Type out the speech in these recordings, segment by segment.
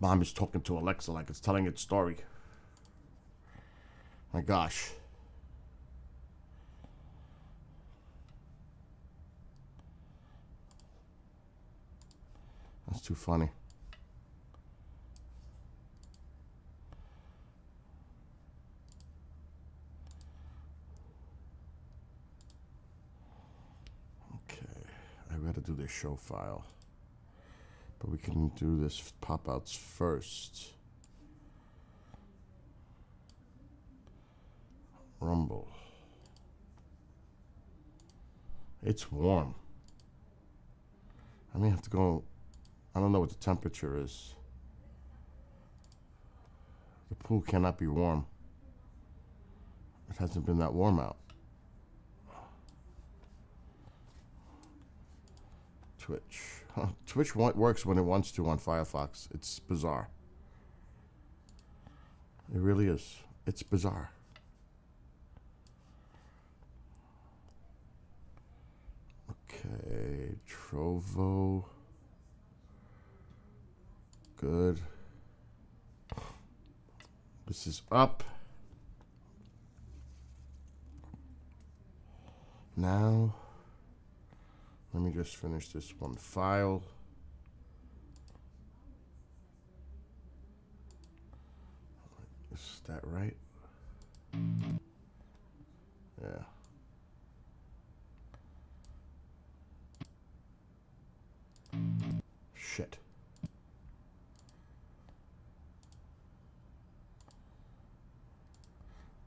Mom is talking to Alexa like it's telling its story. My gosh. That's too funny. Okay, I gotta do this show file. But we can do this pop-outs first. Rumble. It's warm. I may have to go. I don't know what the temperature is. The pool cannot be warm. It hasn't been that warm out. Twitch. Huh. Twitch works when it wants to on Firefox. It's bizarre. It really is. It's bizarre. Okay, Trovo. Good. This is up. Now, let me just finish this one file. Is that right? Yeah. Shit.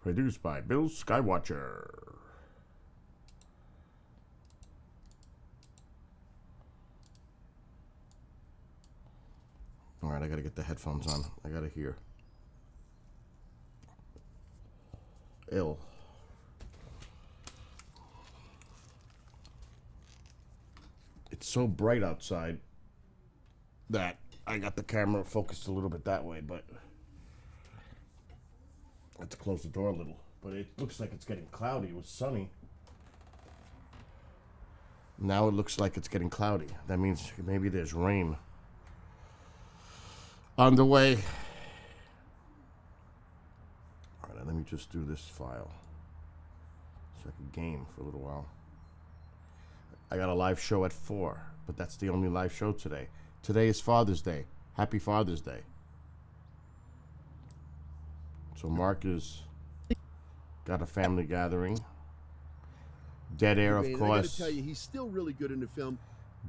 Produced by Bill SKYWATCHER. All right, I gotta get the headphones on. I gotta hear. Ill. It's so bright outside that I got the camera focused a little bit that way, but I have to close the door a little. But it looks like it's getting cloudy. It was sunny. Now it looks like it's getting cloudy. That means maybe there's rain on the way. All right, let me just do this file so I can game for a little while. I got a live show at 4, but that's the only live show today. Today is Father's Day. Happy Father's Day. So Mark is got a family gathering. Dead Air, of course. I gotta tell you, he's still really good in the film.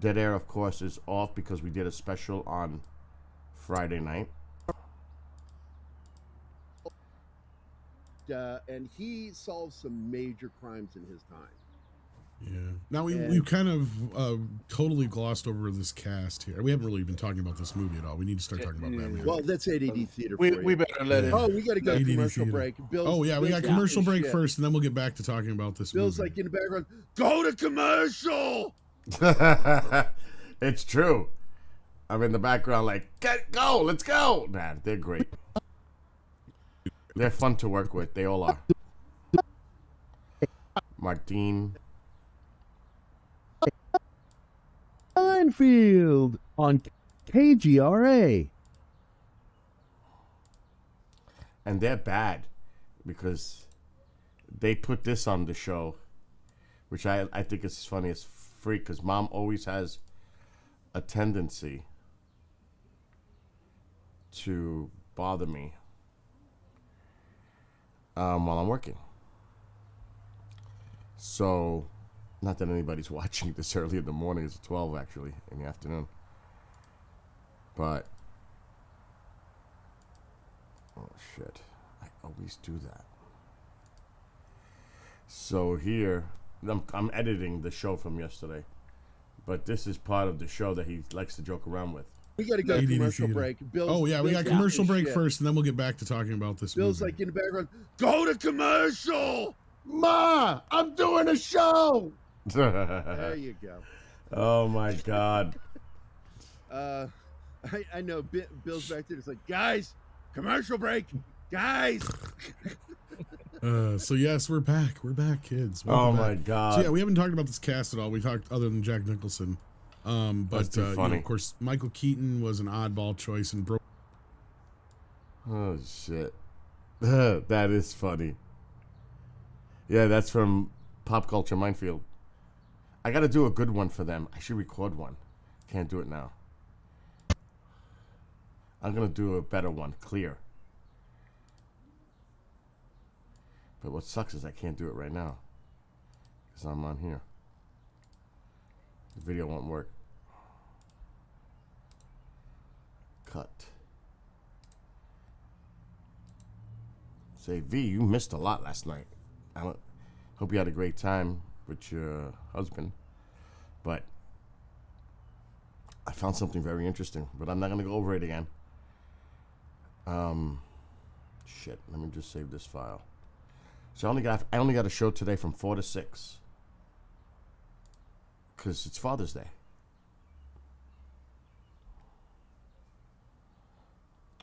Dead Air, of course, is off because we did a special on Friday night. And he solved some major crimes in his time. Yeah. Now we kind of totally glossed over this cast here. We haven't really been talking about this movie at all. We need to start talking about Batman. Well, that's ADD theater. We better let it. Oh, we got to go to commercial theater. break. Bill's, oh yeah, we got commercial break shit. first, and then we'll get back to talking about this Bill's movie. like in the background. Go to commercial. It's true. I'm in the background like, go, let's go. Man, they're great. They're fun to work with. They all are. Martine. Seinfeld on KGRA. And they're bad because they put this on the show, which I think is funny as freak because Mom always has a tendency to bother me while I'm working. So, not that anybody's watching this early in the morning. It's 12 actually in the afternoon. But oh shit, I always do that. So here, I'm editing the show from yesterday, but this is part of the show that he likes to joke around with. We got to go to commercial break. Bill's, oh yeah, we got commercial break first, and then we'll get back to talking about this Bill's movie. like in the background. Go to commercial. Ma, I'm doing a show. There you go. Oh my God. I know Bill's back there. It's like, guys, commercial break, guys. So yes, we're back. We're back, kids. Welcome back. My God. So yeah, we haven't talked about this cast at all. We talked other than Jack Nicholson. But too funny. of course, Michael Keaton was an oddball choice and broke Oh, shit. That is funny. Yeah, that's from Pop Culture Minefield. I gotta do a good one for them. I should record one. Can't do it now. I'm gonna do a better one, clear. But what sucks is I can't do it right now. Because I'm on here. The video won't work. Cut. Say, V, you missed a lot last night. I hope you had a great time with your husband. But I found something very interesting. But I'm not going to go over it again. Shit. Let me just save this file. So I only got a show today from 4 to 6. Because it's Father's Day.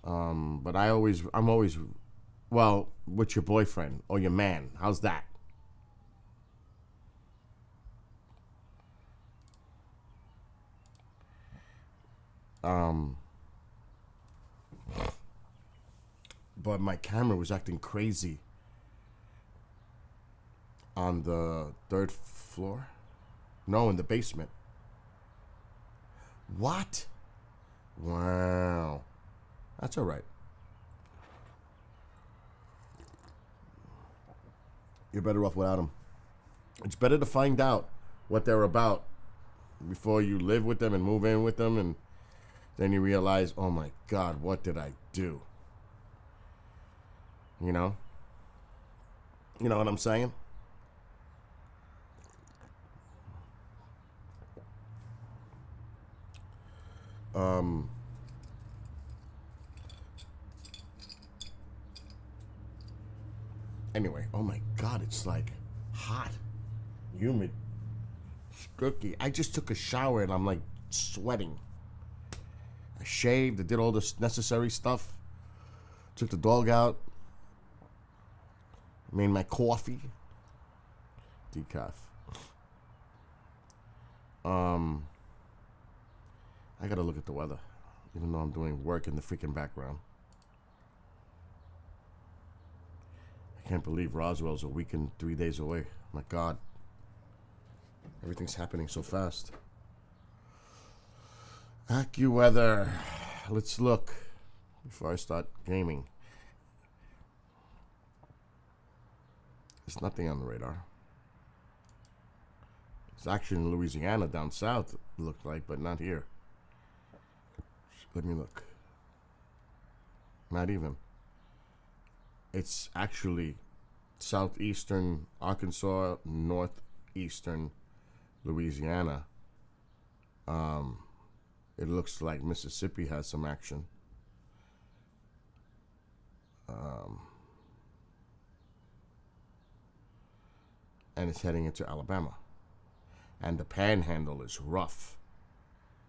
But I'm always, well, with your boyfriend or your man. How's that? But my camera was acting crazy on the 3rd floor. No, in the basement. What? Wow. That's all right. You're better off without them. It's better to find out what they're about before you live with them and move in with them, and then you realize, oh my God, what did I do? You know? You know what I'm saying? Anyway, oh my God, it's like hot, humid, skirky. I just took a shower and I'm like sweating. I shaved, I did all this necessary stuff, took the dog out, made my coffee, decaf. I gotta look at the weather, even though I'm doing work in the freaking background. I can't believe Roswell's a week and 3 days away. My God. Everything's happening so fast. AccuWeather. Let's look before I start gaming. There's nothing on the radar. It's actually in Louisiana down south, it looked like, but not here. Let me look. Not even. It's actually southeastern Arkansas, northeastern Louisiana. It looks like Mississippi has some action. And it's heading into Alabama. And the panhandle is rough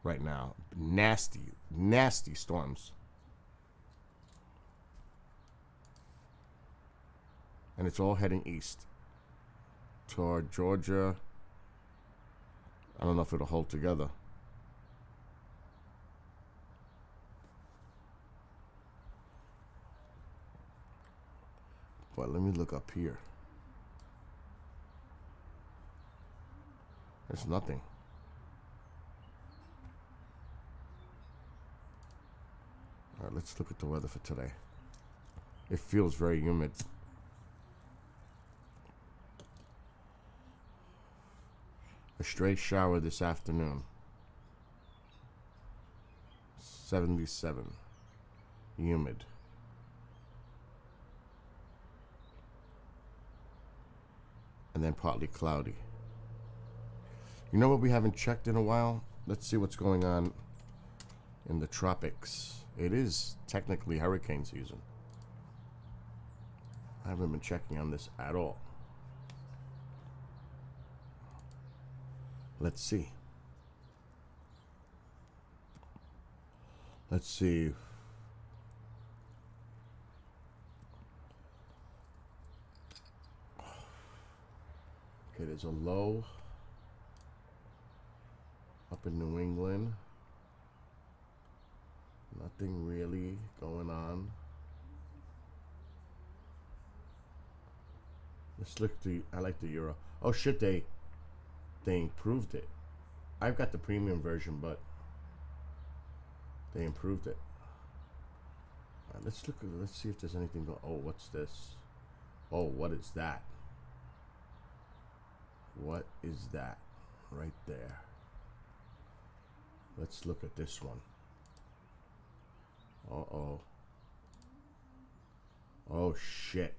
right now. Nasty, nasty storms. And it's all heading east toward Georgia. I don't know if it'll hold together. But let me look up here. There's nothing. All right, let's look at the weather for today. It feels very humid. A straight shower this afternoon. 77. Humid. And then partly cloudy. You know what we haven't checked in a while? Let's see what's going on in the tropics. It is technically hurricane season. I haven't been checking on this at all. Let's see. Let's see. Okay, there's a low up in New England. Nothing really going on. Let's look the. I like the Euro. Oh shit! They improved it. I've got the premium version, but they improved it. All right, let's look. Let's see if there's anything going. Oh, what's this? Oh, what is that? What is that? Right there. Let's look at this one. Uh-oh. Oh shit.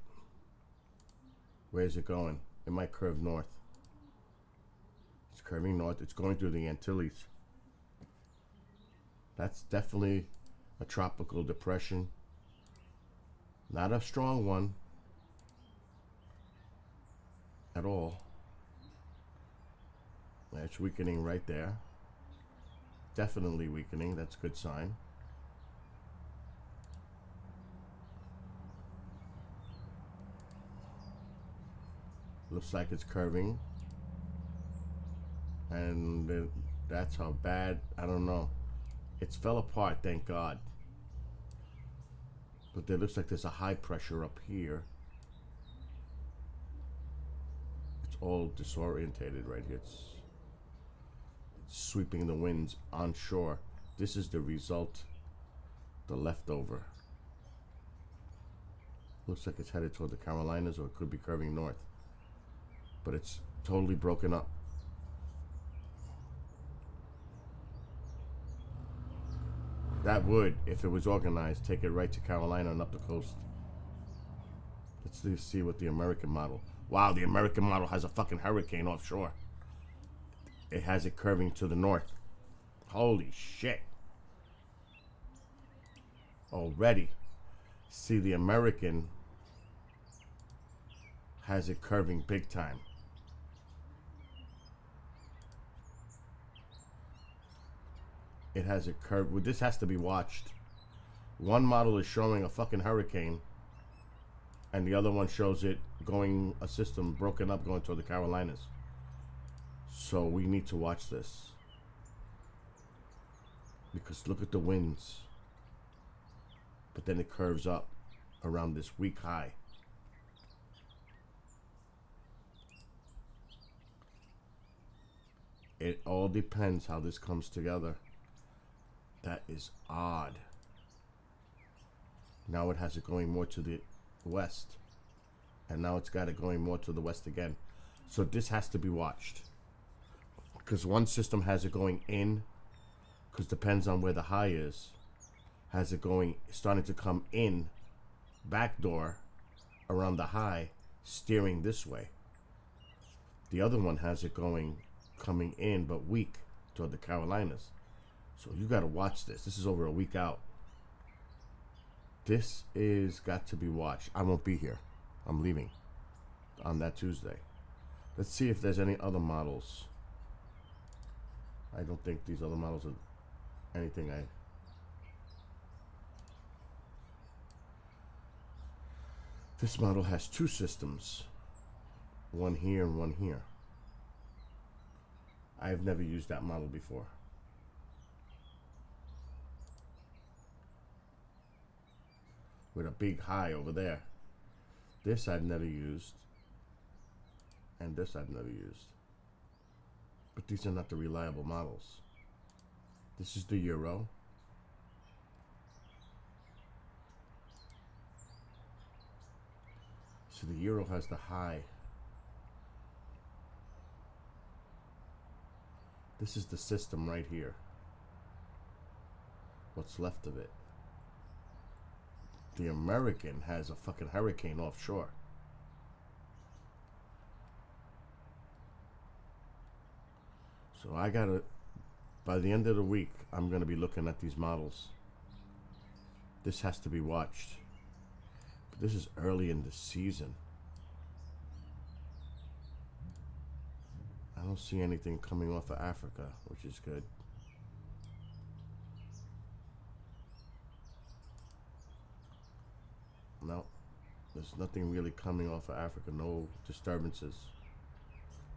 Where's it going? It might curve north. It's curving north. It's going through the Antilles. That's definitely a tropical depression. Not a strong one at all. It's weakening right there. Definitely weakening. That's a good sign. Looks like it's curving. And that's how bad. I don't know. It's fell apart, thank God. But there looks like there's a high pressure up here. It's all disorientated right here. It's sweeping the winds onshore. This is the result, the leftover. Looks like it's headed toward the Carolinas, or it could be curving north. But it's totally broken up. That would, if it was organized, take it right to Carolina and up the coast. Let's see what the American model. Wow, the American model has a fucking hurricane offshore. It has it curving to the north. Holy shit. Already. See, the American has it curving big time. It has a curve. Well, this has to be watched. One model is showing a fucking hurricane, and the other one shows it going, a system broken up going toward the Carolinas. So we need to watch this. Because look at the winds. But then it curves up around this weak high. It all depends how this comes together. That is odd. Now it has it going more to the west. And now it's got it going more to the west again. So this has to be watched. Because one system has it going in. Because depends on where the high is. Has it going, starting to come in. Backdoor. Around the high. Steering this way. The other one has it going, coming in but weak toward the Carolinas. So you got to watch this. This is over a week out. This is got to be watched. I won't be here. I'm leaving on that Tuesday. Let's see if there's any other models. I don't think these other models are anything This model has two systems. One here and one here. I've never used that model before. With a big high over there. This I've never used. And this I've never used. But these are not the reliable models. This is the Euro. So the Euro has the high. This is the system right here. What's left of it. The American has a fucking hurricane offshore. So I gotta, by the end of the week, I'm gonna be looking at these models. This has to be watched. But this is early in the season. I don't see anything coming off of Africa, which is good. No, there's nothing really coming off of Africa, no disturbances,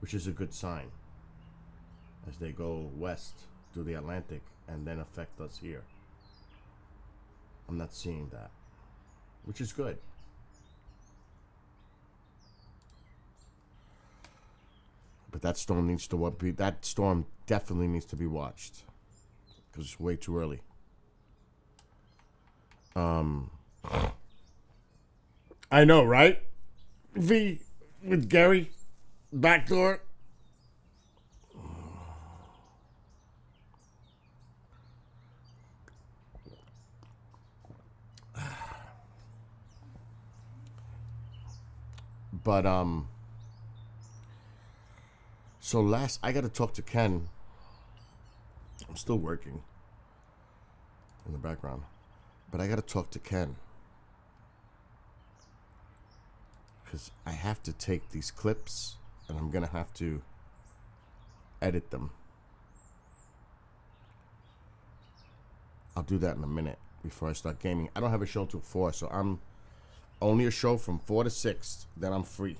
which is a good sign as they go west through the Atlantic and then affect us here. I'm not seeing that, which is good. But that storm needs to be. That storm definitely needs to be watched because it's way too early. I know, right? V with Gary, backdoor. But so I got to talk to Ken. I'm still working in the background, but I got to talk to Ken because I have to take these clips and I'm gonna have to edit them. I'll do that in a minute before I start gaming. I don't have a show till 4, so I'm only a show from 4 to 6. Then I'm free.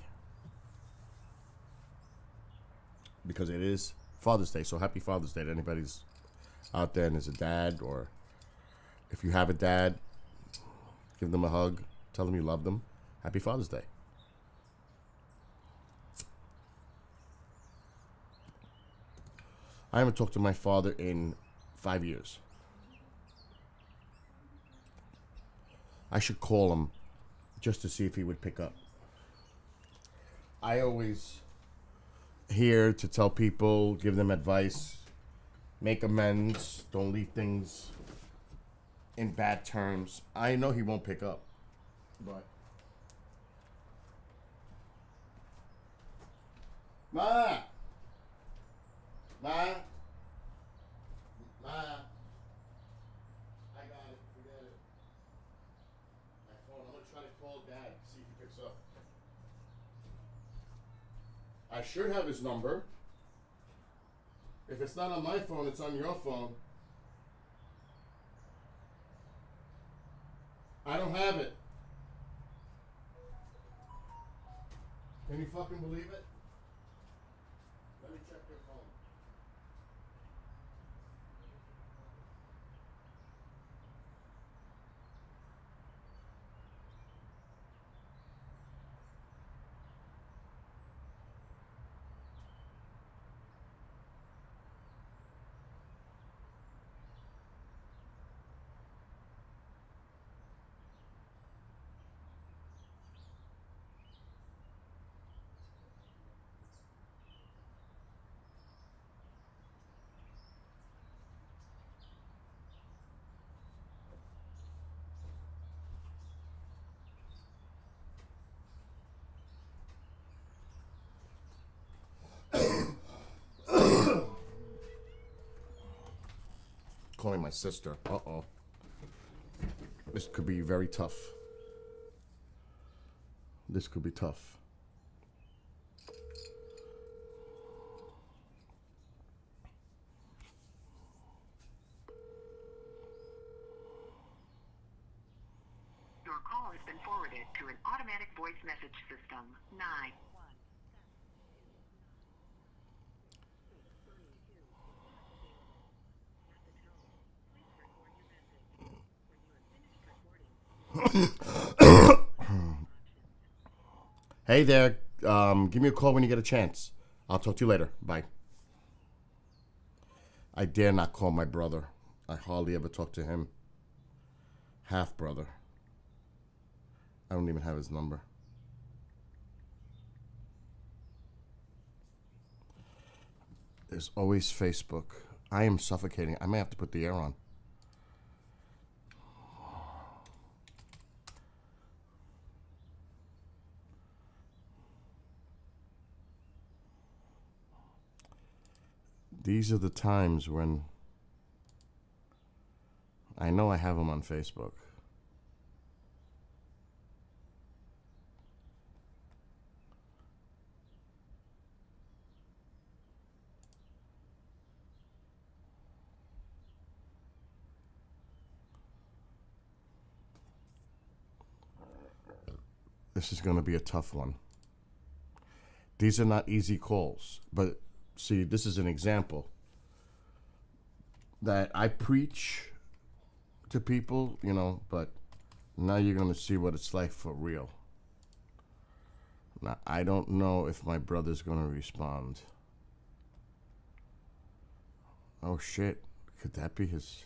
Because it is Father's Day, so happy Father's Day to anybody's out there and is a dad, or if you have a dad, give them a hug, tell them you love them. Happy Father's Day. I haven't talked to my father in 5 years. I should call him just to see if he would pick up. I always here to tell people, give them advice, make amends, don't leave things in bad terms. I know he won't pick up, but Ma! Ma! Ma! I got it, forget it. My phone, I'm gonna try to call Dad, see if he picks up. I should have his number. If it's not on my phone, it's on your phone. I don't have it. Can you fucking believe it? Let me check your phone. Calling my sister. Uh-oh. This could be very tough. This could be tough. Your call has been forwarded to an automatic voice message system. 9. Hey there. Give me a call when you get a chance. I'll talk to you later. Bye. I dare not call my brother. I hardly ever talk to him. Half brother. I don't even have his number. There's always Facebook. I am suffocating. I may have to put the air on. These are the times when I know I have them on Facebook. This is going to be a tough one. These are not easy calls, but see, this is an example that I preach to people, you know, but now you're going to see what it's like for real. Now, I don't know if my brother's going to respond. Oh shit. Could that be his?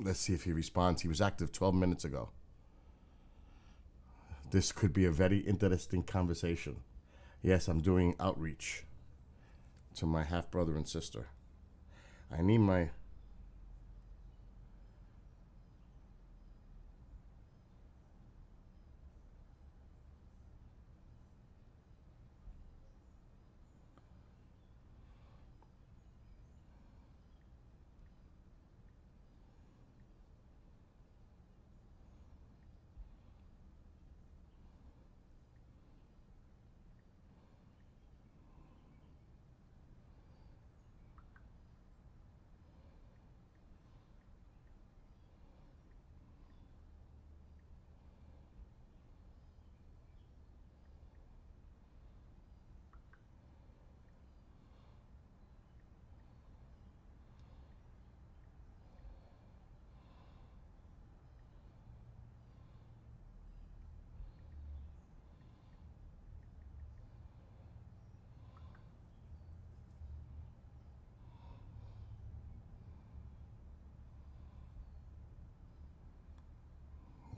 Let's see if he responds. He was active 12 minutes ago. This could be a very interesting conversation. Yes, I'm doing outreach to my half-brother and sister. I need my...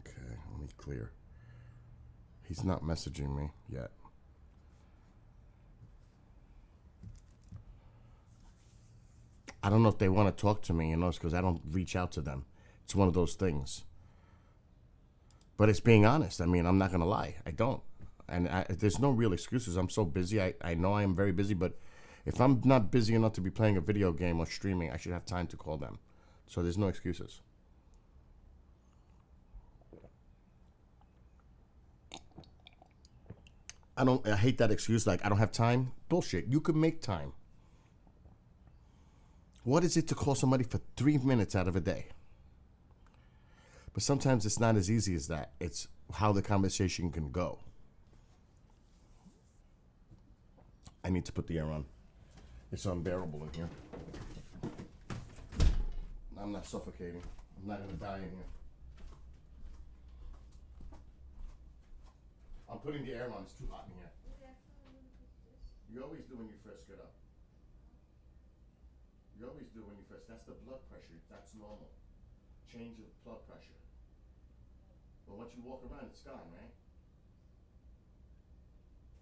Okay, let me clear. He's not messaging me yet. I don't know if they want to talk to me, it's because I don't reach out to them. It's one of those things. But it's being honest. I mean, I'm not going to lie. I don't. And there's no real excuses. I'm so busy. I know I am very busy, but if I'm not busy enough to be playing a video game or streaming, I should have time to call them. So there's no excuses. I hate that excuse, like, I don't have time. Bullshit. You could make time. What is it to call somebody for 3 minutes out of a day? But sometimes it's not as easy as that. It's how the conversation can go. I need to put the air on. It's unbearable in here. I'm not suffocating. I'm not going to die in here. I'm putting the air on. It's too hot in here. You always do when you first get up. You always do when you first. That's the blood pressure. That's normal. Change of blood pressure. But once you walk around, it's gone, right?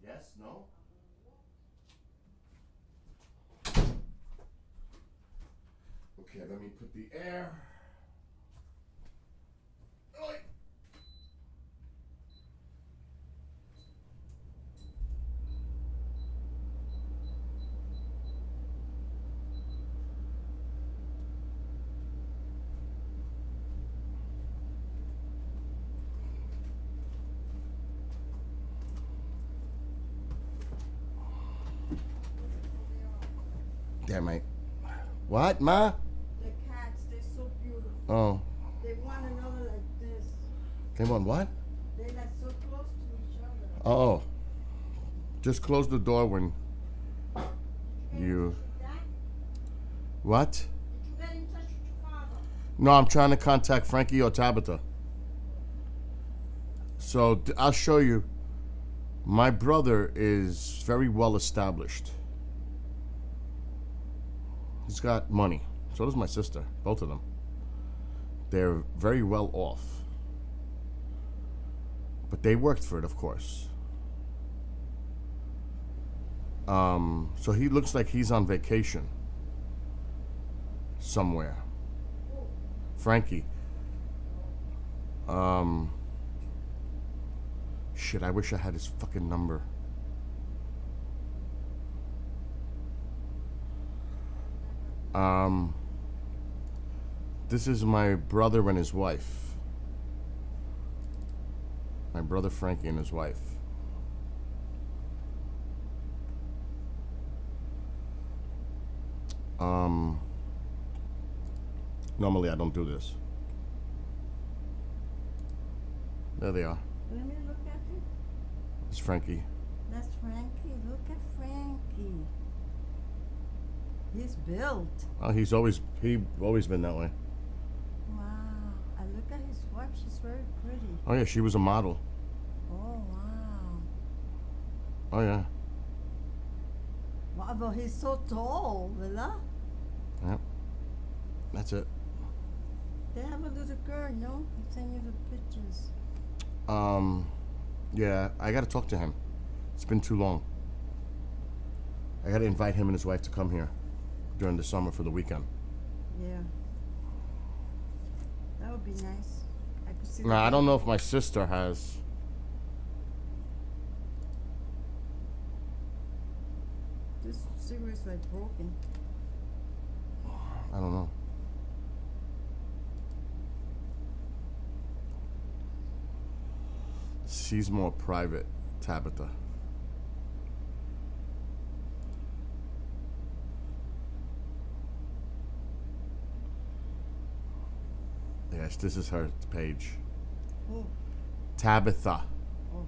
Yes? No? Okay, let me put the air. Oi. Damn, mate. What, Ma? The cats, they're so beautiful. Oh. They want another like this. They want what? They're like so close to each other. Oh. Just close the door when you... Dad, What? did you get in touch with your father? No, I'm trying to contact Frankie or Tabitha. So I'll show you. My brother is very well established. He's got money. So does my sister. Both of them. They're very well off. But they worked for it, of course. So he looks like he's on vacation. Somewhere. Frankie. Shit, I wish I had his fucking number. This is my brother and his wife. My brother Frankie and his wife. Normally I don't do this. There they are. Let me look at it. It's Frankie. That's Frankie. Look at Frankie. He's built. Oh, he always been that way. Wow. And look at his wife. She's very pretty. Oh yeah, she was a model. Oh, wow. Oh yeah. Wow, but he's so tall, ¿verdad? Yep. That's it. They have a little girl, no? He sent you the pictures. Yeah, I gotta talk to him. It's been too long. I gotta invite him and his wife to come here during the summer for the weekend. Yeah. That would be nice. I could see. Now, I don't know if my sister has. This cigarette's like broken. I don't know. She's more private, Tabitha. Yes, this is her page. Oh, Tabitha. oh.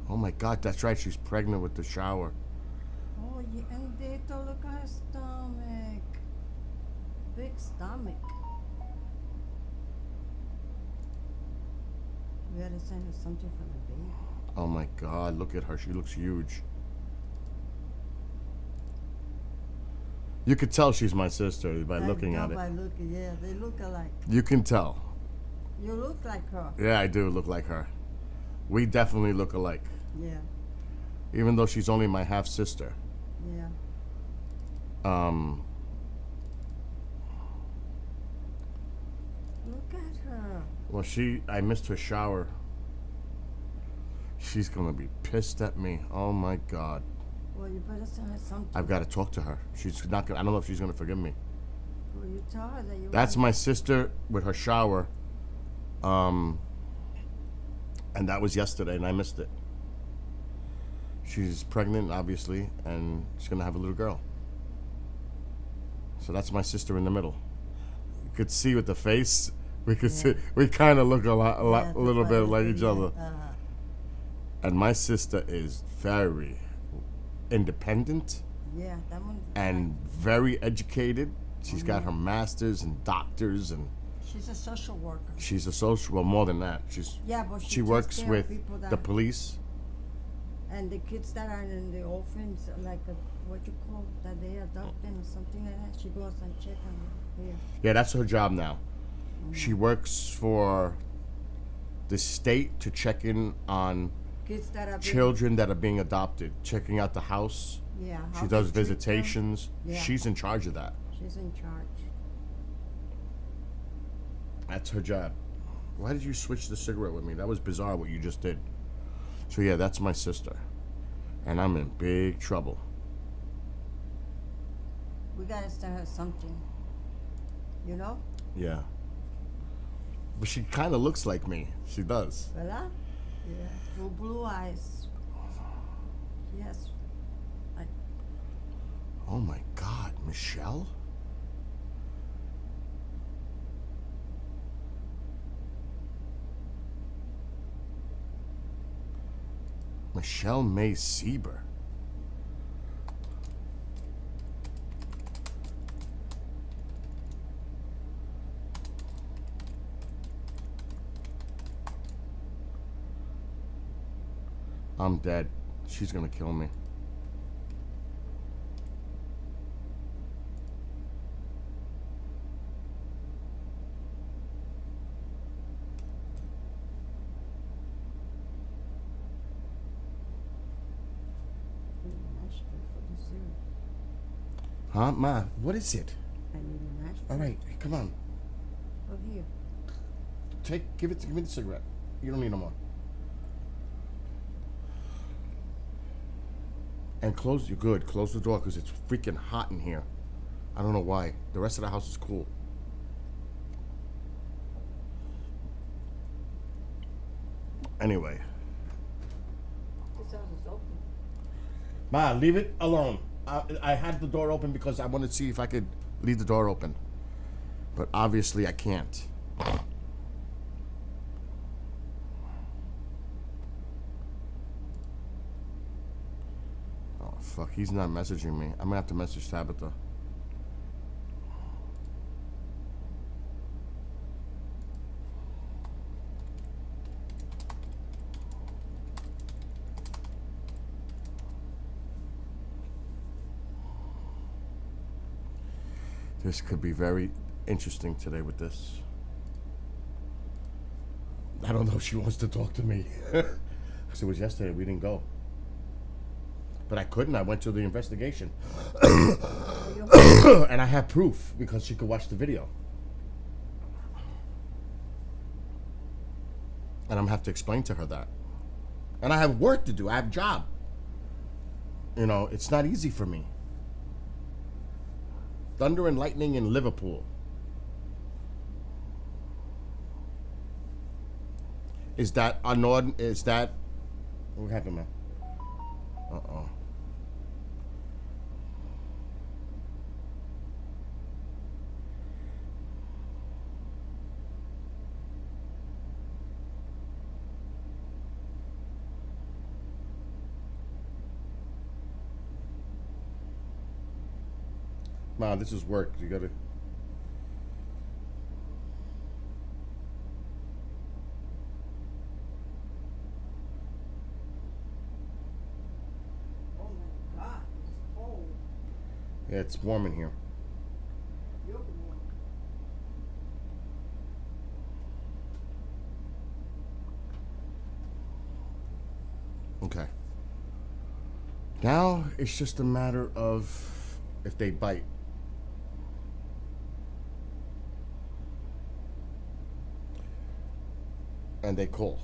Oh my God, that's right. She's pregnant with the shower. Oh, yeah, and they don't look at her stomach. Big stomach. We gotta send her something for the baby. Oh my God, look at her. She looks huge. You could tell she's my sister by looking at it. By looking, yeah, they look alike. You can tell. You look like her. Yeah, I do look like her. We definitely look alike. Yeah, Even though she's only my half sister. yeah. Look at her. Well, I missed her shower. She's gonna be pissed at me. Oh my God. Well, you better send her something. I've got to talk to her. She's not gonna, I don't know if she's gonna forgive me. Well, you tell her that you. That's want- my sister with her shower. And that was yesterday, and I missed it. She's pregnant, obviously, and she's gonna have a little girl. So that's my sister in the middle. You could see with the face. We could see. We kind of look a Yeah, little bit like each yeah, other. uh-huh. And my sister is very independent Yeah, that one's. and very educated. She's got her masters and doctors, and She's a social worker. she's a social. Well, more than that, Yeah, but she takes works care of with people the that- police. And the kids that are in the orphans, like what you call that they adopted or something like that. She goes and check on them. Yeah. Yeah, that's her job now. She works for the state to check in on Kids that are. children that are being adopted, checking out the house. Yeah. how She they does treat them. visitations. Yeah. She's in charge of that. She's in charge. That's her job. Why did you switch the cigarette with me? That was bizarre what you just did. So yeah, that's my sister. And I'm in big trouble. We gotta send her something. You know? Yeah. But she kind of looks like me. She does. ¿Verdad? Yeah. With blue eyes. Yes. Like, Oh my God, Michelle? Michelle May Sieber. I'm dead. She's gonna kill me. an ashtray for the cereal. Huh, Ma? What is it? I need an ashtray. All right, come on. Oh, here. Give me the cigarette. You don't need no more. And close the door because it's freaking hot in here. I don't know why. The rest of the house is cool. Anyway. This house is open. Ma, leave it alone. I had the door open because I wanted to see if I could leave the door open. But obviously I can't. fuck, he's not messaging me. I'm gonna have to message Tabitha. This could be very interesting today with this. I don't know if she wants to talk to me. Because it was yesterday, we didn't go. But I couldn't, I went to the investigation. And I have proof because she could watch the video. And I'm gonna have to explain to her that. And I have work to do, I have a job. You know, it's not easy for me. Thunder and lightning in Liverpool. Is that unknown? Is that what happened, man? Uh-oh. Mom, this is work. You gotta. Oh my God, it's cold. Yeah, it's warm in here. You're warm. Okay. Now it's just a matter of if they bite. And they call.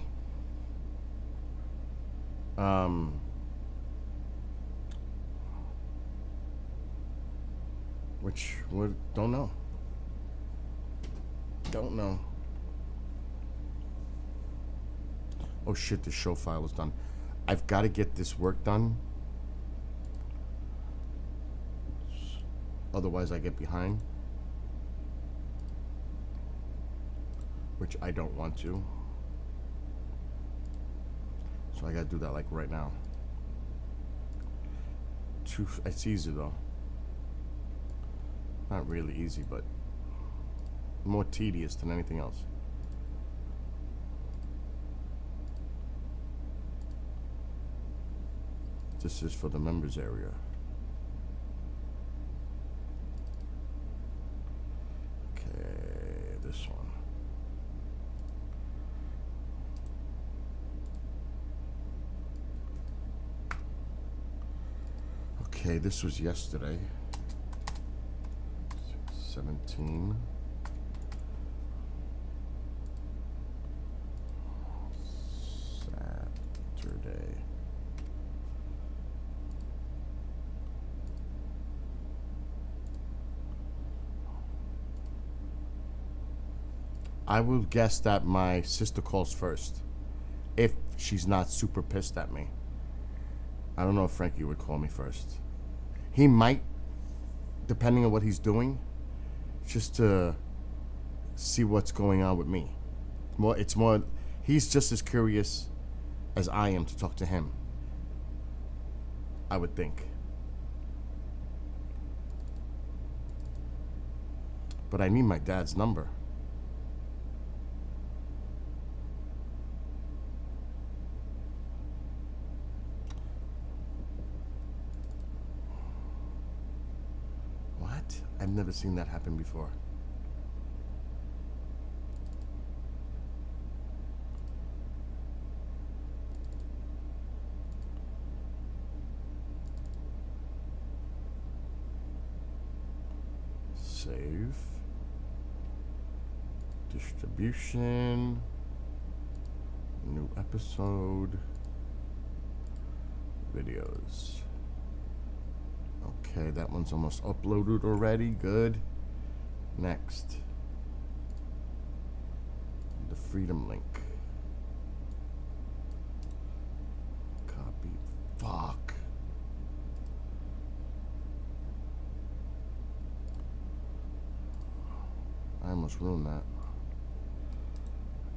Which we don't know. Don't know. Oh shit, the show file is done. I've got to get this work done. Otherwise I get behind. Which I don't want to. So I gotta do that like right now. It's easy though. Not really easy, but more tedious than anything else. This is for the members area. Okay, this one. Okay, this was yesterday. 17. Saturday. I will guess that my sister calls first. If she's not super pissed at me. I don't know if Frankie would call me first. He might, depending on what he's doing, just to see what's going on with me. It's more, he's just as curious as I am to talk to him. I would think. But I need my dad's number. I've never seen that happen before. Save. Distribution. New episode. Videos. Okay, that one's almost uploaded already. Good. Next. The Freedom link. Copy. Fuck. I almost ruined that.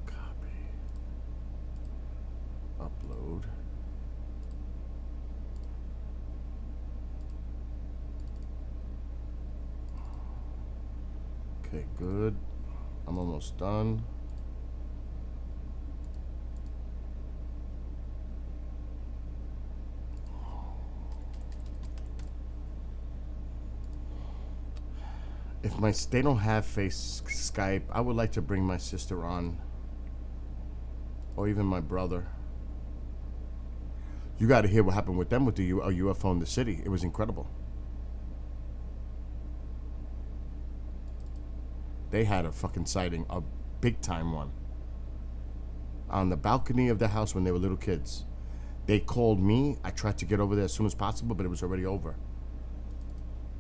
Copy. Upload. Okay, good. I'm almost done. If they don't have Skype, I would like to bring my sister on, or even my brother. You got to hear what happened with them with the UFO in the city. It was incredible. They had a fucking sighting, a big time one, on the balcony of the house when they were little kids. They called me. I tried to get over there as soon as possible, but it was already over.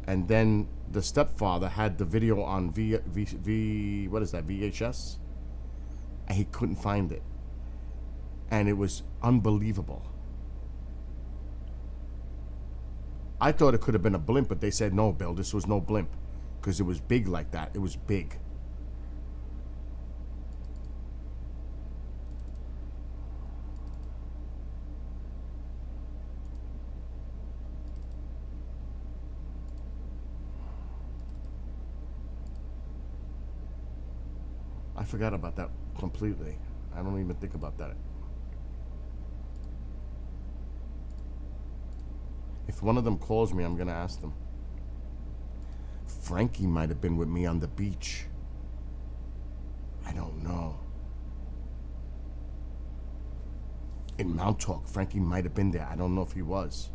And then the stepfather had the video on what is that, VHS? And he couldn't find it. And it was unbelievable. I thought it could have been a blimp, but they said, no, Bill, this was no blimp. Because it was big like that. It was big. I forgot about that completely. I don't even think about that. If one of them calls me, I'm going to ask them. Frankie might have been with me on the beach. I don't know. In Mount Talk, Frankie might have been there. I don't know if he was.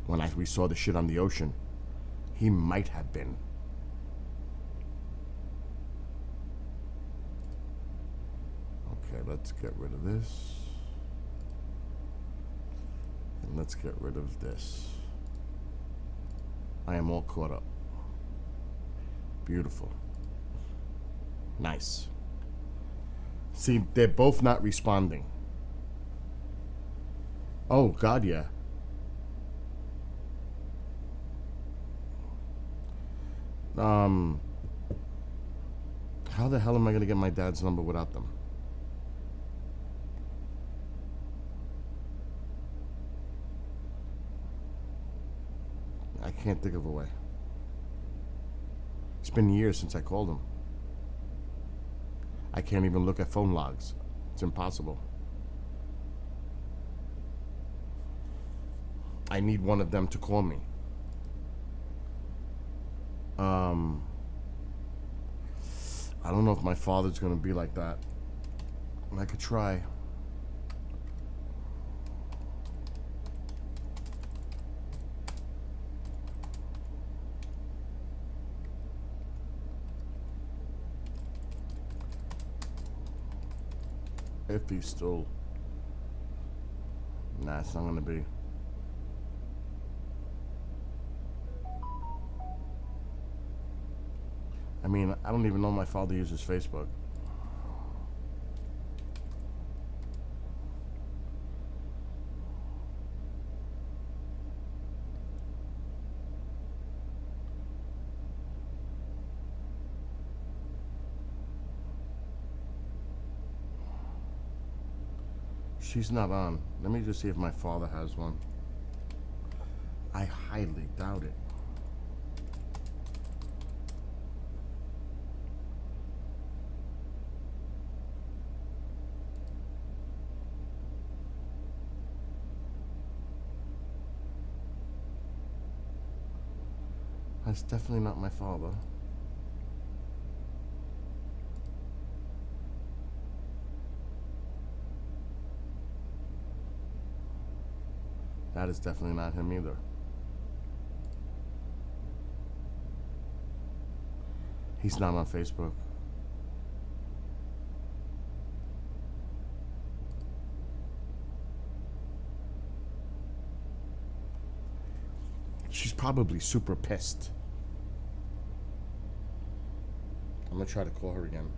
When we saw the shit on the ocean, he might have been. Okay, let's get rid of this. And let's get rid of this. I am all caught up. Beautiful. Nice. See, they're both not responding. Oh, God, yeah. How the hell am I going to get my dad's number without them? I can't think of a way. It's been years since I called him. I can't even look at phone logs. It's impossible. I need one of them to call me. I don't know if my father's gonna be like that. I could try. If he's still... Nah, it's not gonna be. I mean, I don't even know my father uses Facebook. She's not on. Let me just see if my father has one. I highly doubt it. That's definitely not my father. That is definitely not him either. He's not on Facebook. She's probably super pissed. I'm gonna try to call her again.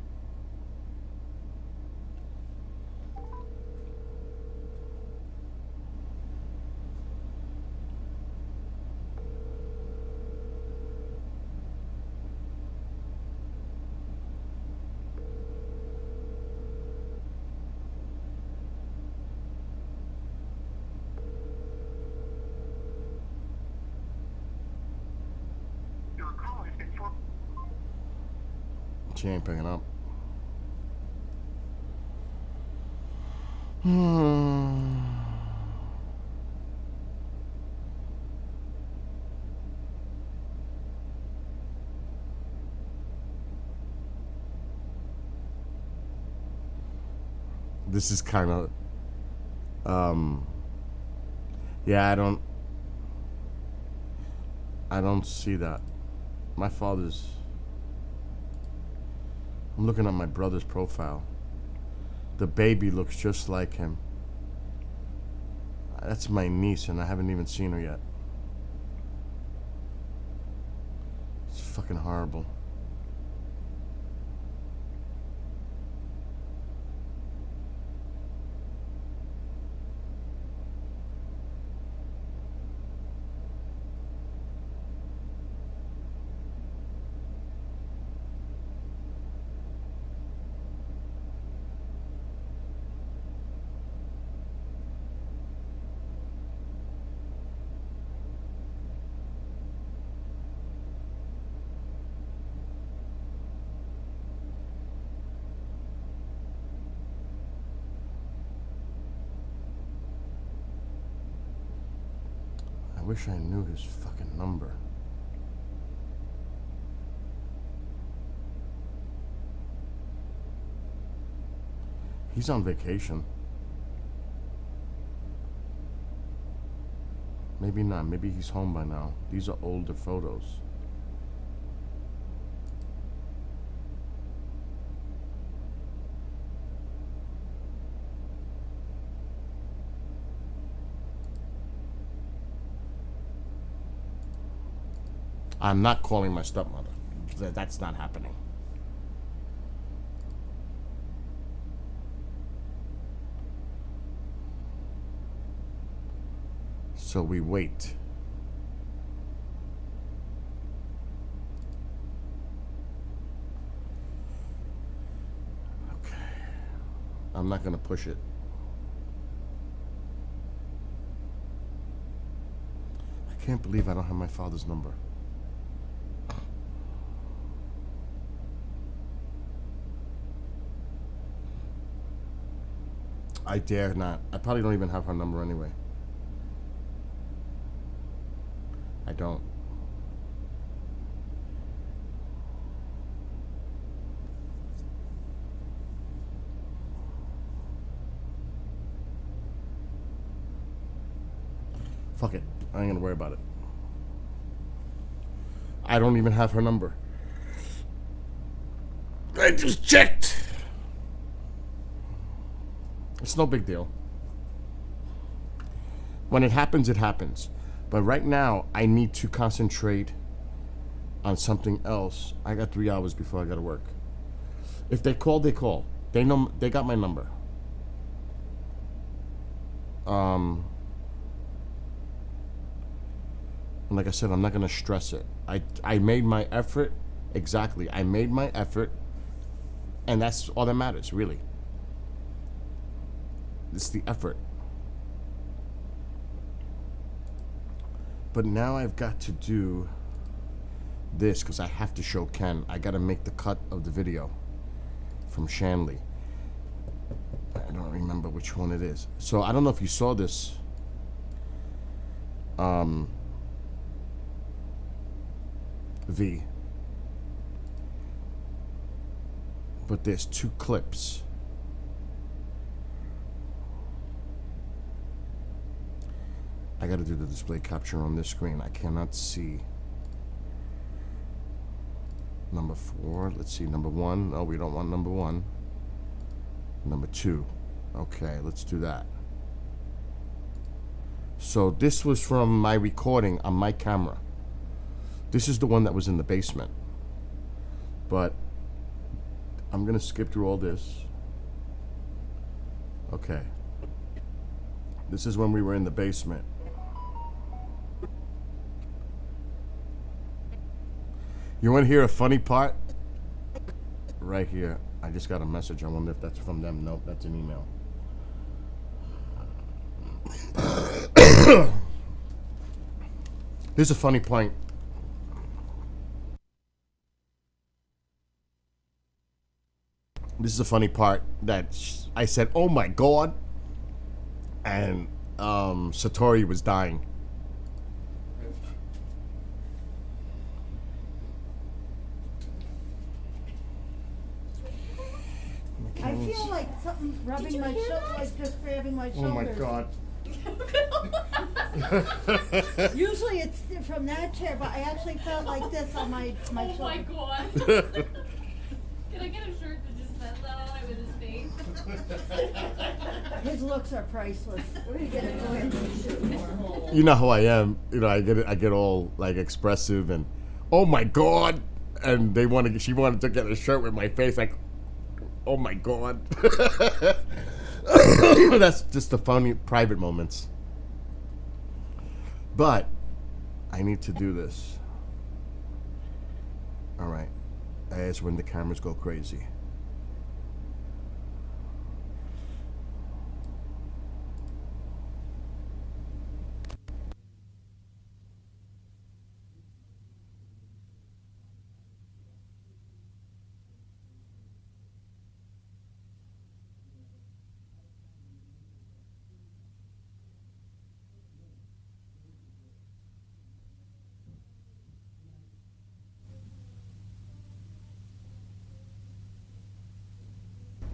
Your call has been forwarded. She ain't picking up. This is kind of, yeah, I don't see that. My father's, I'm looking at my brother's profile. The baby looks just like him. That's my niece, and I haven't even seen her yet. It's fucking horrible. I wish I knew his fucking number. He's on vacation. Maybe not. Maybe he's home by now. These are older photos. I'm not calling my stepmother. That's not happening. So we wait. Okay. I'm not gonna push it. I can't believe I don't have my father's number. I dare not. I probably don't even have her number anyway. I don't. Fuck it. I ain't gonna worry about it. I don't even have her number. I just checked. It's no big deal. When it happens, it happens. But right now, I need to concentrate on something else. I got 3 hours before I gotta work. If they call, they call. They know, they got my number. And like I said, I'm not gonna stress it. I made my effort. Exactly. I made my effort. And that's all that matters, really. It's the effort. But now I've got to do this because I have to show Ken. I got to make the cut of the video from Shanley. I don't remember which one it is. So I don't know if you saw this. V. But there's 2 clips. I gotta do the display capture on this screen. I cannot see. Number 4. Let's see. Number 1. No, we don't want number 1. Number 2. Okay, let's do that. So this was from my recording on my camera. This is the one that was in the basement. But I'm gonna skip through all this. Okay. This is when we were in the basement. You want to hear a funny part? Right here. I just got a message. I wonder if that's from them. Nope, that's an email. Here's a funny point. This is the funny part that I said, "Oh my god," and Satori was dying. I feel like something rubbing my shoulder, like just grabbing my shoulders. Oh my god. Usually it's from that chair, but I actually felt like this on my Oh my shoulder. god. Can I get a shirt that just says that on it with his face? His looks are priceless. We're gonna go ahead and shoot more. You know how I am. You know, I get all like expressive and, oh my god, and she wanted to get a shirt with my face like, oh my god. That's just the funny private moments. But I need to do this. All right, that's when the cameras go crazy.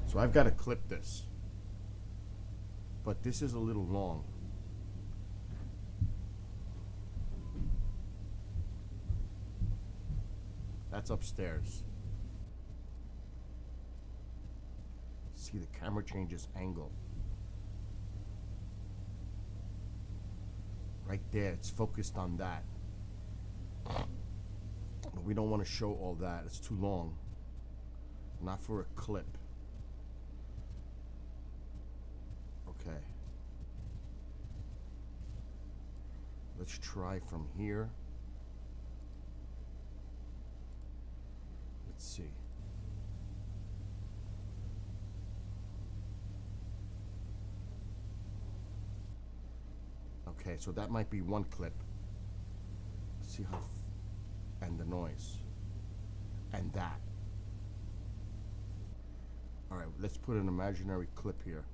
So I've got to clip this. But this is a little long. That's upstairs. See, the camera changes angle. Right there, it's focused on that. But we don't want to show all that. It's too long. Not for a clip. Okay. Let's try from here. Let's see. Okay, so that might be one clip. Let's see how, and the noise, and that. All right, let's put an imaginary clip here.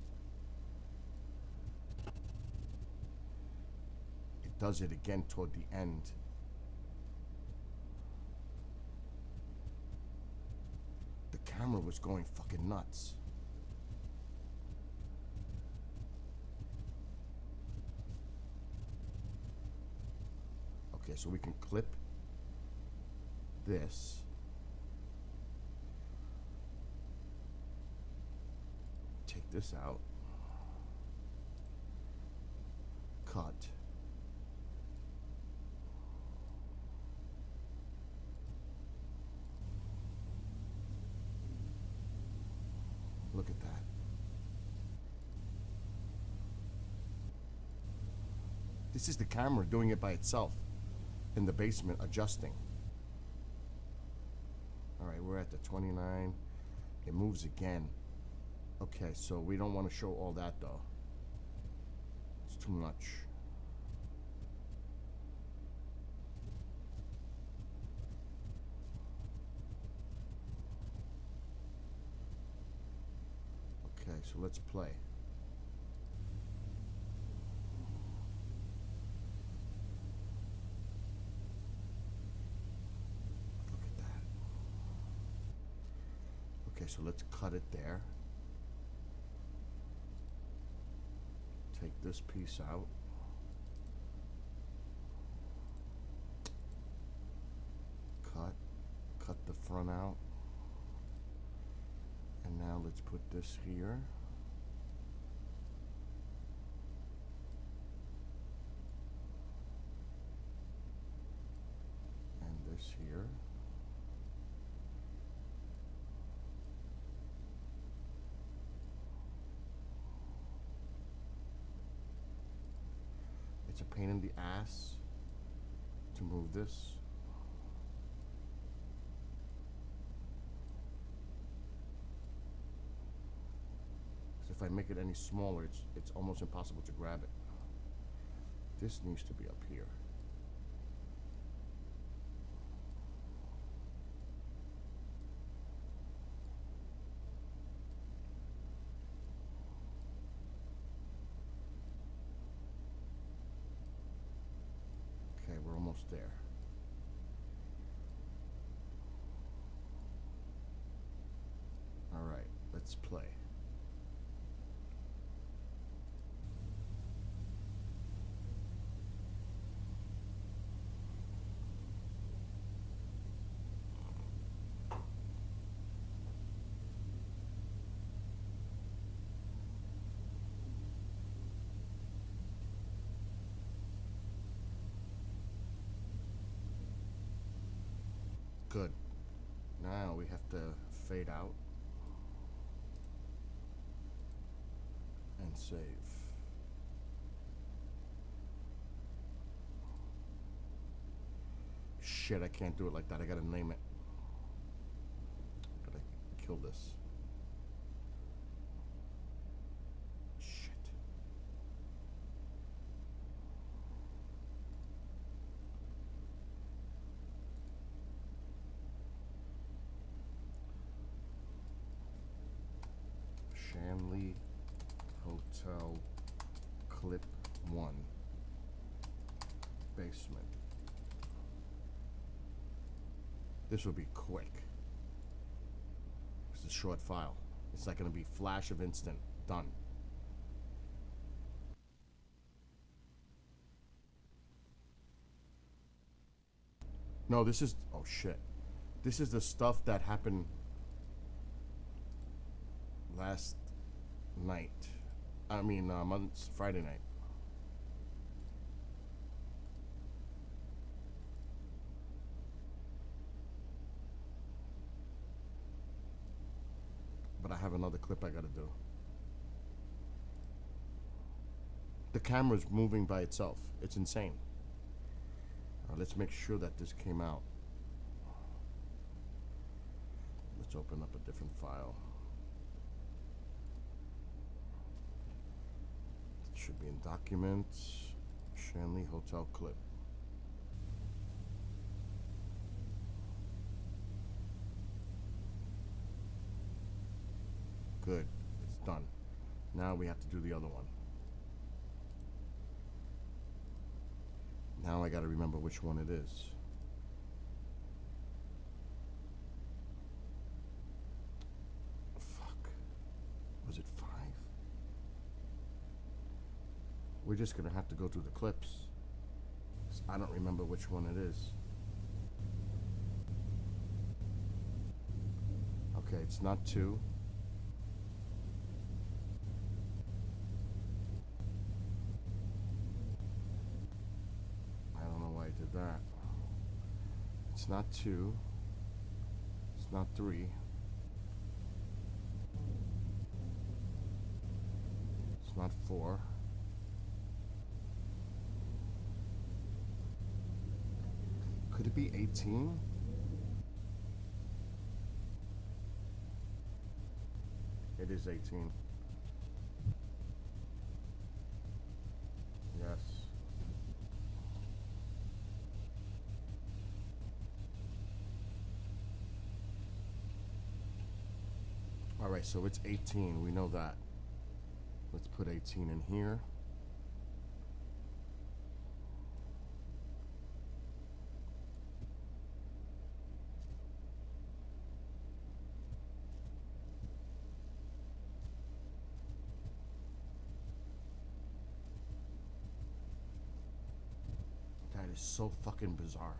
It does it again toward the end. The camera was going fucking nuts. Okay, so we can clip this. Take this out. Cut. Look at that. This is the camera doing it by itself in the basement, adjusting. All right, we're at the 29. It moves again. Okay, so we don't want to show all that though. It's too much. Okay, so let's play. Look at that. Okay, so let's cut it there. Take this piece out. Cut the front out. And now let's put this here. And this here. It's a pain in the ass to move this. If I make it any smaller, it's almost impossible to grab it. This needs to be up here. almost there. All right, let's play. Good. Now we have to fade out and save. Shit, I can't do it like that. I gotta name it. Gotta kill this. Shit. Shanley Hotel Clip 1 Basement. This will be quick. It's a short file. It's not going to be flash of instant. Done. No, this is... Oh, shit. This is the stuff that happened last night. I mean, Friday night. But I have another clip I gotta do. The camera's moving by itself. It's insane. Let's make sure that this came out. Let's open up a different file. It should be in Documents, Shanley Hotel Clip. Good, it's done. Now we have to do the other one. Now I gotta remember which one it is. Fuck. Was it 5? We're just gonna have to go through the clips. 'Cause I don't remember which one it is. Okay, it's not 2. That. It's not 2. It's not 3. It's not 4. Could it be 18? It is 18. Yes. Alright, so it's 18. We know that. Let's put 18 in here. That is so fucking bizarre.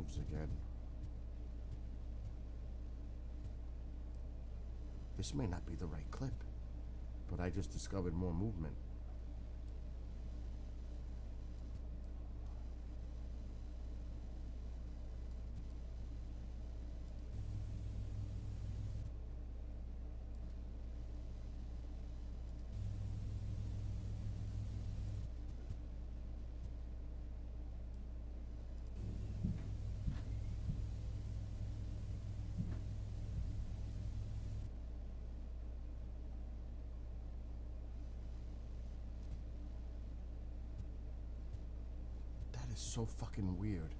moves again. This may not be the right clip, but I just discovered more movement. That is so fucking weird.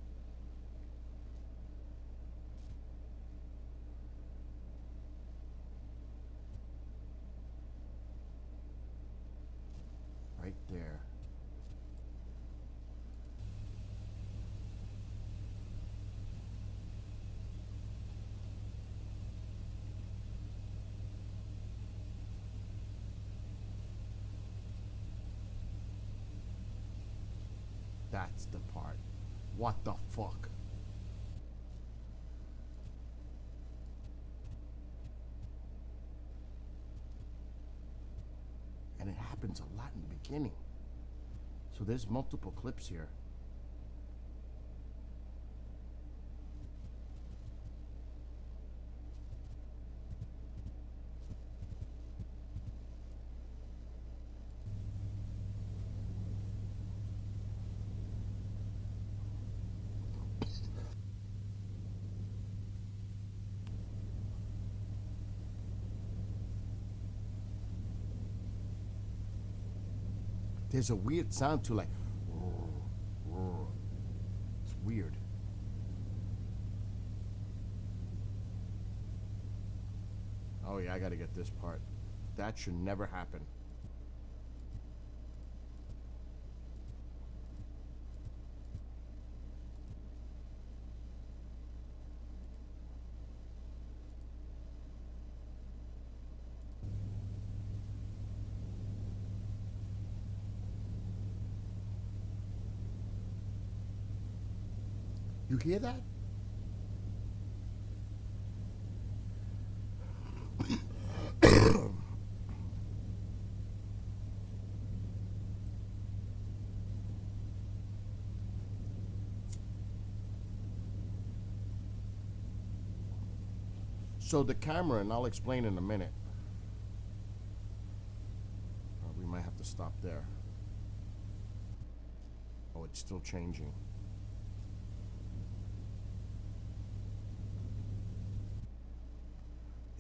Right there. That's the part. What the fuck? And it happens a lot in the beginning. So there's multiple clips here. There's a weird sound to like, it's weird. Oh yeah, I gotta get this part. That should never happen. You hear that? So the camera, and I'll explain in a minute. We might have to stop there. Oh, it's still changing.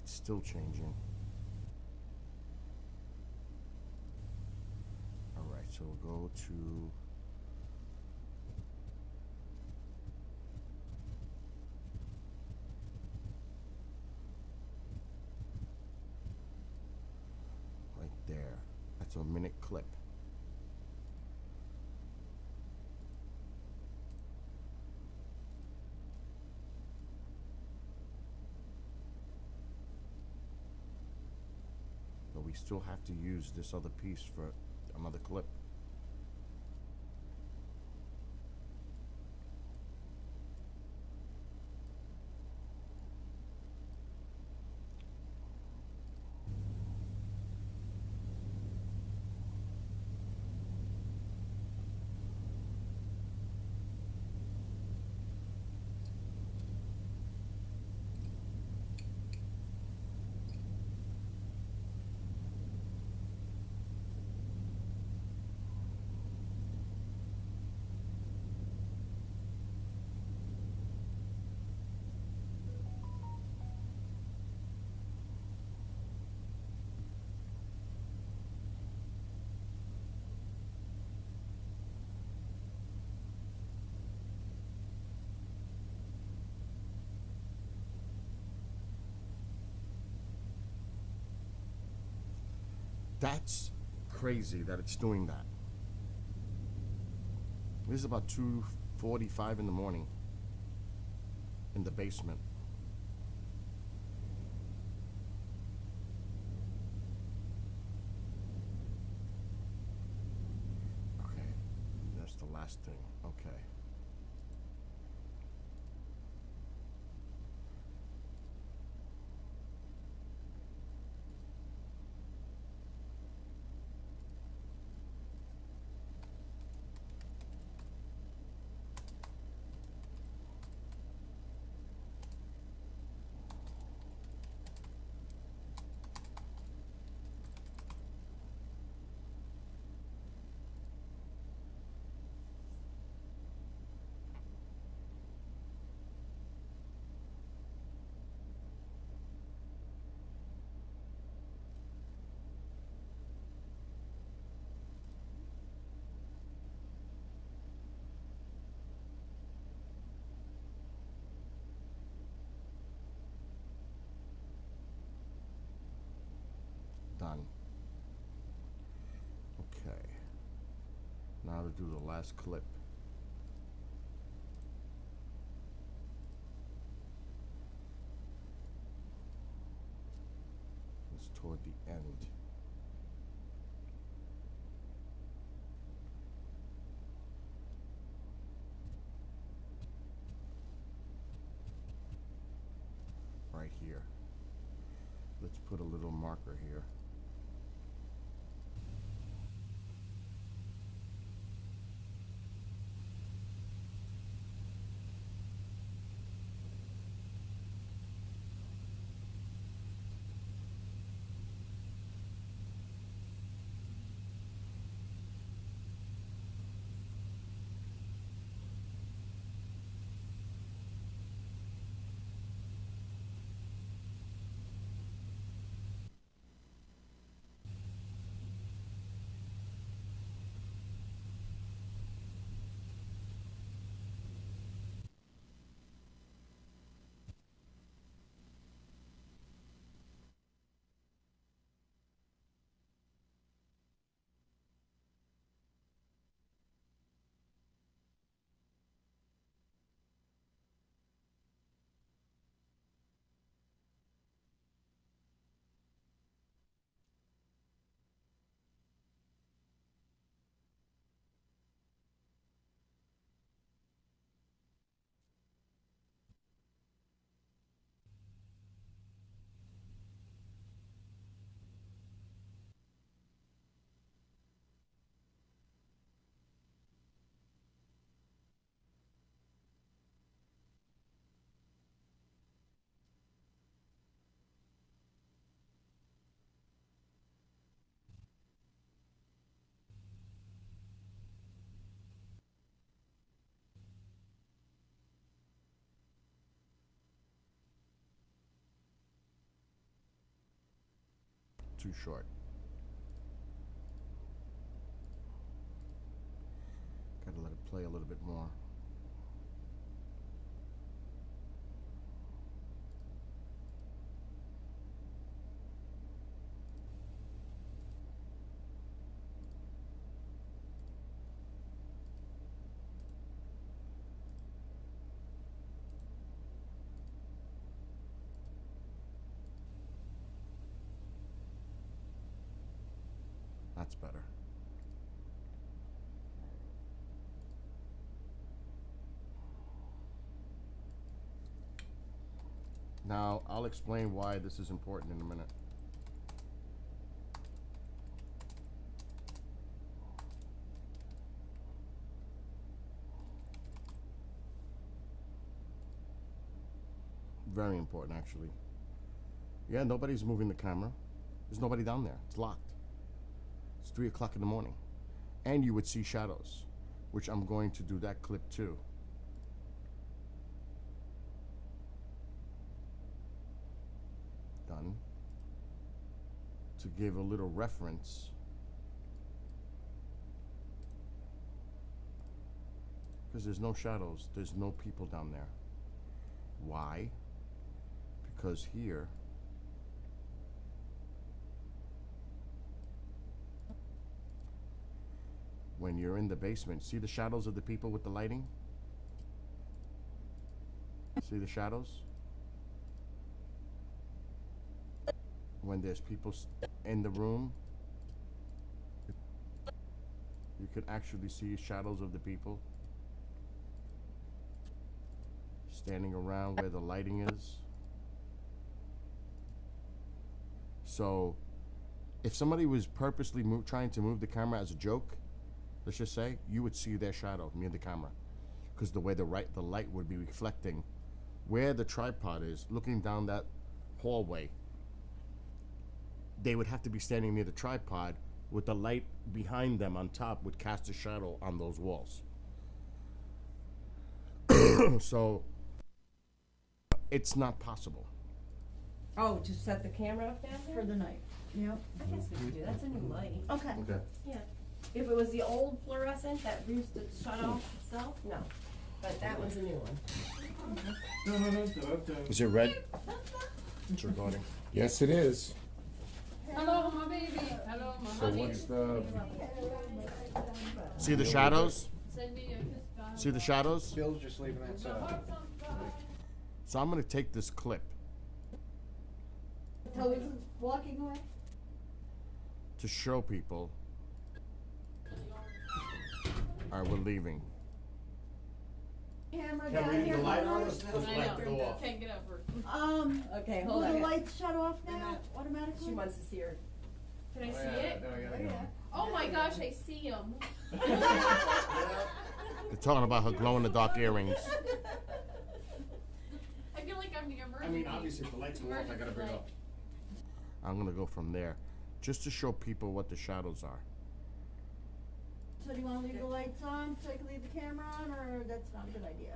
It's still changing. All right, so we'll go to right there. That's a minute clip. But we still have to use this other piece for another clip. That's crazy that it's doing that. This is about 2:45 in the morning in the basement. Okay, that's the last thing. Okay. Now to do the last clip. It's toward the end. Right here. Let's put a little marker here. Too short. Gotta let it play a little bit more. That's better. Now, I'll explain why this is important in a minute. Very important, actually. Yeah, nobody's moving the camera. There's nobody down there. It's locked. It's 3 o'clock in the morning. And you would see shadows, which I'm going to do that clip too. Done. To give a little reference, because there's no shadows, there's no people down there. Why? Because here, when you're in the basement, see the shadows of the people with the lighting? See the shadows? When there's people in the room, you can actually see shadows of the people standing around where the lighting is. So if somebody was purposely trying to move the camera as a joke, let's just say, you would see their shadow near the camera, because the way the light would be reflecting where the tripod is, looking down that hallway. They would have to be standing near the tripod with the light behind them on top would cast a shadow on those walls. So it's not possible. Oh, to set the camera up down there? For the night. Yep. I guess we could do, that's a new light. Okay. Okay. Yeah. If it was the old fluorescent that used to shut off itself, no. But that one's a new one. Is it red? It's recording. Yes, it is. Hello, my baby. Hello, my So honey. what's the... See the shadows? Send me a kiss back. See the shadows? Bill's just leaving that set up. So I'm gonna take this clip Television's walking away. to show people. All right, we're leaving. Camera Can we down leave here. the light on? first. Let's I light know. go off. Can't get up first. Okay, Will hold the on. lights shut off now automatically? She wants to see her. Can I see it? Yeah. Oh my gosh, I see him. They're talking about her glow-in-the-dark earrings. I feel like I'm the emergency. I mean, obviously, if the lights go off, I gotta bring Emergency up. I'm gonna go from there, just to show people what the shadows are. So do you want to leave the lights on so I can leave the camera on, or that's not a good idea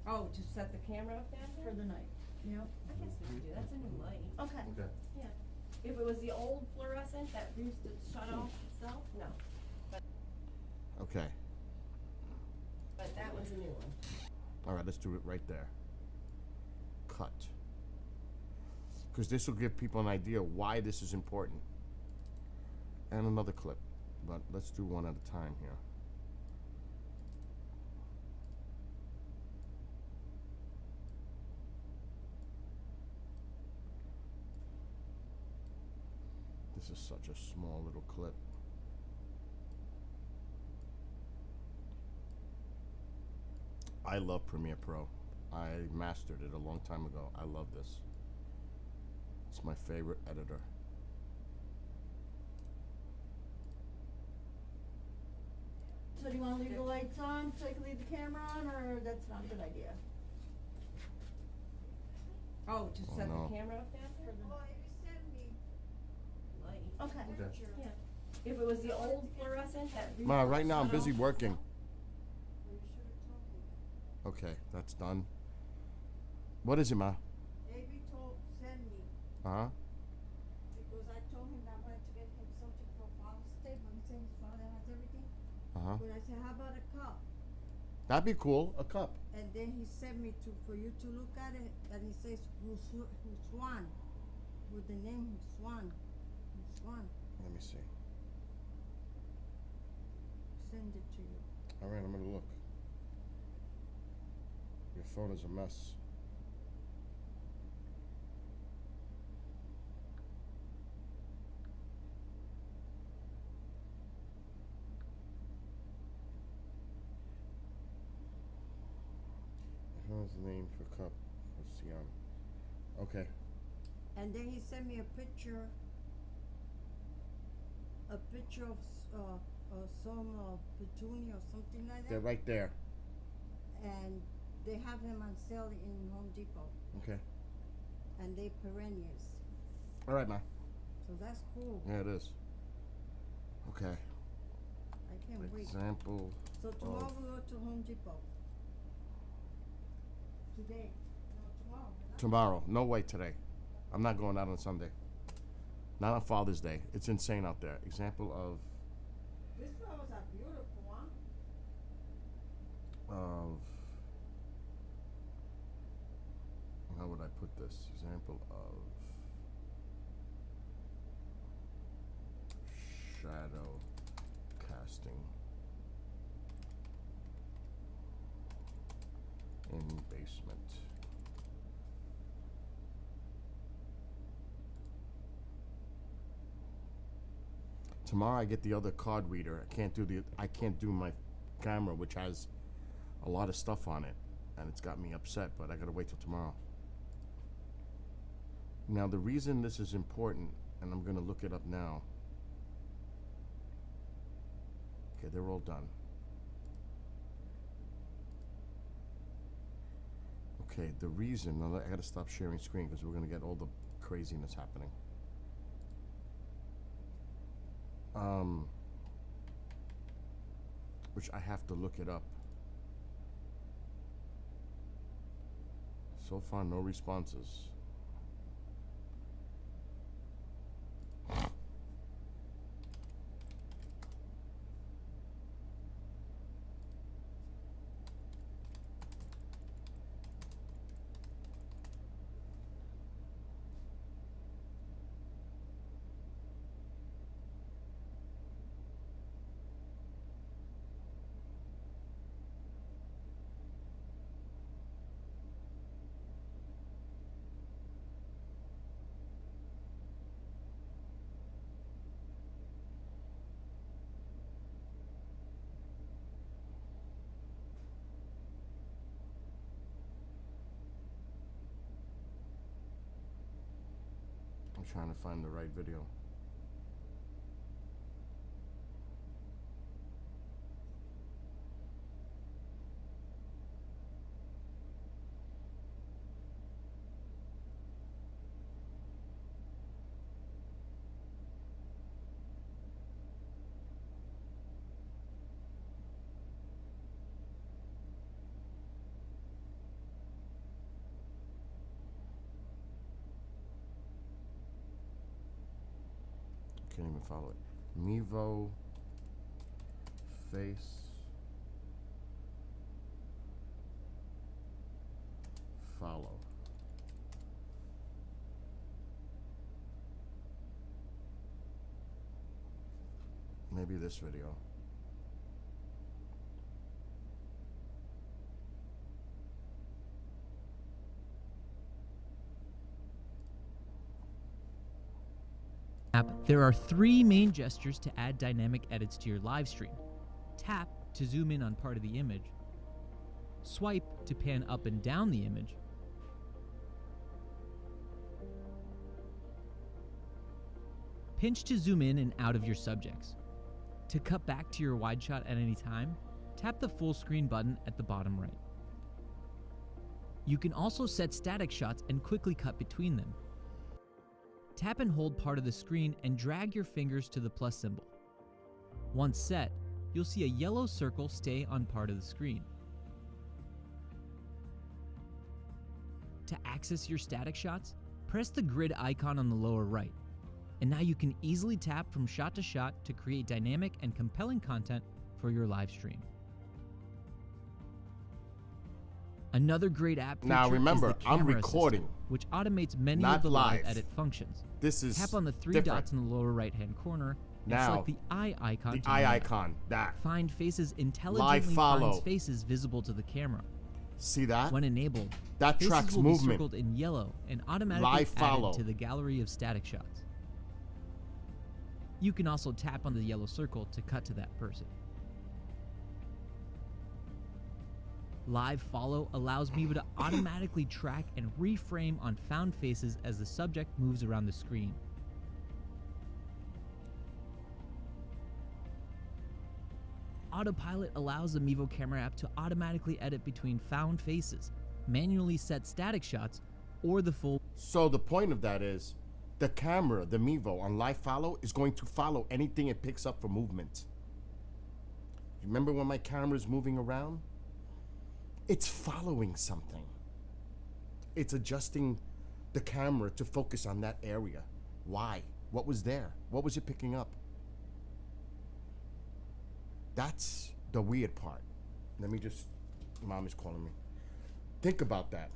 Oh, to set the camera up down for there? the night? Yep. I guess we could do, that's a new light. Okay. Okay. Yeah. If it was the old fluorescent that used to shut off itself, no. Okay. But that one's a new one. All right, let's do it right there. Cut. Because this will give people an idea why this is important. And another clip, but let's do one at a time here. This is such a small little clip. I love Premiere Pro. I mastered it a long time ago. I love this. It's my favorite editor. So do you want to leave the lights on so I can leave the camera on, or that's not a good idea? Oh, to set no. the camera up down there? Light. Okay. Yeah. If it was the old fluorescent that used Ma, to right now I'm shut busy off working. itself. Okay, that's done. What is it, Ma? Avery send me, Uh-huh. because I told him that I wanted to get him something for Father's Day, but he said his father has everything. Uh-huh. But I said, how about a cup? That'd be cool. A cup. And then he sent me for you to look at it, and he says, Swan, with the name Swan. Swan, Let me see. send it to you. All right, I'm gonna look. Your phone is a mess. How's the name for cup for Siam? Okay. And then he sent me a picture of some petunia or something like that. They're right there. And they have them on sale in Home Depot, Okay. and they perennials. All right, Ma. So that's cool. Yeah, it is. Okay. I can't wait. Example. So tomorrow we go to Home Depot. Today. No, tomorrow. Tomorrow. No way today. I'm not going out on Sunday. Not on Father's Day. It's insane out there. Example of These flowers are beautiful, huh? how would I put this? Example of shadow casting in basement. Tomorrow I get the other card reader. I can't do my camera, which has a lot of stuff on it, and it's got me upset, but I gotta wait till tomorrow. Now the reason this is important, and I'm gonna look it up now. Okay, they're all done. Okay, the reason, now I gotta stop sharing screen because we're gonna get all the craziness happening. Which I have to look it up. So far, no responses. trying to find the right video. Can't even follow it. Mevo face follow. Maybe this video. There are 3 main gestures to add dynamic edits to your live stream. Tap to zoom in on part of the image. Swipe to pan up and down the image. Pinch to zoom in and out of your subjects. To cut back to your wide shot at any time, tap the full screen button at the bottom right. You can also set static shots and quickly cut between them. Tap and hold part of the screen and drag your fingers to the plus symbol. Once set, you'll see a yellow circle stay on part of the screen. To access your static shots, press the grid icon on the lower right. And now you can easily tap from shot to shot to create dynamic and compelling content for your live stream. Another great app feature Now remember, is the I'm camera recording, assistant, which automates many not of the live live. edit functions. This is Tap on the 3 different. dots in the lower right-hand corner and Now, select the eye icon. The to eye name it. icon, that. Find Faces intelligently follow. finds faces visible to the camera. See that? When enabled, That faces tracks will be movement. circled in yellow and automatically Live follow. added to the gallery of static shots. You can also tap on the yellow circle to cut to that person. Live follow allows Mevo to automatically track and reframe on found faces as the subject moves around the screen. Autopilot allows the Mevo camera app to automatically edit between found faces, manually set static shots, or the full. So the point of that is, the camera, the Mevo on live follow is going to follow anything it picks up for movement. Remember when my camera is moving around? It's following something. It's adjusting the camera to focus on that area. Why? What was there? What was it picking up? That's the weird part. Let me just, Mom is calling me. Think about that.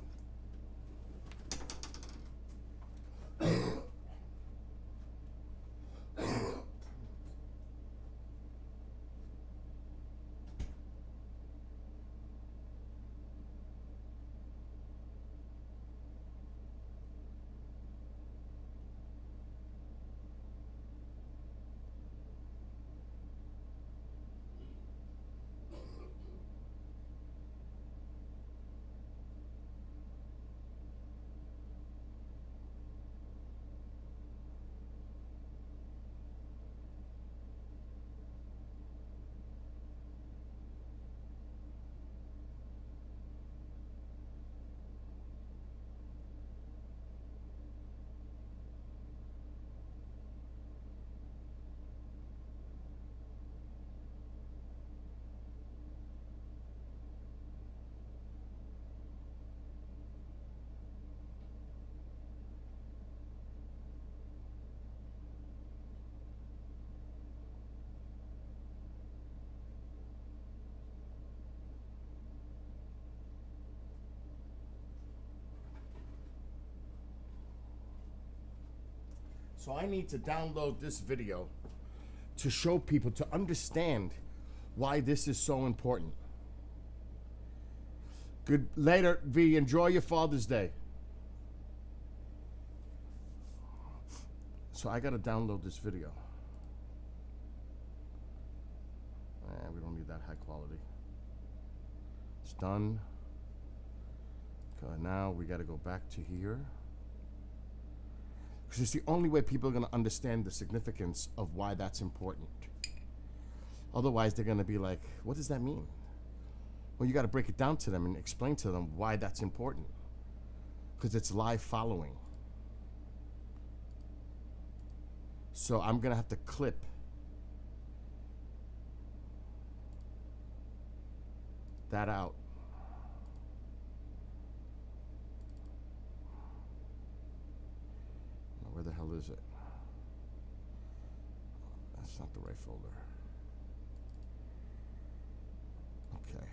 So I need to download this video to show people, to understand why this is so important. Good later, V. Enjoy your Father's Day. So I gotta download this video. We don't need that high quality. It's done. Okay, now we gotta go back to here. Because it's the only way people are going to understand the significance of why that's important. Otherwise, they're going to be like, what does that mean? Well, you got to break it down to them and explain to them why that's important. Because it's live following. So I'm going to have to clip that out. Now, where the hell is it? That's not the right folder. Okay.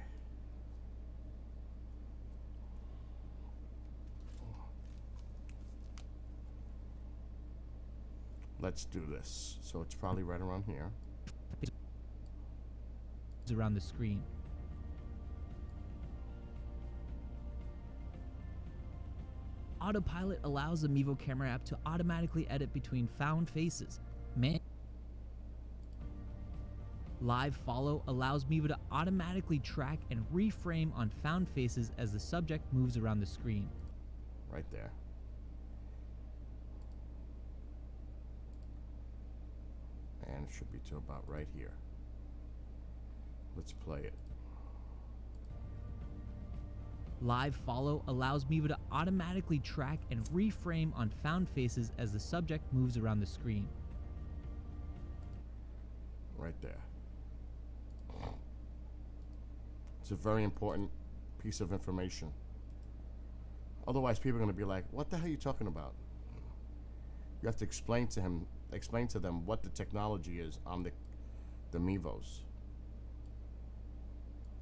Let's do this. So it's probably right around here. It's around the screen. Autopilot allows the Mevo camera app to automatically edit between found faces. Live Follow allows Mevo to automatically track and reframe on found faces as the subject moves around the screen. Right there. And it should be to about right here. Let's play it. Live Follow allows Mevo to automatically track and reframe on found faces as the subject moves around the screen. Right there. It's a very important piece of information. Otherwise, people are going to be like, what the hell are you talking about? You have to explain to them what the technology is on the Mevos.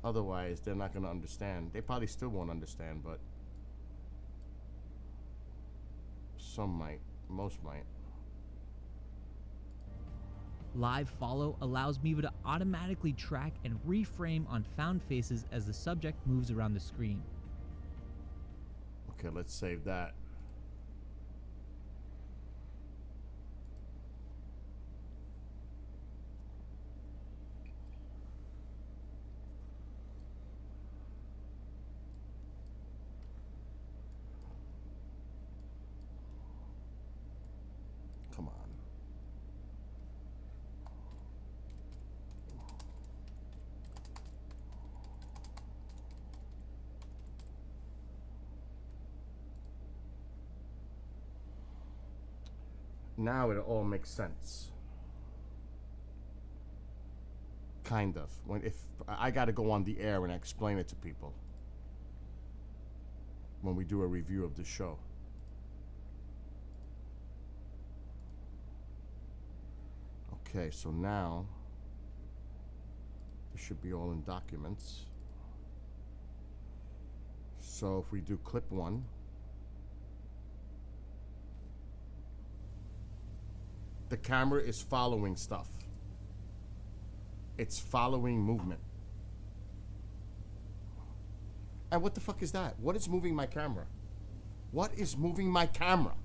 Otherwise, they're not going to understand. They probably still won't understand, but some might. Most might. Live Follow allows Mevo to automatically track and reframe on found faces as the subject moves around the screen. Okay, let's save that. Come on. Now it all makes sense. Kind of. If I got to go on the air and explain it to people when we do a review of the show. Okay, so now this should be all in documents. So if we do clip 1, the camera is following stuff. It's following movement. And what the fuck is that? What is moving my camera? What is moving my camera?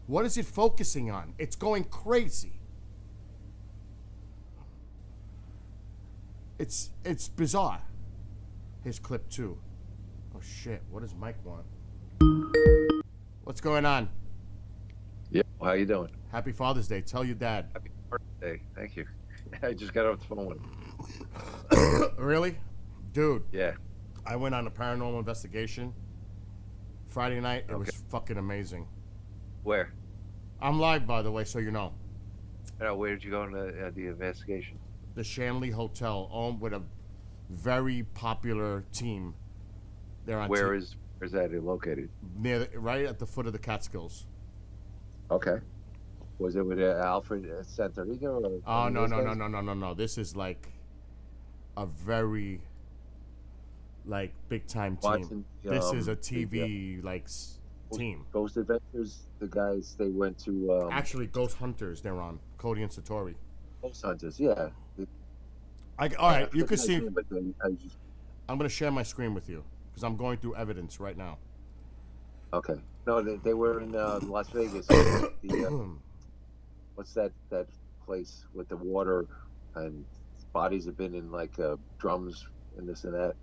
What is it focusing on? It's going crazy. It's bizarre. Here's clip 2. Oh shit, what does Mike want? What's going on? Yeah, how you doing? Happy Father's Day. Tell your dad. Happy birthday. Thank you. I just got off the phone with him. Really? Dude. Yeah. I went on a paranormal investigation Friday night. It was fucking amazing. Where? I'm live, by the way, so you know. Where did you go in the investigation? The Shanley Hotel, with a very popular team. They're on Where's that located? Right at the foot of the Catskills. Okay. Was it with Alfred Santoriga? Oh, no. This is like a very, like, big-time team. Watching, this is a TV, team. Ghost Adventures, the guys, they went to... Actually, Ghost Hunters, they're on. Cody and Satori. Ghost Hunters, yeah. All right, you can see... I'm going to share my screen with you, because I'm going through evidence right now. Okay. No, they were in Las Vegas. What's that place with the water and bodies have been in like drums and this and that,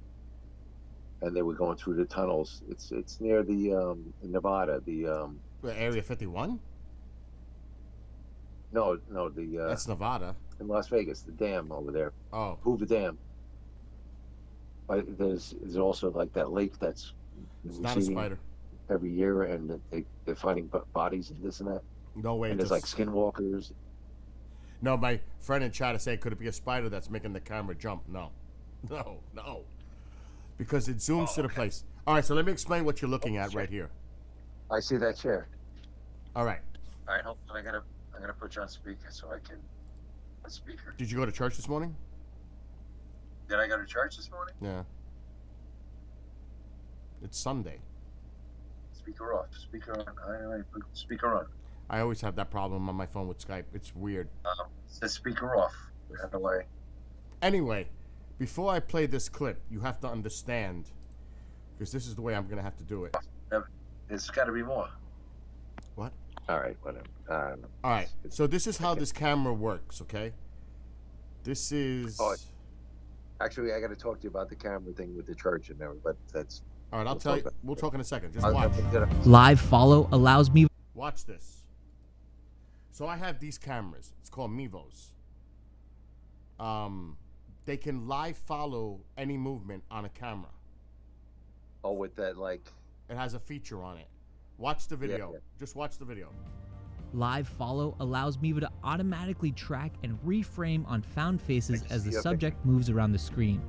and they were going through the tunnels. It's near the in Nevada. The Area 51. No, That's Nevada. in Las Vegas, the dam over there, Oh, Hoover Dam. There's also like that lake that's it's not a receding spider. every year, and they're finding bodies and this and that. No way. And there's like skinwalkers. No, my friend in chat is saying, could it be a spider that's making the camera jump? No. No. Because it zooms to the place. All right, so let me explain what you're looking at right here. I see that chair. All right. All right, hold on. I'm gonna put you on speaker so I can. Speaker. Did you go to church this morning? Did I go to church this morning? Yeah. It's Sunday. Speaker off. Speaker on. All right, put speaker on. I always have that problem on my phone with Skype. It's weird. The speaker off. Out the way. Anyway, before I play this clip, you have to understand, because this is the way I'm going to have to do it. There's got to be more. What? All right, whatever. All right, so this is how this camera works, okay? This is... Oh, actually, I got to talk to you about the camera thing with the church and everything, but that's... All right, I'll tell you. We'll talk in a second. Just watch. Live follow allows me... Watch this. So I have these cameras. It's called Mevos. They can live follow any movement on a camera. Oh, with that, like... It has a feature on it. Watch the video. Yeah. Just watch the video. Live follow allows Mevo to automatically track and reframe on found faces as the subject moves around the screen.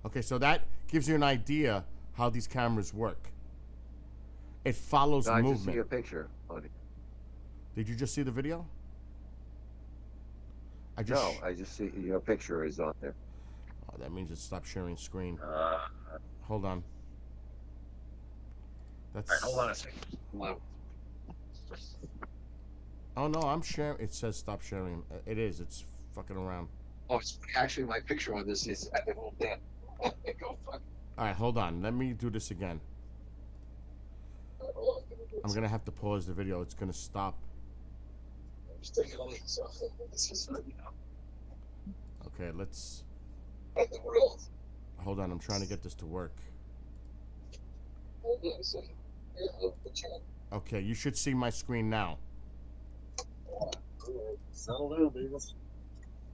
Okay, so that gives you an idea how these cameras work. It follows movement. I just see a picture on it. Did you just see the video? I just see your picture is on there. Oh, that means it stopped sharing screen. Hold on. That's... All right, hold on a second. Oh no, I'm sharing. It says stop sharing. It is. It's fucking around. Oh, it's actually my picture on this is at the whole damn. Go fuck. All right, hold on. Let me do this again. I'm gonna have to pause the video. It's gonna stop. Okay, let's. Hold on. I'm trying to get this to work. Okay, you should see my screen now.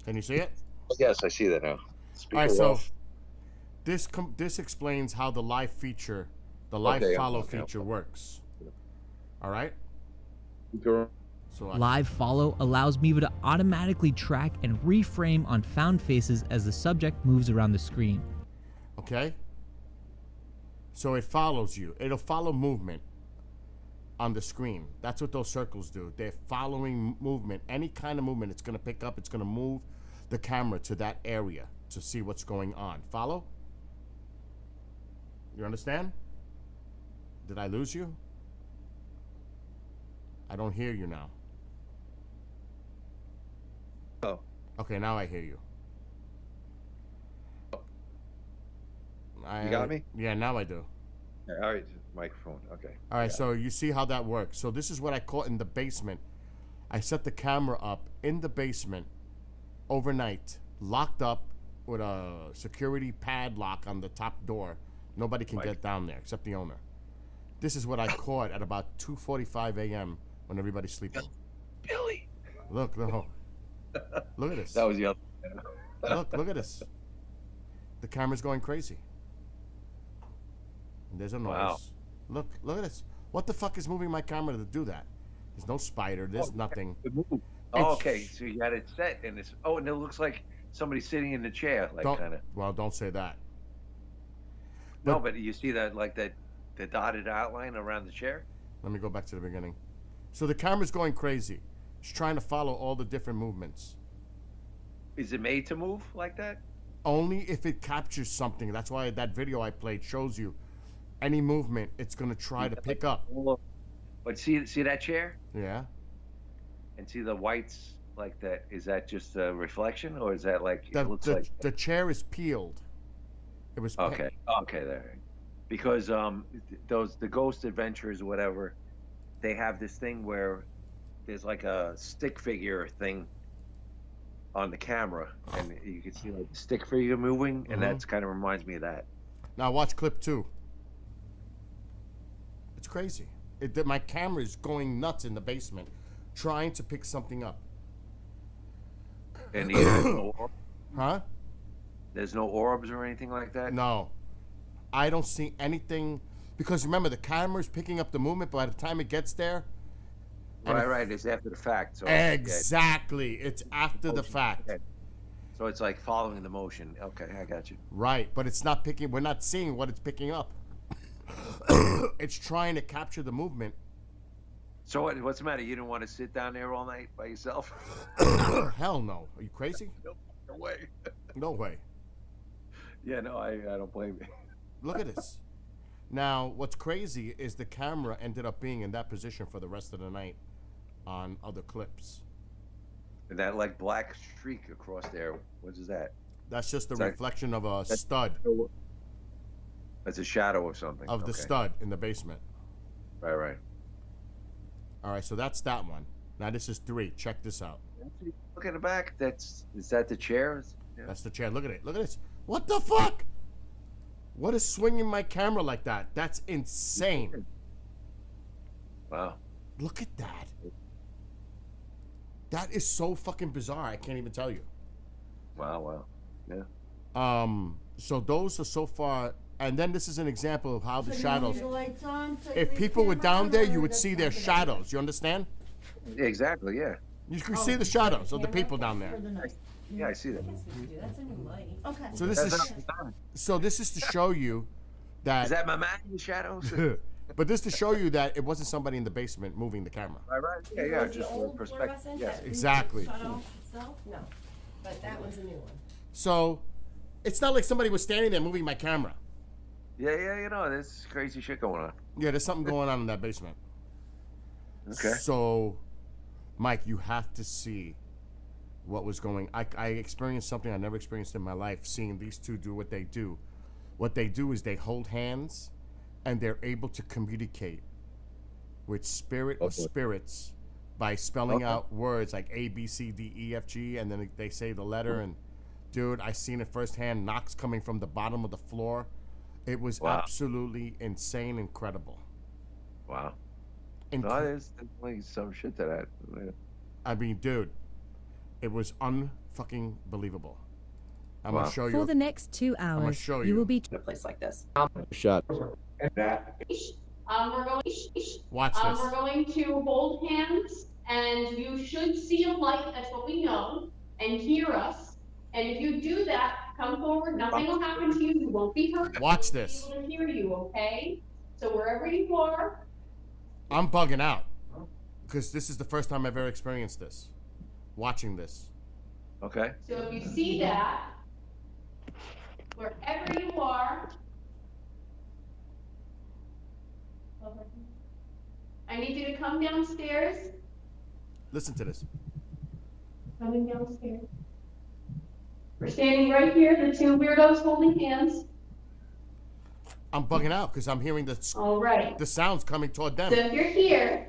Can you see it? Yes, I see that now. All right, so this explains how the live feature, the live follow feature works. All right. So Live follow allows Mevo to automatically track and reframe on found faces as the subject moves around the screen. Okay. So it follows you. It'll follow movement on the screen. That's what those circles do. They're following movement. Any kind of movement it's going to pick up, it's going to move the camera to that area to see what's going on. Follow? You understand? Did I lose you? I don't hear you now. Oh. Okay, now I hear you. You got me? Yeah, now I do. Yeah, all right, microphone. Okay. All right, so you see how that works. So this is what I caught in the basement. I set the camera up in the basement overnight, locked up with a security padlock on the top door. Nobody can get down there except the owner. This is what I caught at about 2:45 a.m. when everybody's sleeping. Billy. Look, no. Look at this. That was the other. Look at this. The camera's going crazy. And there's a noise. Wow. Look at this. What the fuck is moving my camera to do that? There's no spider. There's nothing. Oh, okay, so you had it set, and it's and it looks like somebody sitting in the chair, like kind of. Well, don't say that. No, but you see that, like the dotted outline around the chair. Let me go back to the beginning. So the camera's going crazy. It's trying to follow all the different movements. Is it made to move like that? Only if it captures something. That's why that video I played shows you any movement it's going to try to pick up. But see that chair? Yeah. And see the whites like that. Is that just a reflection, or is that like it looks like the chair is peeled? It was okay. Okay, there. Because the Ghost Adventures or whatever, they have this thing where there's like a stick figure thing on the camera, and you can see like the stick figure moving, and that's kind of reminds me of that. Now watch clip 2. It's crazy. My camera is going nuts in the basement, trying to pick something up. And there's no orbs? Huh? There's no orbs or anything like that? No. I don't see anything, because remember, the camera's picking up the movement, but by the time it gets there... Right. It's after the fact. So exactly. It's after the fact. Okay. So it's like following the motion. Okay, I got you. Right, but it's not picking... We're not seeing what it's picking up. It's trying to capture the movement. So what's the matter? You didn't want to sit down there all night by yourself? Hell no. Are you crazy? No way. No way. Yeah, no, I don't blame you. Look at this. Now, what's crazy is the camera ended up being in that position for the rest of the night on other clips. And that like black streak across there, what is that? That's just the Is that- reflection of a stud. That's a shadow of something. Of the stud in the basement. Right. All right, so that's that one. Now this is 3. Check this out. Look at the back. Is that the chair? Yeah. That's the chair. Look at it. Look at this. What the fuck? What is swinging my camera like that? That's insane. Wow. Look at that. That is so fucking bizarre. I can't even tell you. Wow. Yeah. So those are so far, and then this is an example of how the shadows. The lights on, so If leave people were camera down on, there, or you would that's see not their good? shadows. You understand? Exactly. Yeah. You can see the shadows of the people down For there. the night. Yeah, I see that. That's a new light. Okay. So this is to show you that. Is that my man in the shadows? But this to show you that it wasn't somebody in the basement moving the camera. Right. Yeah. It was the Just for old perspective. fluorescent Yes. that Exactly. shut off itself? No. But that one's a new one. So, it's not like somebody was standing there moving my camera. Yeah. You know, there's crazy shit going on. Yeah, there's something going on in that basement. Okay. So, Mike, you have to see what was going. I experienced something I never experienced in my life. Seeing these two do what they do. What they do is they hold hands, and they're able to communicate with spirit or spirits by spelling out words like A, B, C, D, E, F, G, and then they say the letter. And dude, I seen it firsthand. Knocks coming from the bottom of the floor. It was absolutely insane, incredible. Wow. No, there's definitely some shit to that. Yeah. I mean, dude, it was unfucking believable. I'm Wow. gonna show you. For the next 2 hours, show you you. will be In a place like this. Shut. We're going. Watch this. We're going to hold hands, and you should see a light. That's what we know, and hear us. And if you do that, come forward. Nothing will happen to you. You won't be hurt. Watch We'll be this. able to hear you, okay? So wherever you are, I'm bugging out because this is the first time I've ever experienced this. Watching this. Okay. so if you see that, wherever you are, I need you to come downstairs. Listen to this. Coming downstairs. We're standing right here, the two weirdos holding hands. I'm bugging out because I'm hearing All right. the sounds coming toward them. So if you're here,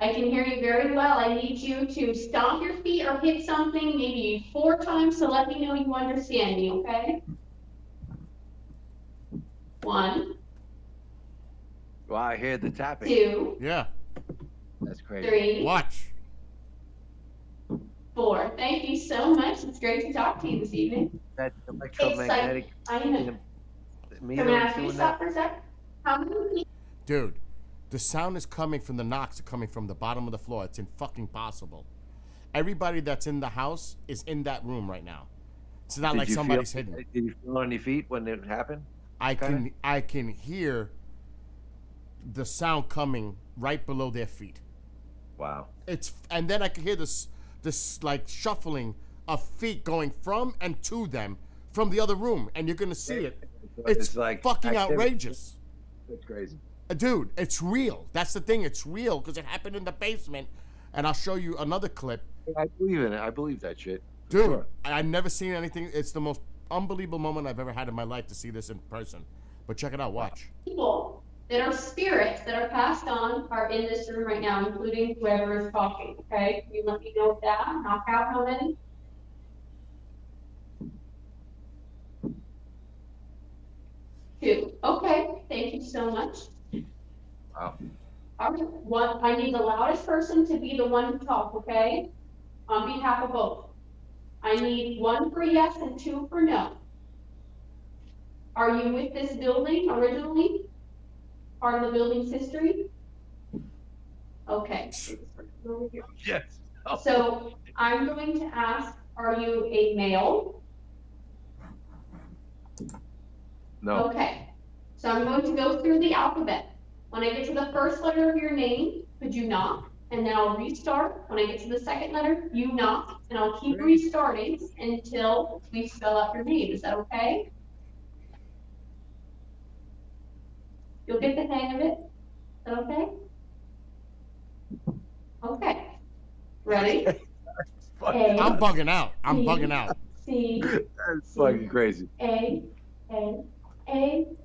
I can hear you very well. I need you to stomp your feet or hit something maybe 4 times to let me know you understand me, okay? 1, Well, I hear the tapping. 2, Yeah. That's crazy. 3, Watch. 4. Thank you so much. It's great to talk to you this evening. That electromagnetic. I know. Me Can I ask you doing to that? stop for a sec? How many people? Dude, the sound is coming from the knocks, are coming from the bottom of the floor. It's fucking possible. Everybody that's in the house is in that room right now. It's not like somebody's hidden. Did you feel on your feet when it happened? I can hear the sound coming right below their feet. Wow. And then I can hear this like shuffling of feet going from and to them from the other room, and you're gonna see it. It's like fucking outrageous. That's crazy. Dude, it's real. That's the thing. It's real because it happened in the basement, and I'll show you another clip. I believe in it. I believe that shit. Dude, Sure. I've never seen anything. It's the most unbelievable moment I've ever had in my life to see this in person. But check it out. Watch. People that are spirits that are passed on are in this room right now, including whoever is talking, okay? Can you let me know that? Knock out how many? 2. Okay, thank you so much. Wow. All right, I need the loudest person to be the one to talk, okay? On behalf of both. I need 1 for yes and 2 for no. Are you with this building originally? Part of the building's history? Okay. Yes. Oh. So I'm going to ask, are you a male? No. Okay. So I'm going to go through the alphabet. When I get to the first letter of your name, could you knock? And then I'll restart. When I get to the second letter, you knock, and I'll keep restarting until we spell out your name. Is that okay? You'll get the hang of it. Is that okay? Okay. Ready? I'm bugging out. I'm bugging out. C. That's fucking crazy. A,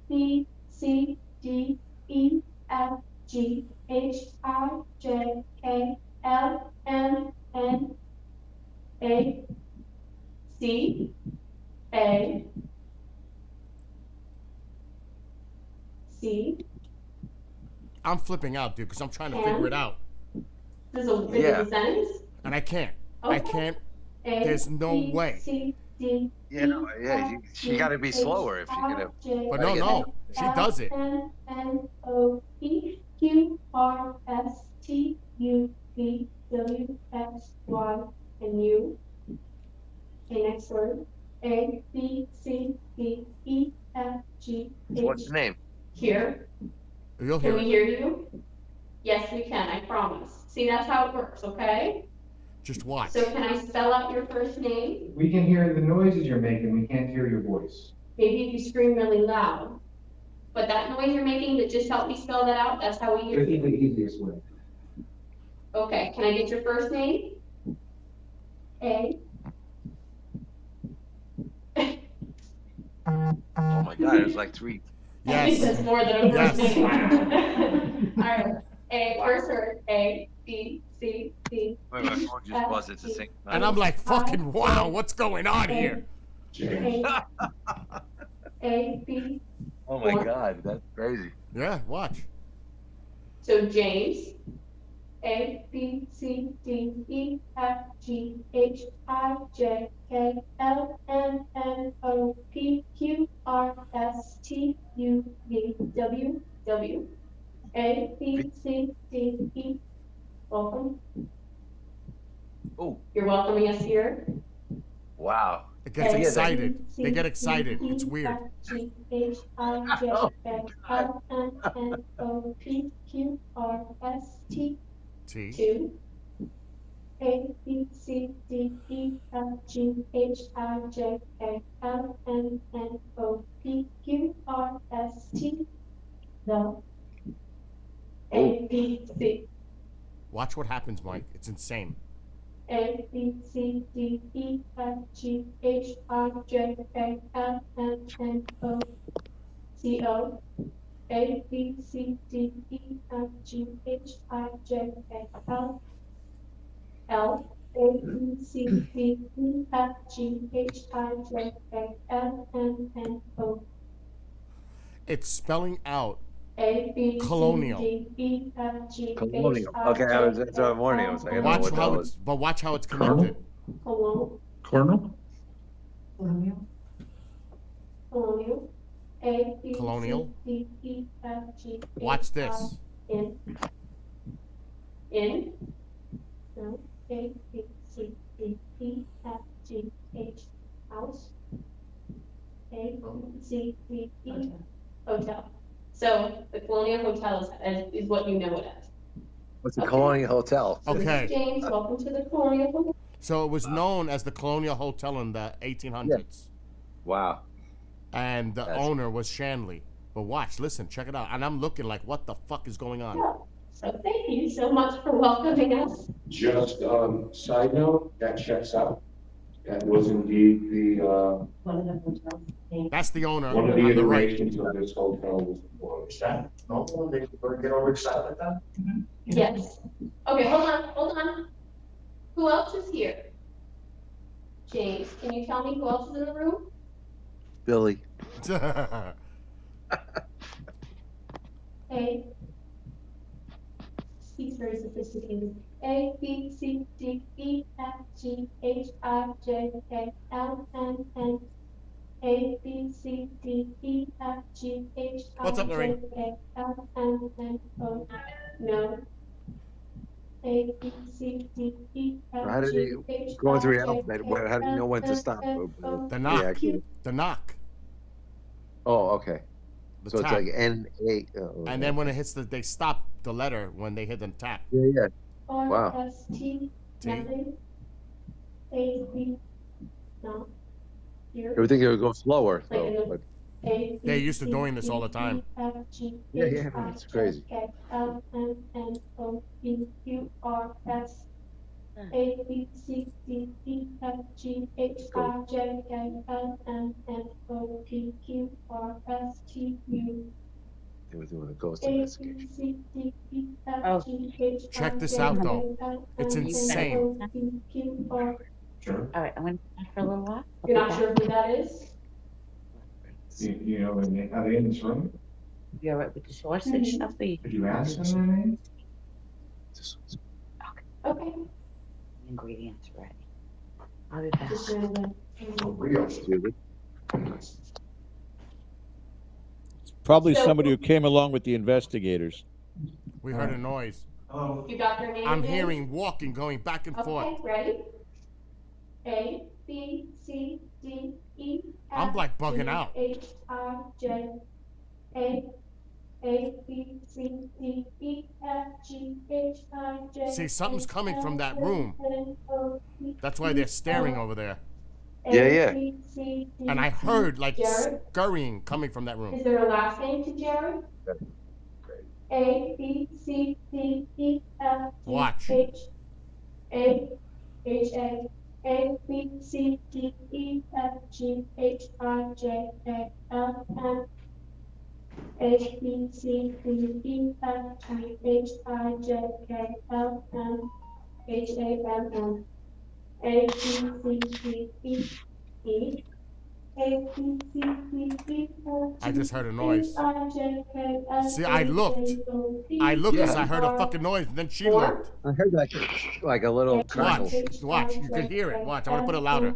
B, C, D, E, F, G, H, I, J, K, L, M, N, A, C, A, C. I'm flipping out, dude, because I'm trying to figure it out. This is a sentence? And I can't. Okay. I can't. A, There's no B, way. C, D, Yeah, no, yeah, she got to be slower if you're gonna. But no, she does it. N, O, P, Q, R, S, T, U, V, W, X, Y, and U. Okay, next word. A, B, C, D, E, F, G, H. What's the name? Here. You'll Can hear we it. hear you? Yes, we can, I promise. See, that's how it works, okay? Just watch. So can I spell out your first name? We can hear the noises you're making, we can't hear your voice. Maybe if you scream really loud. But that noise you're making, that just help me spell that out, that's how we hear This is you. the easiest way. Okay, can I get your first name? A. Oh my God, it was like 3. I think that's more than a first Yes. name. All right, A, first word, A, B, C, D. Wait, my phone just buzzed at the same time. And I'm like, fucking wow, what's going on here? A, B. Oh my God, that's crazy. Yeah, watch. So James. A, B, C, D, E, F, G, H, I, J, K, L, M, N, O, P, Q, R, S, T, U, V, W, W. A, B, C, D, E. Welcome. Oh. You're welcoming us here. Wow. It gets excited. They get excited. It's weird. G, H, I, J, K, L, M, N, O, P, Q, R, S, T. T. 2. A, B, C, D, E, F, G, H, I, J, K, L, M, N, O, P, Q, R, S, T. No. A, B, C. Watch what happens, Mike. It's insane. A, B, C, D, E, F, G, H, I, J, K, L, M, N, O, C, O. A, B, C, D, E, F, G, H, I, J, K, L. L. A, B, C, D, E, F, G, H, I, J, K, L, M, N, O. It's spelling out A, B, colonial. C, D, E, F, G, Colonial. H, I, Okay, J, that's what I'm warning. I was like, I don't know Watch what how that it's, was. but watch how it's connected. Colonial. Colonel? Colonial. A, B, Colonial. C, D, E, F, G, Watch H, this. I, In. No. A, B, C, D, E, F, G, H, house. A, B, C, D, E, hotel. So the Colonial Hotel is what you know it as. What's a Colonial Hotel? So this Okay. is James, welcome to the Colonial Hotel. So it was known as the Colonial Hotel in the 1800s. Wow. And the That's- owner was Shanley. But watch, listen, check it out. And I'm looking like, what the fuck is going on? So thank you so much for welcoming us. Just, side note, that checks out. That was indeed the, One of the hotels. That's the owner one of the on the right. iterations of this hotel was before. Is that normal? They get overexcited like that? Yes. Okay, hold on. Who else is here? James, can you tell me who else is in the room? Billy. A, He's very sophisticated. A, B, C, D, E, F, G, H, I, J, K, L, M, N, A, B, C, D, E, F, G, H, I, What's up, J, Lorraine? K, L, M, N, O. No. A, B, C, D, E, How F, did he G, H, go I, through the J, alphabet? K, How do you know L, when to M, stop? N, O, The P, knock. Q. The knock. Oh, okay. The So tap. it's like N-A. And then when it hits they stop the letter when they hit the tap. Yeah. R, Wow. S, T, T. nothing. A, B, no. Here. I would think it would go slower, Like though. But A, They're B, used to C, doing this all the D, time. E, F, G, Yeah, H, yeah, I, it's J, crazy. K, L, M, N, O, P, Q, R, S, A, B, C, D, E, F, G, H, I, J, K, L, M, N, O, P, Q, R, S, T, U. They were doing a ghost A, B, investigation. C, D, E, F, G, H, I, Check this J, out, K, though. L, It's M, N, insane. O, P, Q, R. Sure. All right, I'm going to stop for a little while. You're not sure who that is? You know, are they in this room? You're right with the source and stuff. Did you ask them their names? Okay. Ingredients ready. I'll be back. Just random. For real? Probably So- somebody who came along with the investigators. We heard a noise. Oh. You got their name? I'm in? hearing walking going back and forth. Okay, ready? A, B, C, D, E, I'm F, like bugging G, out. H, I, J, A, B, C, D, E, F, G, H, I, J. See, something's K, coming from L, that M, room. N, O, P, That's why they're Q, staring R, over there. A, Yeah. B, C, D, And I E, heard like Jared? scurrying coming from that Is room. there a last name to Jared? A, B, C, D, E, F, G, Watch. H, A, B, C, D, E, F, G, H, I, J, K, L, M, A, B, C, D, E, F, G, H, I, J, K, L, M, H, A, M, N, A, B, C, D, E, E, A, B, C, D, E, F, I just heard a H, noise. I, J, K, L, See, I M, looked. N, O, P, I looked because Yeah. I heard a R, fucking noise, and then she Four. looked. I heard like a little crackle. Watch. You can hear it. Watch. I'm gonna put it louder.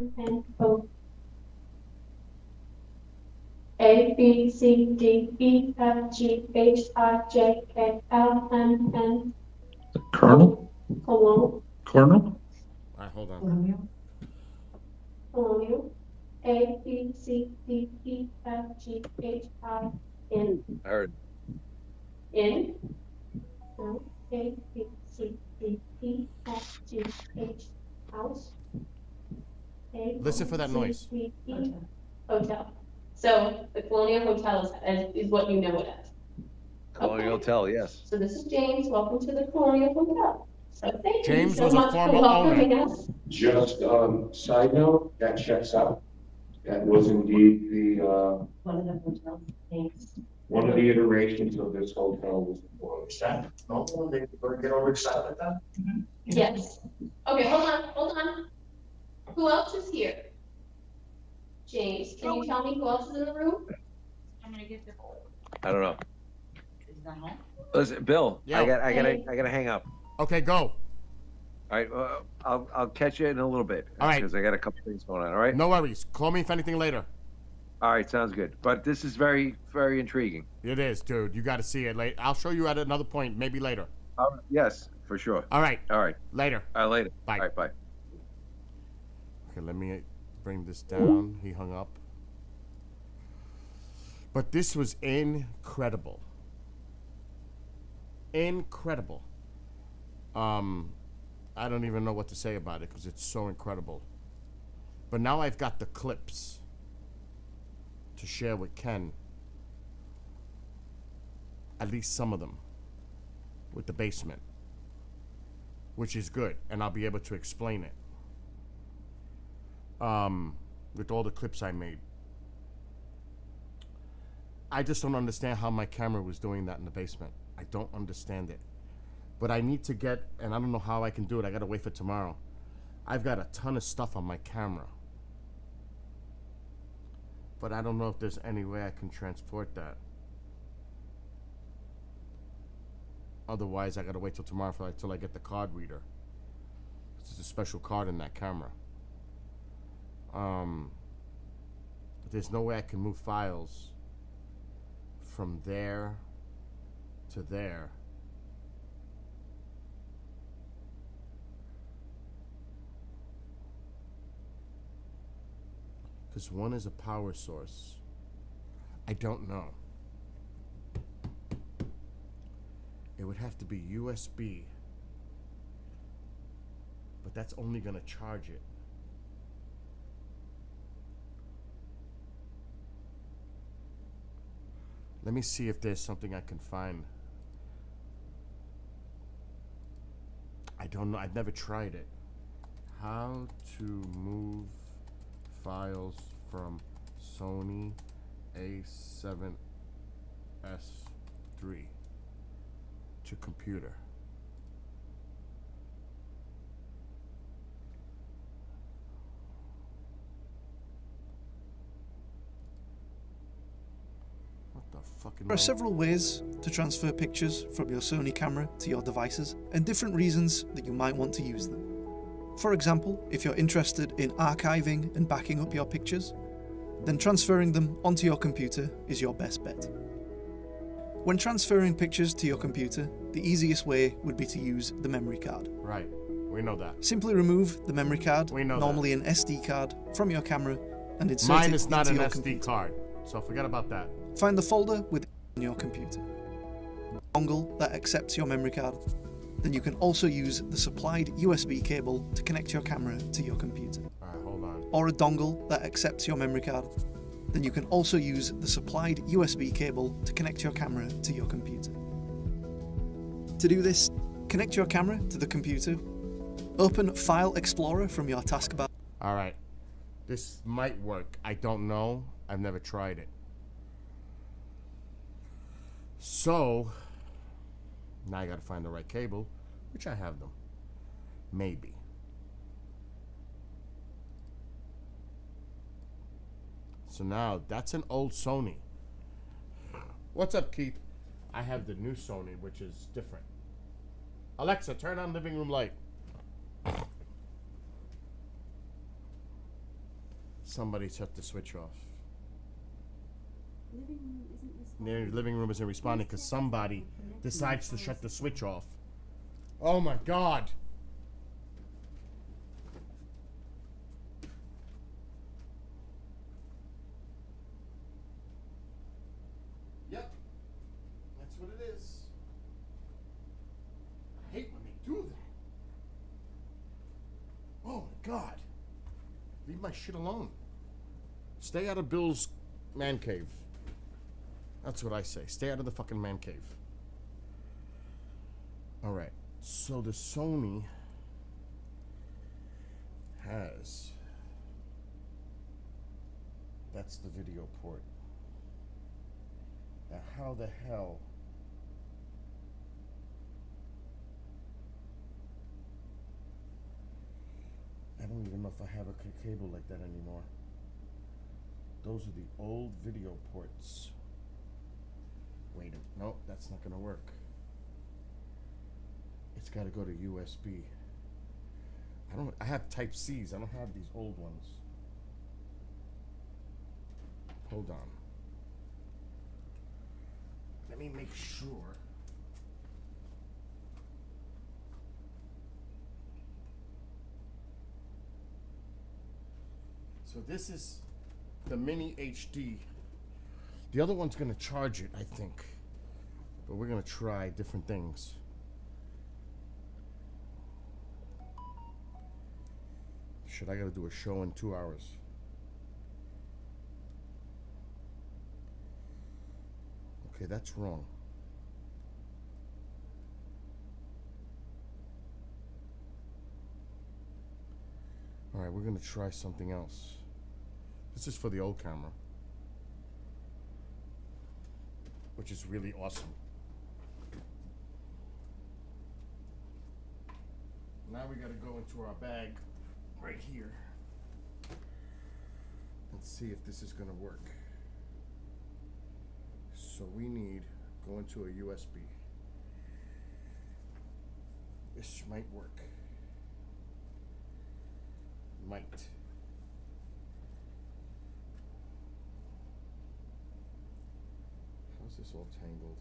A, B, C, D, E, F, G, H, I, J, K, L, M, N, Colonel? Colonial, Colonel? Alright, hold on. Colonial, A, B, C, D, E, F, G, H, I, N, I heard. N, no, A, B, C, D, E, F, G, H, house. A, Listen for that C, noise. D, E, hotel. So the Colonial Hotel is what you know it as. Colonial Hotel, yes. So this is James, welcome to the Colonial Hotel. So thank you James so was a much for former welcoming owner. us. Just, side note, that checks out. That was indeed the, One of the hotel names. one of the iterations of this hotel was before. No, they get over excited at that? Yes. Okay, hold on. Who else is here? James, can you tell me who else is in the room? I'm going to get the I don't know. Is that home? Listen, Bill. Yo. I gotta hang up. Okay, go. All right. I'll catch you in a little bit. All right. Because I got a couple things going on. All right. No worries. Call me if anything later. All right. Sounds good. But this is very, very intriguing. It is, dude. You got to see it later. I'll show you at another point, maybe later. Yes, for sure. All right. All right. Later. Later. Bye. All right. Bye. Okay, let me bring this down. He hung up. But this was incredible. Incredible. I don't even know what to say about it because it's so incredible. But now I've got the clips to share with Ken. At least some of them. With the basement. Which is good. And I'll be able to explain it. With all the clips I made. I just don't understand how my camera was doing that in the basement. I don't understand it. But I need to get, and I don't know how I can do it. I gotta wait for tomorrow. I've got a ton of stuff on my camera. But I don't know if there's any way I can transport that. Otherwise, I gotta wait till tomorrow till I get the card reader. It's a special card in that camera. There's no way I can move files from there to there. Because one is a power source. I don't know. It would have to be USB. But that's only going to charge it. Let me see if there's something I can find. I don't know. I've never tried it. How to move files from Sony A7S III to computer. What the fucking There are several ways to transfer pictures from your Sony camera to your devices, and different reasons that you might want to use them. For example, if you're interested in archiving and backing up your pictures, then transferring them onto your computer is your best bet. When transferring pictures to your computer, the easiest way would be to use the memory card. Right, we know that. Simply remove the memory card, normally an SD card, from your camera and insert it into your computer. Mine is not an SD card, so forget about that. Find the folder within your computer. Dongle that accepts your memory card. Then you can also use the supplied USB cable to connect your camera to your computer. Alright, hold on. Or a dongle that accepts your memory card. Then you can also use the supplied USB cable to connect your camera to your computer. To do this, connect your camera to the computer, open File Explorer from your taskbar. Alright, this might work. I don't know. I've never tried it. So, now I gotta find the right cable, which I have them. Maybe. So now, that's an old Sony. What's up, Keith? I have the new Sony, which is different. Alexa, turn on living room light. Somebody shut the switch off. Living room isn't responding because somebody decides to shut the switch off. Oh my God. Yep. That's what it is. I hate when they do that. Oh my God. Leave my shit alone. Stay out of Bill's man cave. That's what I say. Stay out of the fucking man cave. Alright. So the Sony has... That's the video port. Now how the hell... I don't even know if I have a cable like that anymore. Those are the old video ports. Wait a minute. No, that's not gonna work. It's gotta go to USB. I have Type C's. I don't have these old ones. Hold on. Let me make sure. So this is the Mini HD. The other one's gonna charge it, I think. But we're gonna try different things. Shit, I gotta do a show in 2 hours. Okay, that's wrong. Alright, we're gonna try something else. This is for the old camera, which is really awesome. Now we gotta go into our bag right here and see if this is gonna work. So we need, go into a USB. This might work. Might. How's this all tangled?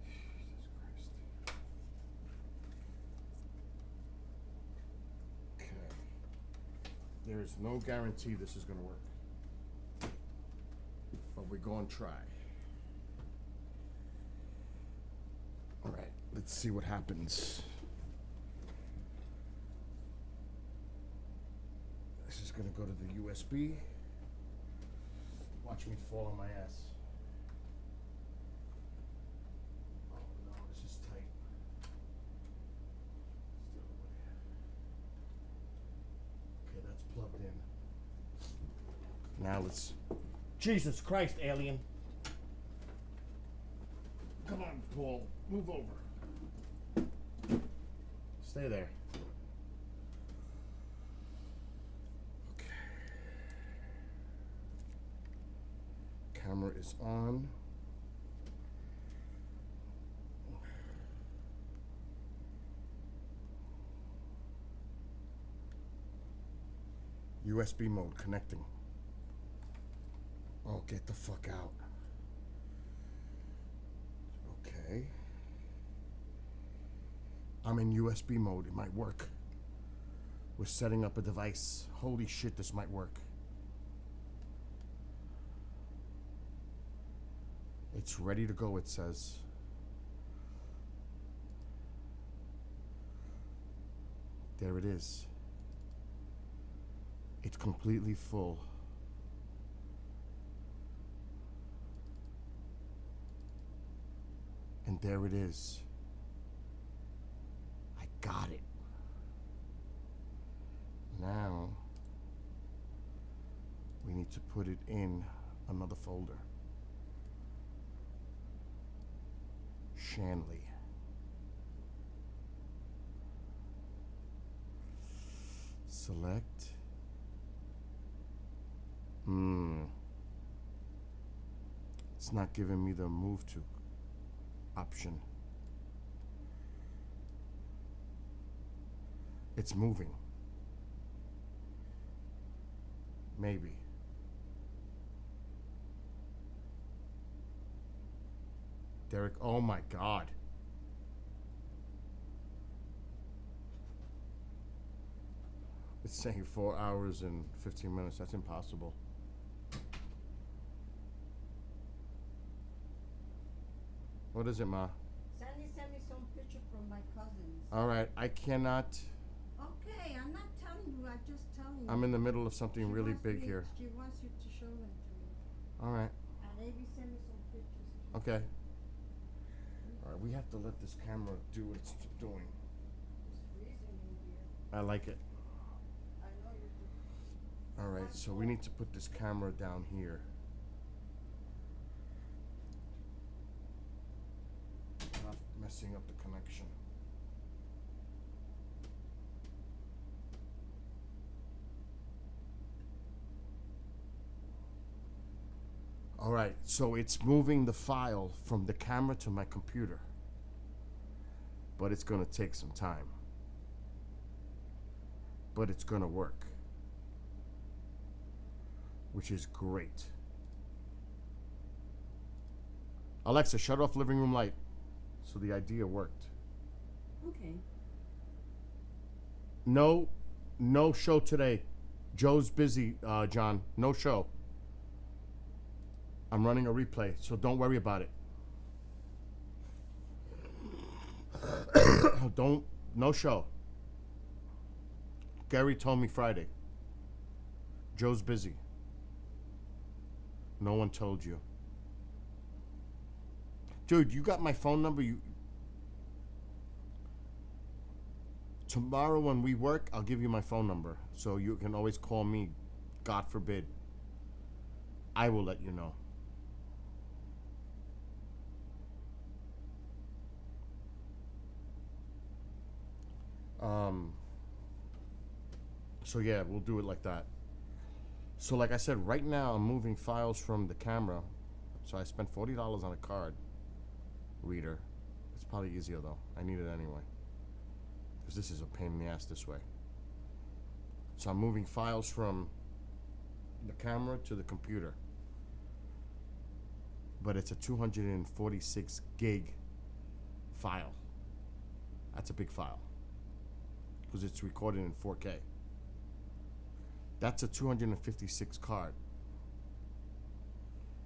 Jesus Christ. Okay. There is no guarantee this is going to work. But we're going to try. All right, let's see what happens. This is going to go to the USB. Watch me fall on my ass. Oh no, this is tight. It's the other way. Okay, that's plugged in. Now let's... Jesus Christ, alien. Come on, Paul. Move over. Stay there. Okay. Camera is on. USB mode connecting. Oh, get the fuck out. Okay. I'm in USB mode. It might work. We're setting up a device. Holy shit, this might work. It's ready to go, it says. There it is. It's completely full. And there it is. I got it. Now, we need to put it in another folder. Shanley. Select. It's not giving me the move to option. It's moving. Maybe. Derek, oh my God. It's saying 4 hours and 15 minutes. That's impossible. What is it, Ma? Sandy sent me some picture from my cousins. All right, I cannot. Okay, I'm not telling you. I'm just telling you. I'm in the middle of something She really wants big me- here. She wants you to show them to me. All right. And maybe send me some pictures. Okay. All right, we have to let this camera do what it's doing. It's freezing in here. I like it. I know you do. All right, so we need to put this camera down here. Not messing up the connection. All right, so it's moving the file from the camera to my computer, but it's gonna take some time. But it's gonna work, which is great. Alexa, shut off living room light. So the idea worked. Okay. No show today. Joe's busy, John. No show. I'm running a replay, so don't worry about it. No show. Gary told me Friday. Joe's busy. No one told you. Dude, you got my phone number? Tomorrow when we work, I'll give you my phone number. So you can always call me. God forbid. I will let you know. So yeah, we'll do it like that. So like I said, right now I'm moving files from the camera So I spent $40 on a card reader. It's probably easier though. I need it anyway. Because this is a pain in the ass this way. So I'm moving files from the camera to the computer. But it's a 246 gig file. That's a big file. Because it's recorded in 4K. That's a 256 card.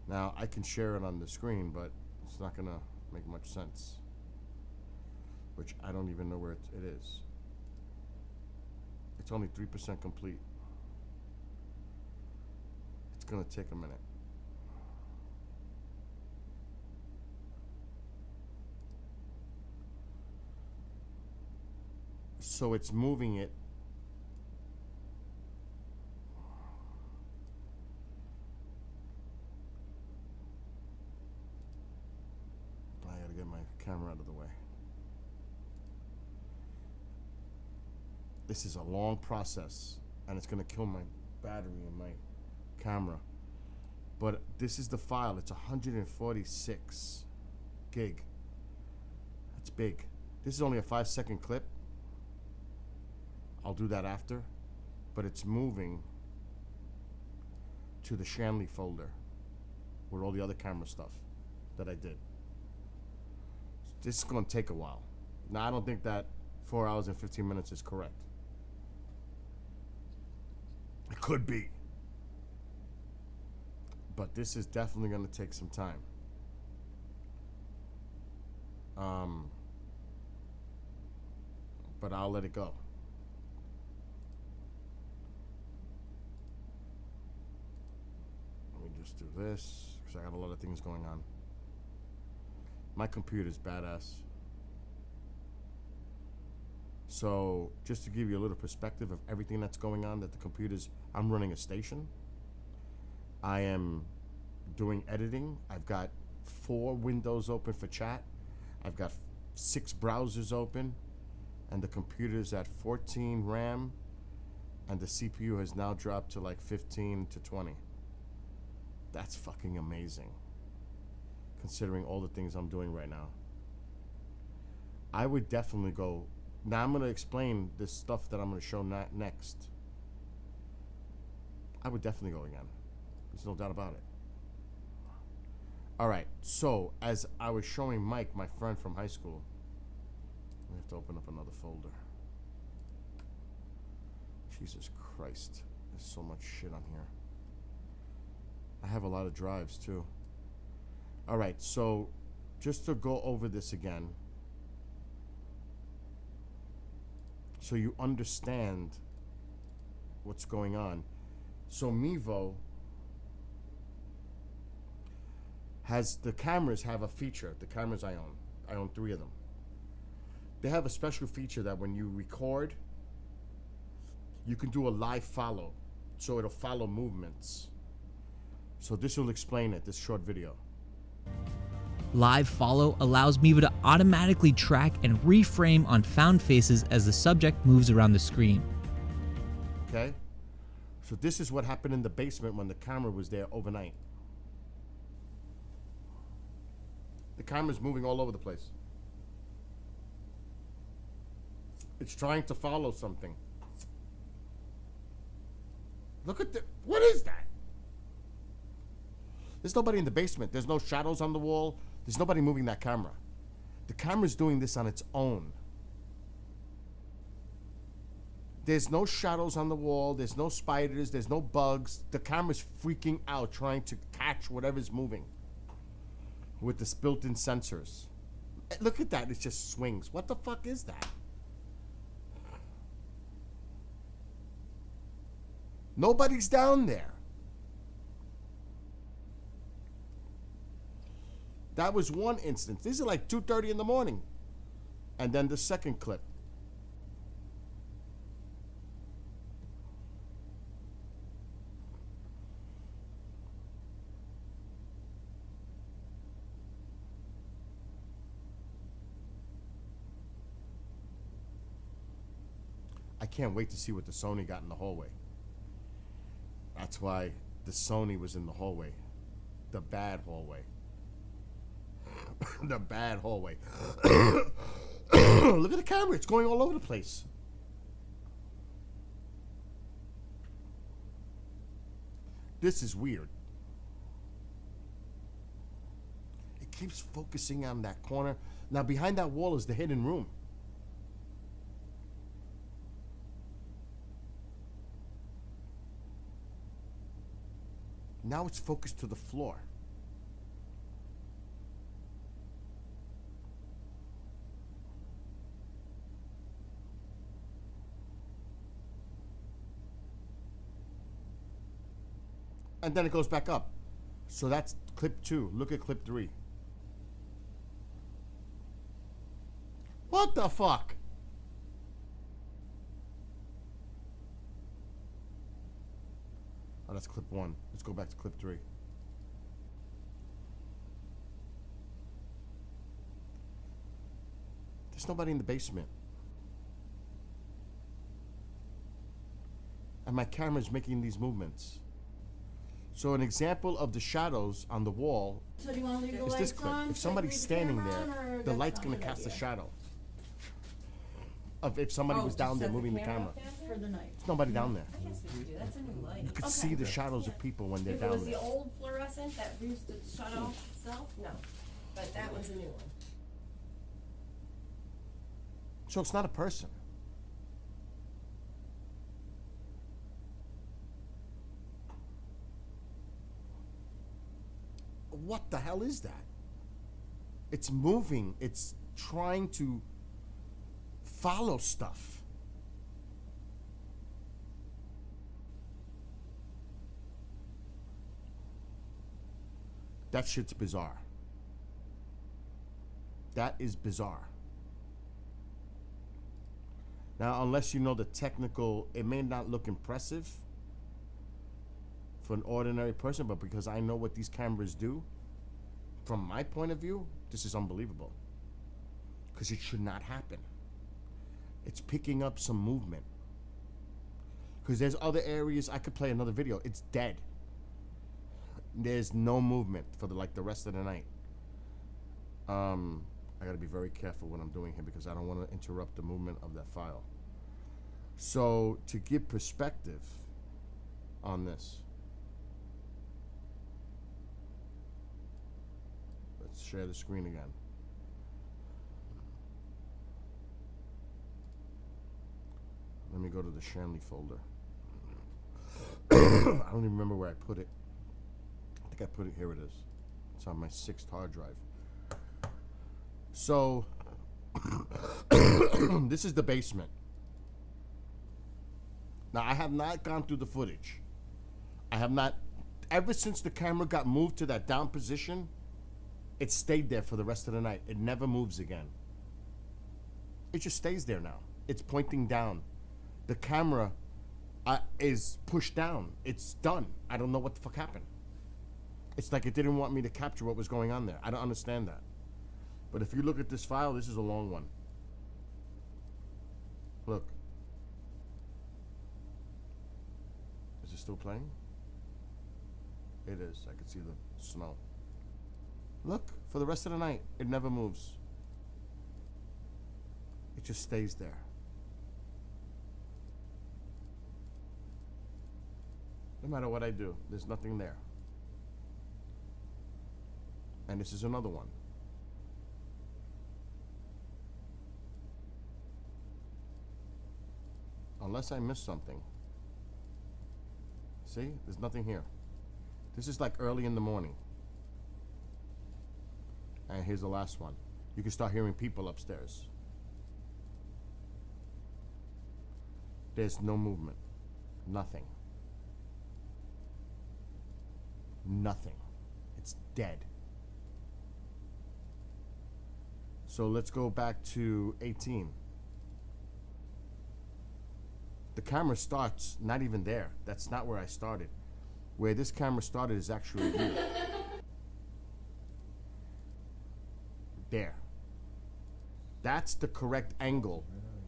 Now, I can share it on the screen, but it's not going to make much sense. Which I don't even know where it is. It's only 3% complete. It's going to take a minute. So it's moving it. I gotta get my camera out of the way. This is a long process, and it's gonna kill my battery in my camera. But this is the file. It's 146 gig. That's big. This is only a 5-second clip. I'll do that after, but it's moving to the Shanley folder with all the other camera stuff that I did. This is going to take a while. Now, I don't think that 4 hours and 15 minutes is correct. It could be. But this is definitely going to take some time. But I'll let it go. Just do this because I got a lot of things going on. My computer's badass. So just to give you a little perspective of everything that's going on, that the computer's, I'm running a station. I am doing editing. I've got 4 windows open for chat. I've got 6 browsers open, and the computer's at 14 RAM, and the CPU has now dropped to like 15 to 20. That's fucking amazing, considering all the things I'm doing right now. I would definitely go. Now I'm going to explain this stuff that I'm going to show next. I would definitely go again. There's no doubt about it. All right, so as I was showing Mike, my friend from high school, we have to open up another folder. Jesus Christ, there's so much shit on here. I have a lot of drives too. All right, so just to go over this again, so you understand what's going on. So Mevo has, the cameras have a feature. The cameras I own 3 of them. They have a special feature that when you record, you can do a live follow, so it'll follow movements. So this will explain it, this short video. Live follow allows Mevo to automatically track and reframe on found faces as the subject moves around the screen. Okay? So this is what happened in the basement when the camera was there overnight. The camera's moving all over the place. It's trying to follow something. Look at the, what is that? There's nobody in the basement. There's no shadows on the wall. There's nobody moving that camera. The camera's doing this on its own. There's no shadows on the wall. There's no spiders. There's no bugs. The camera's freaking out trying to catch whatever's moving with the built-in sensors. Look at that. It just swings. What the fuck is that? Nobody's down there. That was one instance. These are like 2:30 in the morning. And then the second clip. I can't wait to see what the Sony got in the hallway. That's why the Sony was in the hallway. The bad hallway. The bad hallway. Look at the camera. It's going all over the place. This is weird. It keeps focusing on that corner. Now, behind that wall is the hidden room. Now it's focused to the floor. And then it goes back up. So that's clip 2. Look at clip 3. What the fuck? Oh, that's clip 1. Let's go back to clip 3. There's nobody in the basement. And my camera's making these movements. So an example of the shadows on the wall So do you want to leave the is this lights clip. on? If so I somebody's can leave standing camera on, there, or the that's light's not gonna a good cast a idea? shadow. Of if somebody was to down there set the moving the camera camera. up for the night. There's nobody down there. I guess we could do. That's a new light. You could Okay. see the shadows of people when they're If it was down the there. old fluorescent that used to shut off itself, no. But that one's a new one. So it's not a person. What the hell is that? It's moving. It's trying to follow stuff. That shit's bizarre. That is bizarre. Now, unless you know the technical, it may not look impressive for an ordinary person, but because I know what these cameras do, from my point of view, this is unbelievable. Because it should not happen. It's picking up some movement. Because there's other areas, I could play another video. It's dead. There's no movement for the rest of the night. I gotta be very careful what I'm doing here because I don't want to interrupt the movement of that file. So to give perspective on this, let's share the screen again. Let me go to the Shanley folder. I don't even remember where I put it. I think I put it, here it is. It's on my 6th hard drive. So, this is the basement. Now, I have not gone through the footage. I have not, ever since the camera got moved to that down position, it stayed there for the rest of the night. It never moves again. It just stays there now. It's pointing down. The camera is pushed down. It's done. I don't know what the fuck happened. It's like it didn't want me to capture what was going on there. I don't understand that. But if you look at this file, this is a long one. Look. Is it still playing? It is. I can see the snow. Look, for the rest of the night, it never moves. It just stays there. No matter what I do, there's nothing there. And this is another one. Unless I missed something. See? There's nothing here. This is like early in the morning. And here's the last one. You can start hearing people upstairs. There's no movement. Nothing. Nothing. It's dead. So let's go back to 18. The camera starts not even there. That's not where I started. Where this camera started is actually here. There. That's the correct angle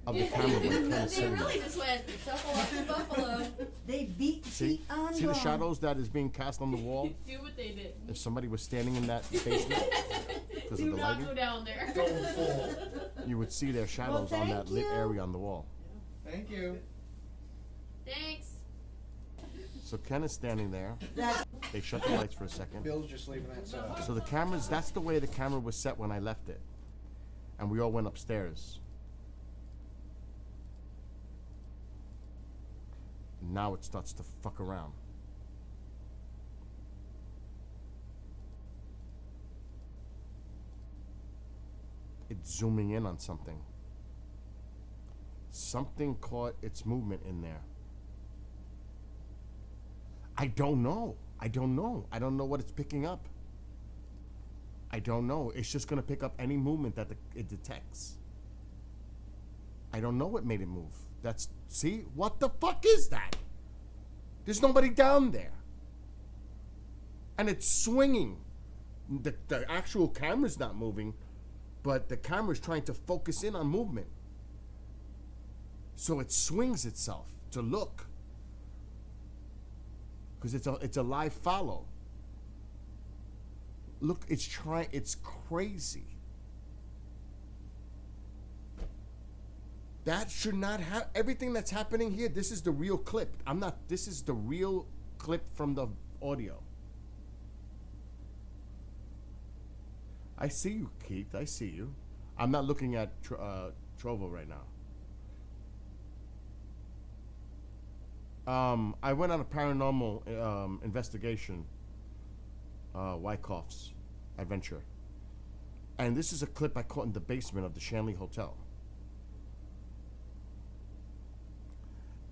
of the camera when Ken is They sitting really there. just went shuffle up the buffalo. They beat See? on See the shadows that is being cast on the wall? Do what they did. If somebody was standing in that basement because of Do the not lighting, go down there. you would see their shadows on that lit area on the wall. Thank you. Thanks. So Ken is standing there. They shut the lights for a second. Bill's just leaving that set up. So the cameras, that's the way the camera was set when I left it. And we all went upstairs. Now it starts to fuck around. It's zooming in on something. Something caught its movement in there. I don't know. I don't know. I don't know what it's picking up. I don't know. It's just going to pick up any movement that it detects. I don't know what made it move. That's, see? What the fuck is that? There's nobody down there. And it's swinging. The actual camera's not moving, but the camera's trying to focus in on movement. So it swings itself to look. Because it's a live follow. Look, it's crazy. That should not have, everything that's happening here, this is the real clip. This is the real clip from the audio. I see you, Keith, I see you. I'm not looking at Trovo right now. I went on a paranormal investigation, Wyckoff's adventure. And this is a clip I caught in the basement of the Shanley Hotel.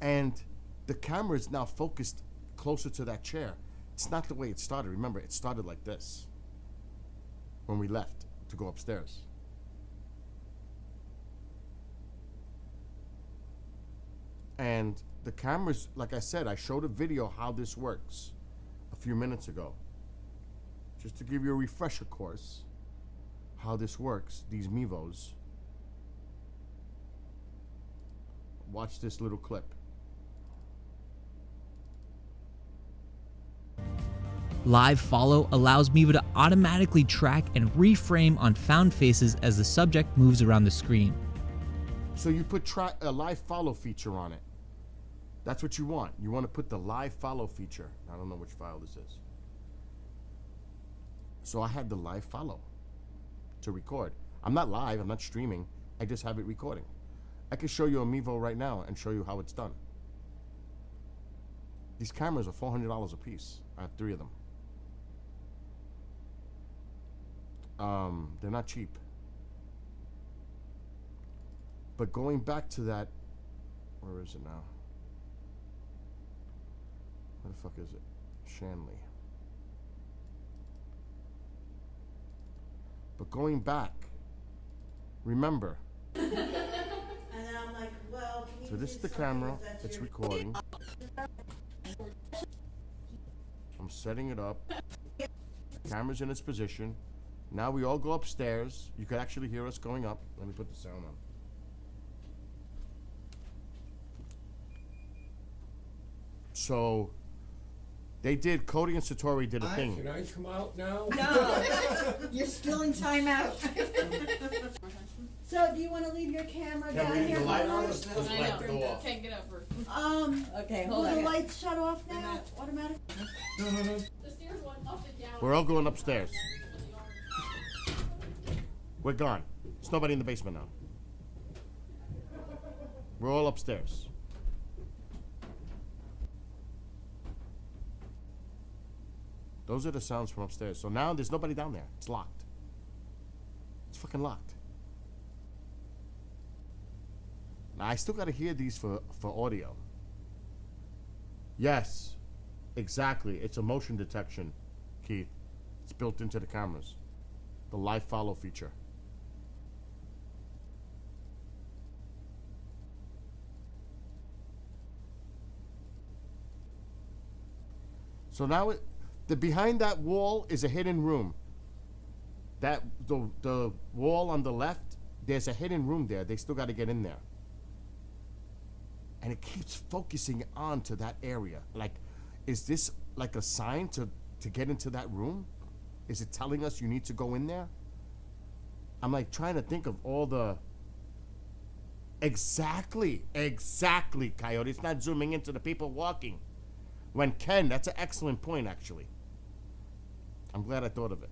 And the camera is now focused closer to that chair. It's not the way it started. Remember, it started like this when we left to go upstairs. And the cameras, like I said, I showed a video how this works a few minutes ago. Just to give you a refresher course, how this works, these Mevos. Watch this little clip. Live follow allows Mevo to automatically track and reframe on found faces as the subject moves around the screen. So you put a live follow feature on it. That's what you want. You want to put the live follow feature. I don't know which file this is. So I had the live follow to record. I'm not live, I'm not streaming. I just have it recording. I can show you a Mevo right now and show you how it's done. These cameras are $400 a piece. I have 3 of them. They're not cheap. But going back to that, where is it now? Where the fuck is it? Shanley. But going back, remember. And then I'm like, well, can you So this do is the something camera. if that's It's your- recording. I'm setting it up. The camera's in its position. Now we all go upstairs. You could actually hear us going up. Let me put the sound on. So they did, Cody and Satori did a thing. Can I come out now? No, you're still in timeout. So, do you want to leave your camera Can we down leave here? the light for on? us? Let's light it off. Can't get up first. Okay, hold will on. the lights shut off now? Automatic? The stairs went up and down. We're all going upstairs. We're gone. There's nobody in the basement now. We're all upstairs. Those are the sounds from upstairs. So now there's nobody down there. It's locked. It's fucking locked. Now I still gotta hear these for audio. Yes, exactly. It's a motion detection, Keith. It's built into the cameras. The live follow feature. So now behind that wall is a hidden room. The wall on the left, there's a hidden room there. They still got to get in there. and it keeps focusing on to that area. Like, is this like a sign to get into that room? Is it telling us you need to go in there? I'm like trying to think of all the... Exactly, Coyote. It's not zooming into the people walking. When Ken, that's an excellent point, actually. I'm glad I thought of it.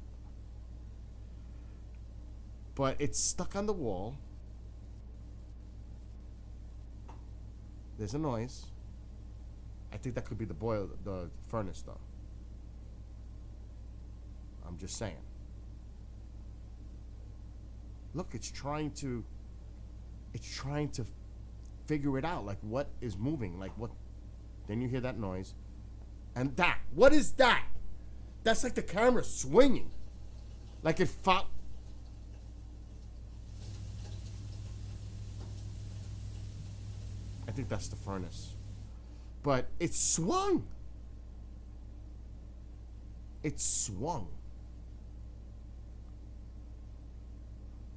But it's stuck on the wall. There's a noise. I think that could be the furnace, though. I'm just saying. Look, it's trying to figure it out, like what is moving, like what. Then you hear that noise, and that. What is that? That's like the camera swinging, like it fought. I think that's the furnace, but it swung. It swung.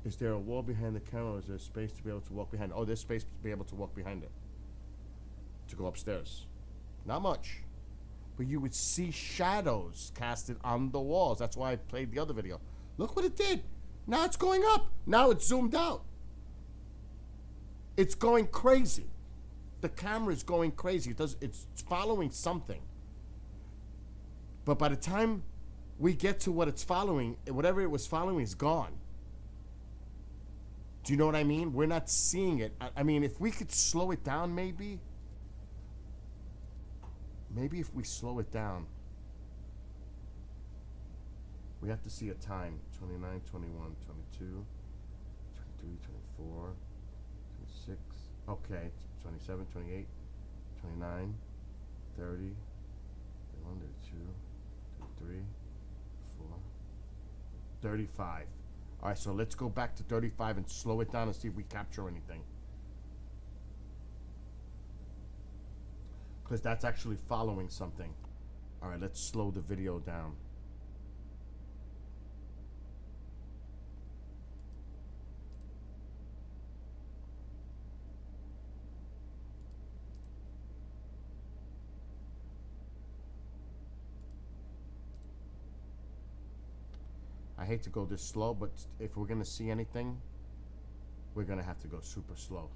Is there a wall behind the camera, or is there space to be able to walk behind it? Oh, there's space to be able to walk behind it. To go upstairs. Not much. But you would see shadows casted on the walls. That's why I played the other video. Look what it did. Now it's going up. Now it's zoomed out. It's going crazy. The camera is going crazy. It's following something. But by the time we get to what it's following, whatever it was following is gone. Do you know what I mean? We're not seeing it. I mean, if we could slow it down, maybe. Maybe if we slow it down. We have to see a time. 29, 21, 22, 23, 24, 26. Okay. 27, 28, 29, 30, 31, 32, 33, 34, 35. All right, so let's go back to 35 and slow it down and see if we capture anything. Because that's actually following something. All right, let's slow the video down. I hate to go this slow, but if we're gonna see anything, we're gonna have to go super slow.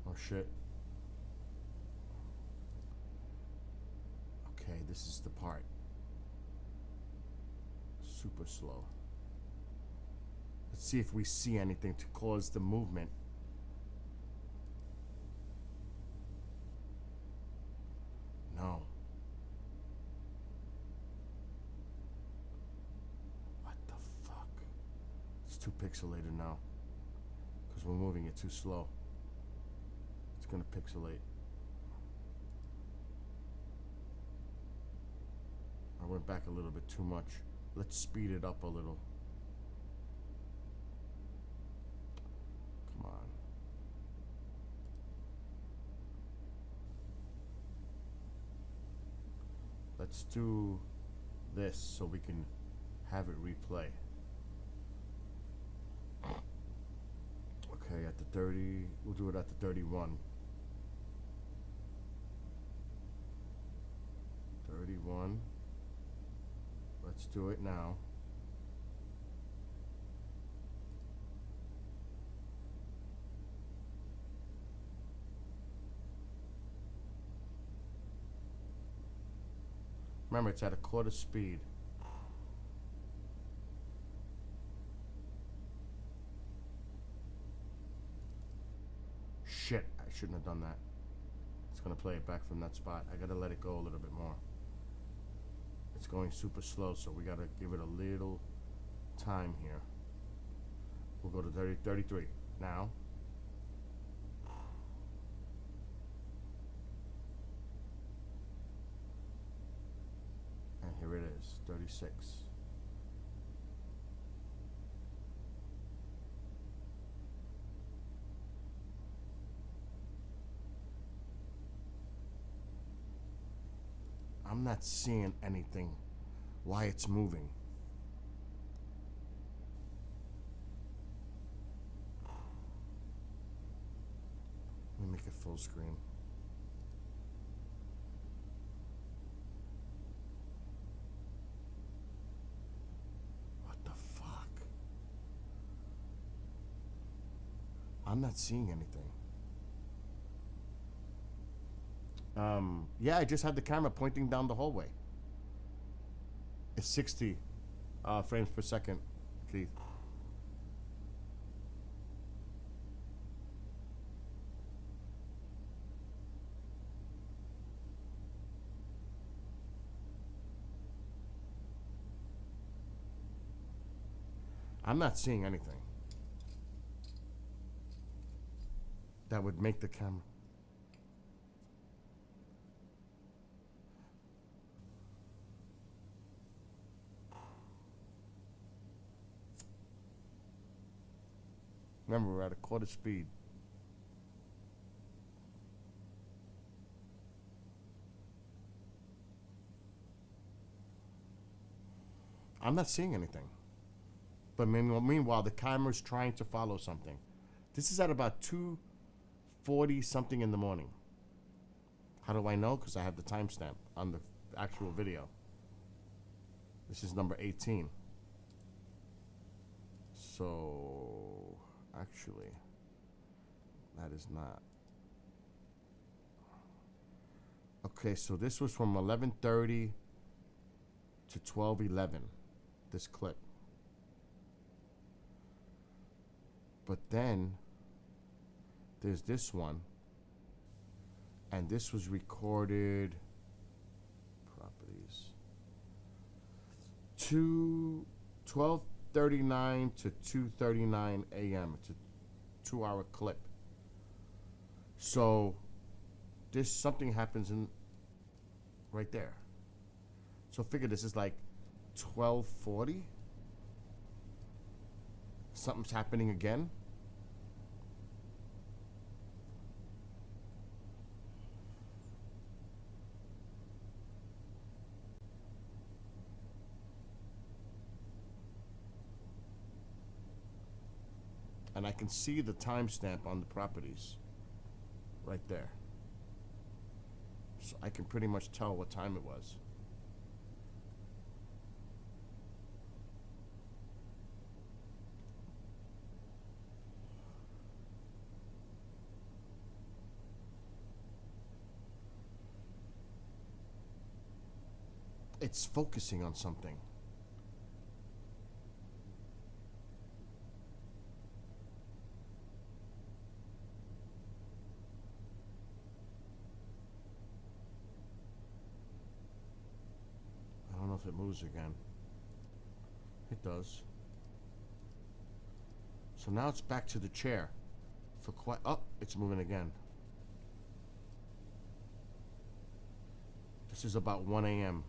Oh shit. Okay, this is the part. Super slow. Let's see if we see anything to cause the movement. No. Too pixelated now because we're moving it too slow. It's gonna pixelate. I went back a little bit too much. Let's speed it up a little. Come on. Let's do this so we can have it replay. Okay, at the 30, we'll do it at the 31. 31. Let's do it now. Remember, it's at a quarter speed. Shit, I shouldn't have done that. It's gonna play it back from that spot. I gotta let it go a little bit more. It's going super slow, so we gotta give it a little time here. We'll go to 30, 33 now. And here it is, 36. I'm not seeing anything why it's moving. full screen. What the fuck? I'm not seeing anything. Yeah, I just had the camera pointing down the hallway. It's 60 frames per second, Keith. I'm not seeing anything that would make the camera. Remember, we're at a quarter speed. I'm not seeing anything. But meanwhile, the camera's trying to follow something. This is at about 2:40 something in the morning. How do I know? Because I have the timestamp on the actual video. This is number 18. So, actually, that is not. Okay, so this was from 11:30 to 12:11, this clip. But then there's this one, and this was recorded properties 12:39 to 2:39 a.m. It's a 2-hour clip. So this something happens in right there. So figure this is like 12:40. Something's happening again. And I can see the timestamp on the properties right there. So I can pretty much tell what time it was. It's focusing on something. I don't know if it moves again. It does. So now it's back to the chair. For quite. Oh, it's moving again. This is about 1 a.m.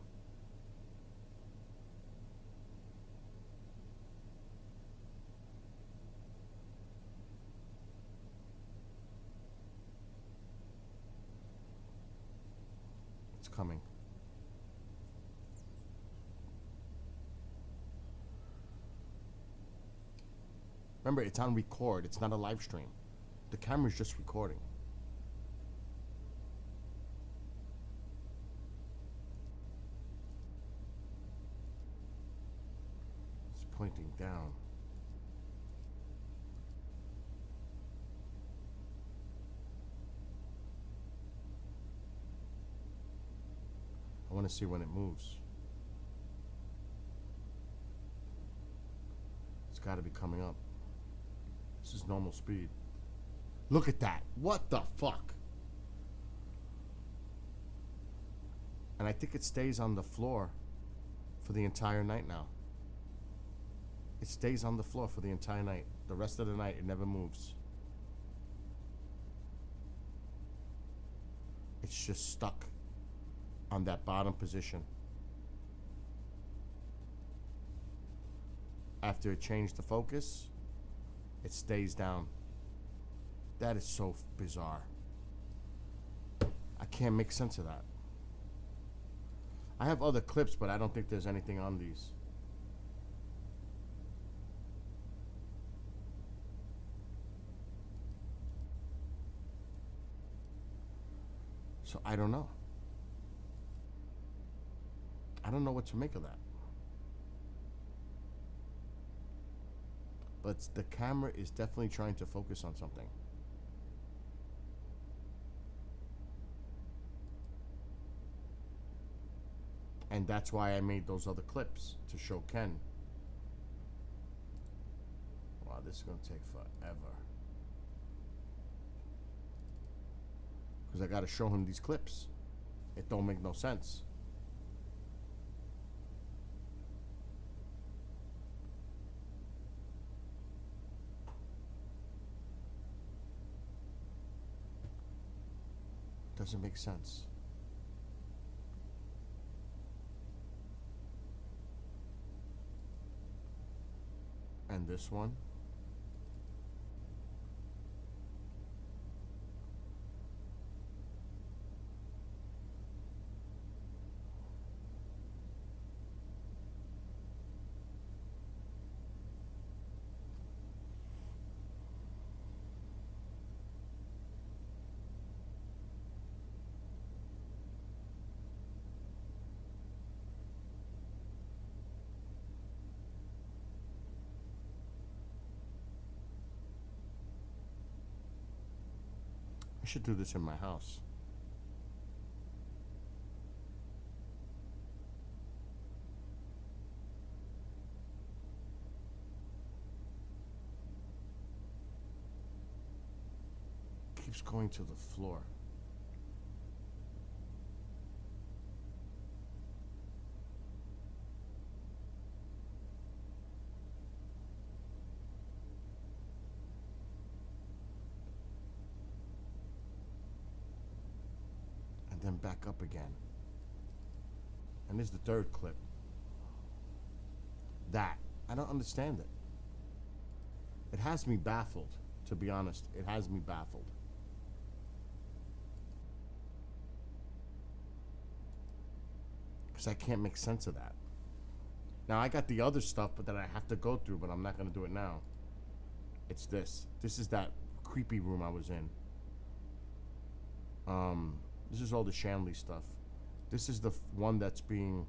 It's coming. Remember, it's on record. It's not a live stream. The camera's just recording. It's pointing down. I want to see when it moves. It's got to be coming up. This is normal speed. Look at that. What the fuck? And I think it stays on the floor for the entire night now. It stays on the floor for the entire night. The rest of the night, it never moves. It's just stuck on that bottom position. After it changed the focus, it stays down. That is so bizarre. I can't make sense of that. I have other clips, but I don't think there's anything on these. So I don't know. I don't know what to make of that. But the camera is definitely trying to focus on something. And that's why I made those other clips, to show Ken. Wow, this is gonna take forever. Because I gotta show him these clips. It don't make no sense. Doesn't make sense. And this one. I should do this in my house. Keeps going to the floor. Then back up again. And this is the third clip. That. I don't understand it. It has me baffled, to be honest. It has me baffled. Because I can't make sense of that. Now, I got the other stuff, but that I have to go through, but I'm not going to do it now. It's this. This is that creepy room I was in. This is all the Shanley stuff. This is the one that's being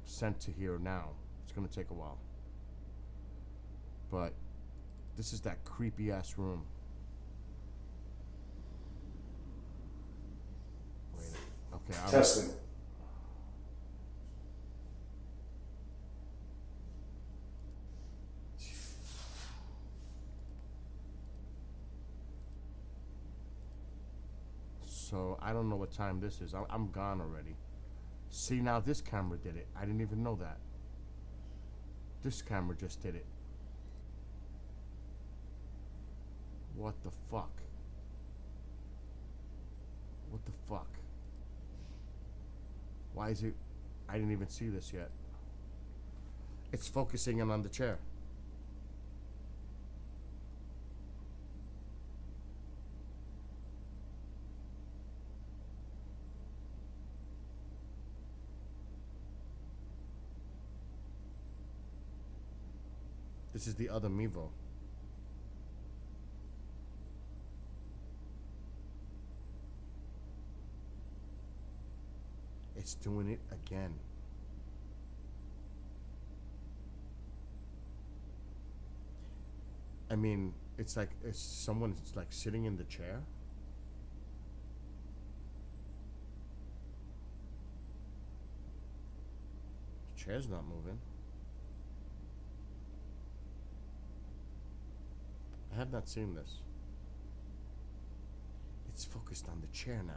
sent to here now. It's gonna take a while. But this is that creepy ass room. Wait. Okay. Testing. So I don't know what time this is. I'm gone already. See, now this camera did it. I didn't even know that. This camera just did it. What the fuck? What the fuck? Why is it? I didn't even see this yet. It's focusing in on the chair. This is the other Mevo. It's doing it again. I mean, it's like someone's like sitting in the chair. The chair's not moving. I have not seen this. It's focused on the chair now.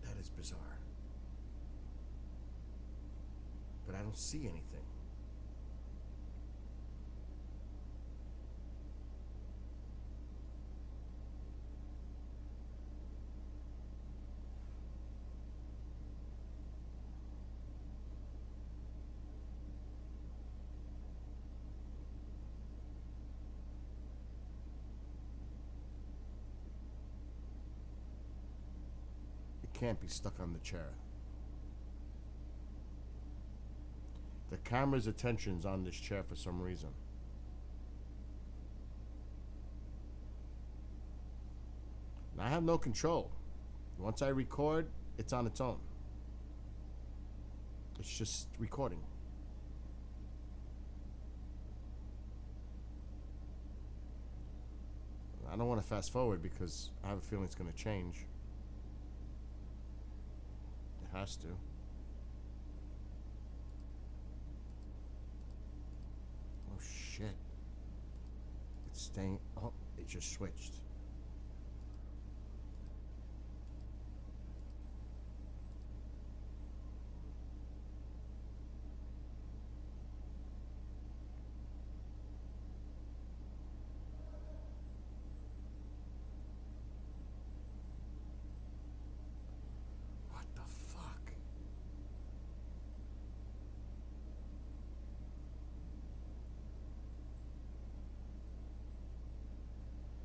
That is bizarre. But I don't see anything. Can't be stuck on the chair. camera's attention's on this chair for some reason. And I have no control. Once I record, it's on its own. It's just recording. I don't want to fast forward because I have a feeling it's going to change. It has to. Oh shit. It's staying. Oh, it just switched.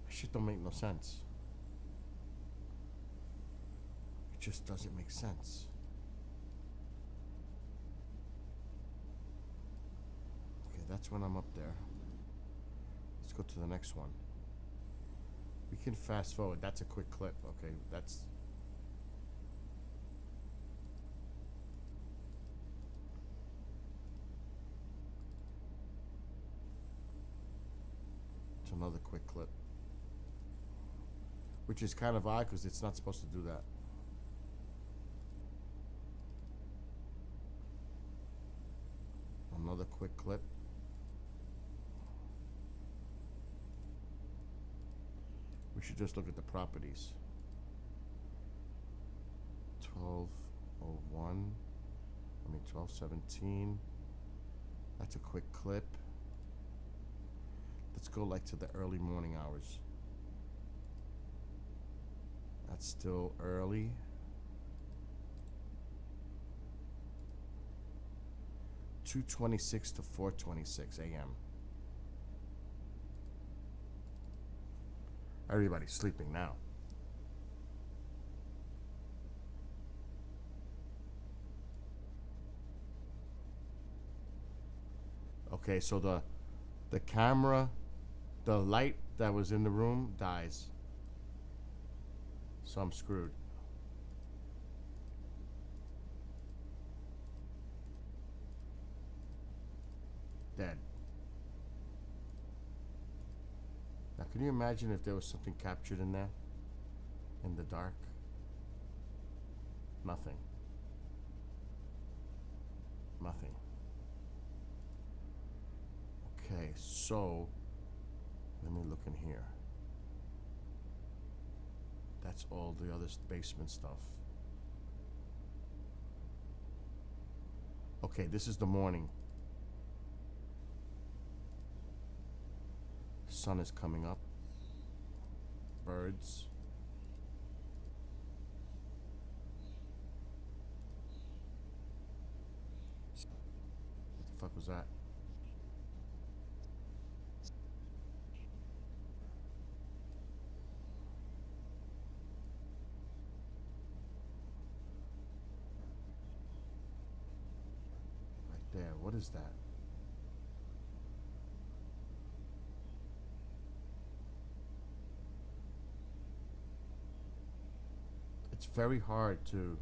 Shit don't make no sense. It just doesn't make sense. Okay, that's when I'm up there. Let's go to the next one. We can fast forward. That's a quick clip. Okay, that's... It's another quick clip. Which is kind of odd because it's not supposed to do that. Another quick clip. We should just look at the properties. 12:01. 12:17. That's a quick clip. Let's go like to the early morning hours. That's still early. (2:26 to 4:26 a.m.) Everybody's sleeping now. Okay, so the camera, the light that was in the room dies. So I'm screwed. Dead. Now, can you imagine if there was something captured in there? In the dark? Nothing. Nothing. Okay, so let me look in here. That's all the other basement stuff. Okay, this is the morning. Sun is coming up. Birds. What the fuck was that? There, what is that? It's very hard to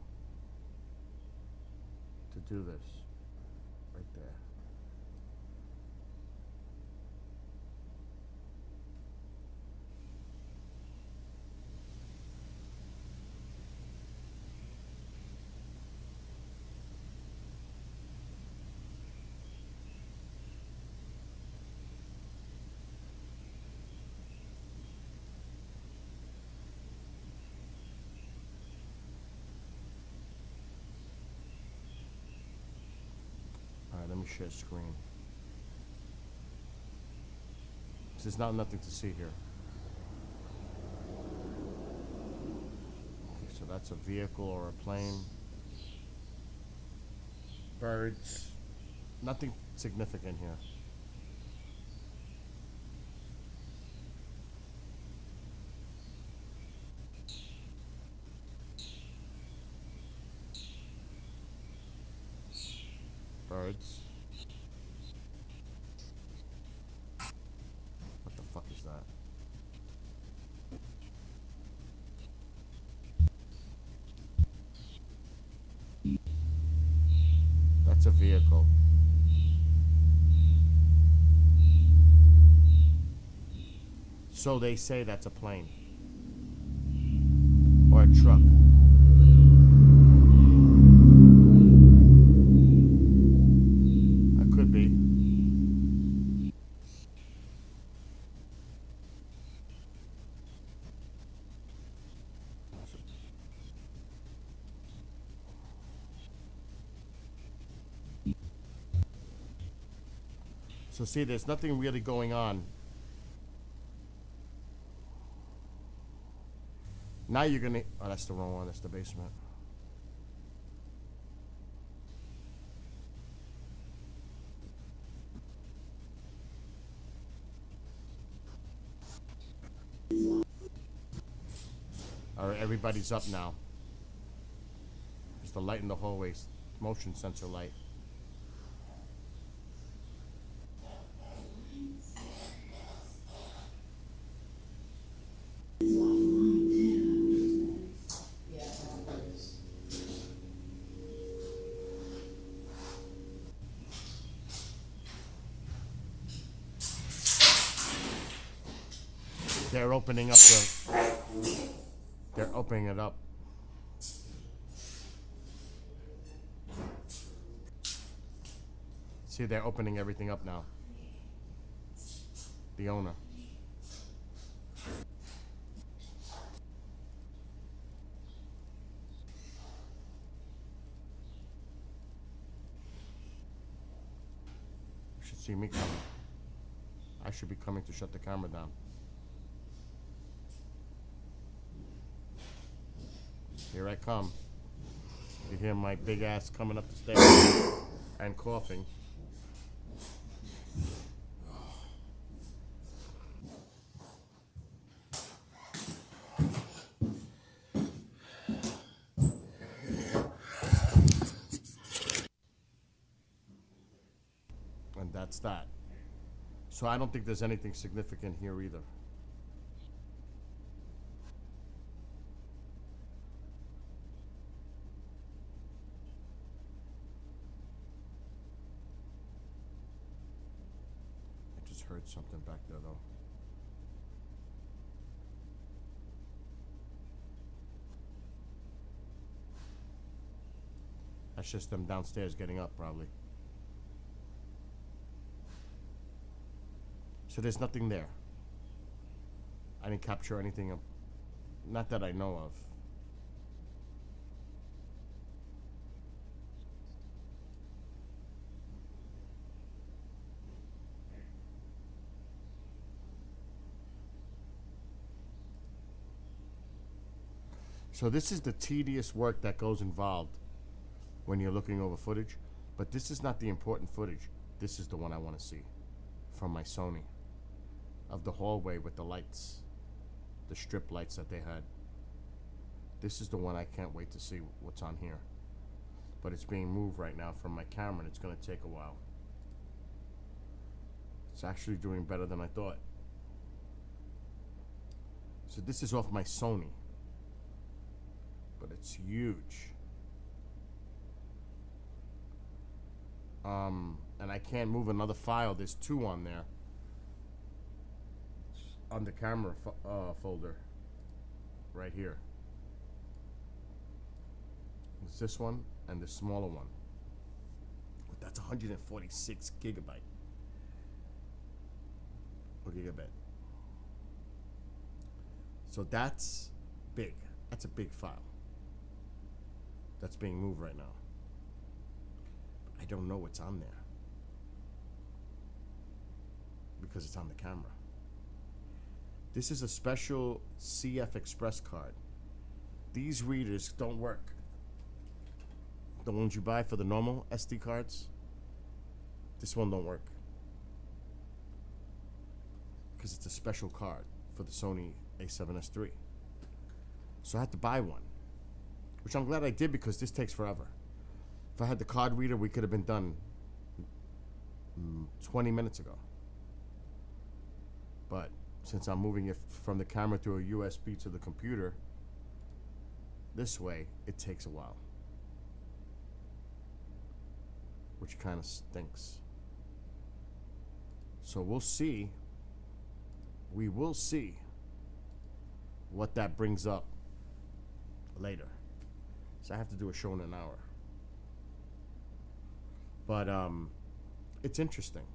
do this. Right there. Let me share screen. There's nothing to see here. Okay, so that's a vehicle or a plane. Birds. Nothing significant here. Birds. That's a vehicle. So they say that's a plane. Or a truck. That could be. So see, there's nothing really going on. Now you're gonna, oh, that's the wrong one, that's the basement. All right, everybody's up now. There's the light in the hallway, motion sensor light. They're opening up the... They're opening it up. See, they're opening everything up now. The owner. You should see me coming. I should be coming to shut the camera down. Here I come. You hear my big ass coming up the stairs and coughing. And that's that. So I don't think there's anything significant here either. Heard something back there though. That's just them downstairs getting up probably. So there's nothing there. I didn't capture anything of, not that I know of. So this is the tedious work that goes involved when you're looking over footage, but this is not the important footage. This is the one I want to see from my Sony of the hallway with the lights, the strip lights that they had. This is the one I can't wait to see what's on here. But it's being moved right now from my camera and it's going to take a while. It's actually doing better than I thought. So this is off my Sony. But it's huge. And I can't move another file. There's two on there. On the camera folder. Right here. It's this one and the smaller one. But that's 146 gigabyte. Or gigabit. So that's big. That's a big file. That's being moved right now. I don't know what's on there because it's on the camera. This is a special CF Express card. These readers don't work. The ones you buy for the normal SD cards, this one don't work because it's a special card for the Sony A7S III. So I had to buy one. Which I'm glad I did because this takes forever. If I had the card reader, we could have been done 20 minutes ago. But since I'm moving it from the camera through a USB to the computer, this way, it takes a while. which kind of stinks. So we'll see. We will see what that brings up later. So I have to do a show in an hour. But it's interesting.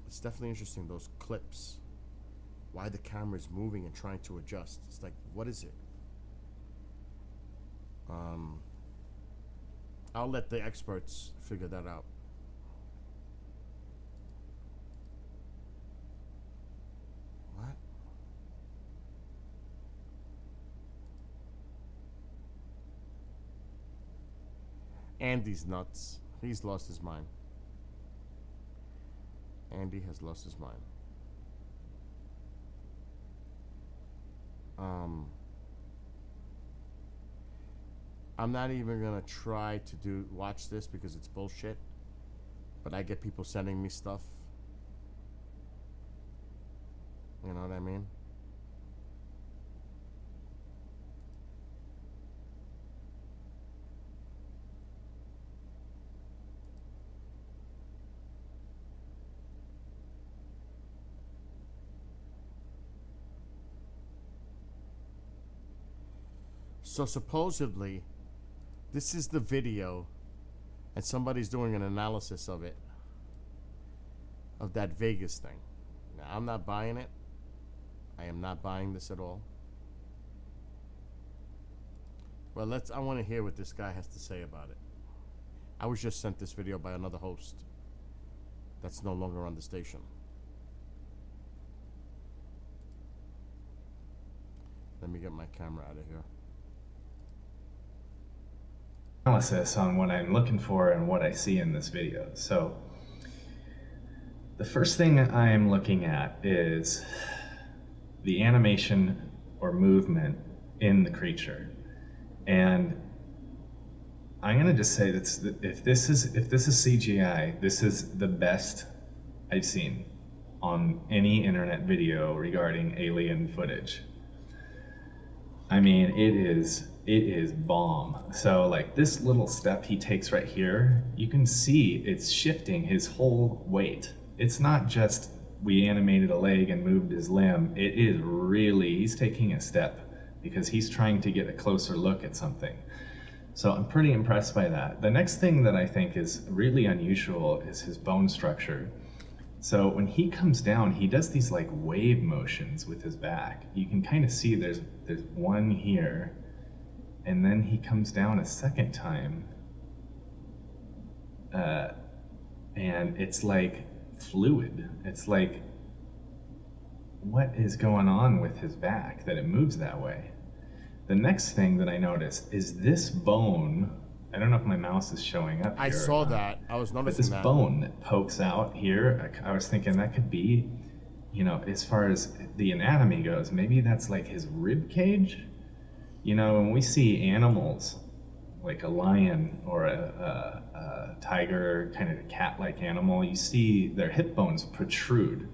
It's definitely interesting, those clips. Why the camera is moving and trying to adjust. It's like, what is it? I'll let the experts figure that out. What? Andy's nuts. He's lost his mind. Andy has lost his mind. I'm not even gonna try to watch this because it's bullshit. But I get people sending me stuff. You know what I mean? So supposedly, this is the video, and somebody's doing an analysis of it, of that Vegas thing. Now, I'm not buying it. I am not buying this at all. Well, I want to hear what this guy has to say about it. I was just sent this video by another host that's no longer on the station. Let me get my camera out of here. Analysis on what I'm looking for and what I see in this video. So the first thing I'm looking at is the animation or movement in the creature. And I'm gonna just say that if this is CGI, this is the best I've seen on any internet video regarding alien footage. I mean, it is bomb. So like this little step he takes right here, you can see it's shifting his whole weight. It's not just we animated a leg and moved his limb. It is really, he's taking a step because he's trying to get a closer look at something. So I'm pretty impressed by that. The next thing that I think is really unusual is his bone structure. So when he comes down, he does these like wave motions with his back. You can kind of see there's one here, and then he comes down a second time. And it's like fluid. It's like, what is going on with his back that it moves that way? The next thing that I noticed is this bone. I don't know if my mouse is showing up here. I saw that. I was noticing that. But this bone that pokes out here, I was thinking that could be, you know, as far as the anatomy goes, maybe that's like his rib cage. You know, when we see animals, like a lion or a tiger, kind of a cat-like animal, you see their hip bones protrude.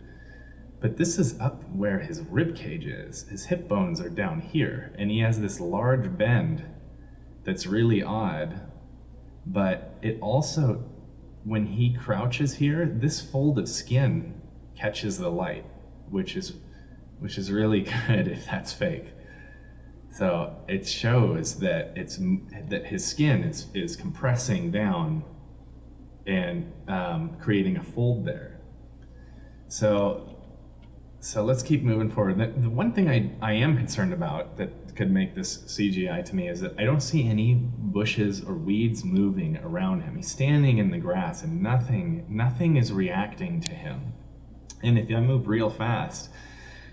But this is up where his rib cage is. His hip bones are down here, and he has this large bend that's really odd. But it also, when he crouches here, this fold of skin catches the light, which is really good if that's fake. So it shows that that his skin is compressing down and creating a fold there. So let's keep moving forward. The one thing I am concerned about that could make this CGI to me is that I don't see any bushes or weeds moving around him. He's standing in the grass and nothing is reacting to him. And if I move real fast,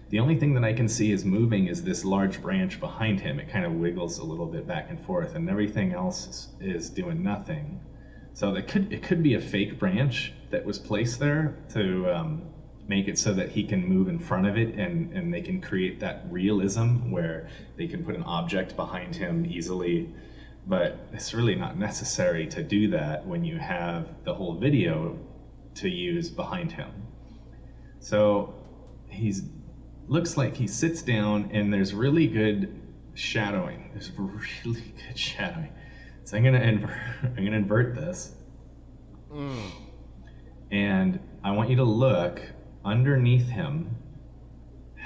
the only thing that I can see is moving is this large branch behind him. It kind of wiggles a little bit back and forth, and everything else is doing nothing. So it could be a fake branch that was placed there to make it so that he can move in front of it, and they can create that realism where they can put an object behind him easily. But it's really not necessary to do that when you have the whole video to use behind him. So looks like he sits down, and there's really good shadowing. There's really good shadowing. So I'm gonna invert this. And I want you to look underneath him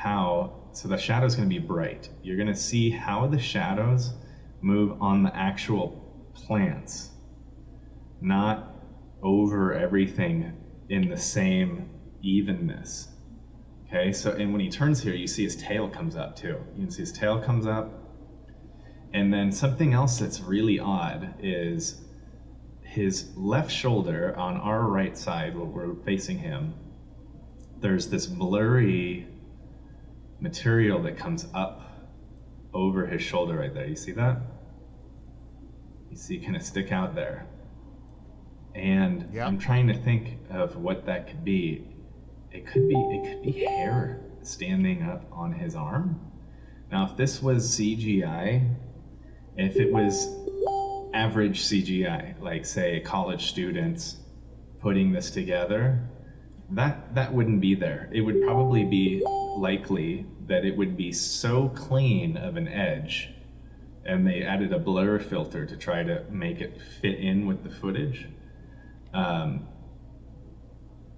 so the shadow's gonna be bright. You're gonna see how the shadows move on the actual plants, not over everything in the same evenness. Okay, so, and when he turns here, you see his tail comes up too. You can see his tail comes up. And then something else that's really odd is his left shoulder on our right side, where we're facing him, there's this blurry material that comes up over his shoulder right there. You see that? You see it kind of stick out there. And I'm trying to think of what that could be. It could be hair standing up on his arm. Now, if this was CGI, if it was average CGI, like say college students putting this together, that wouldn't be there. It would probably be likely that it would be so clean of an edge, and they added a blur filter to try to make it fit in with the footage.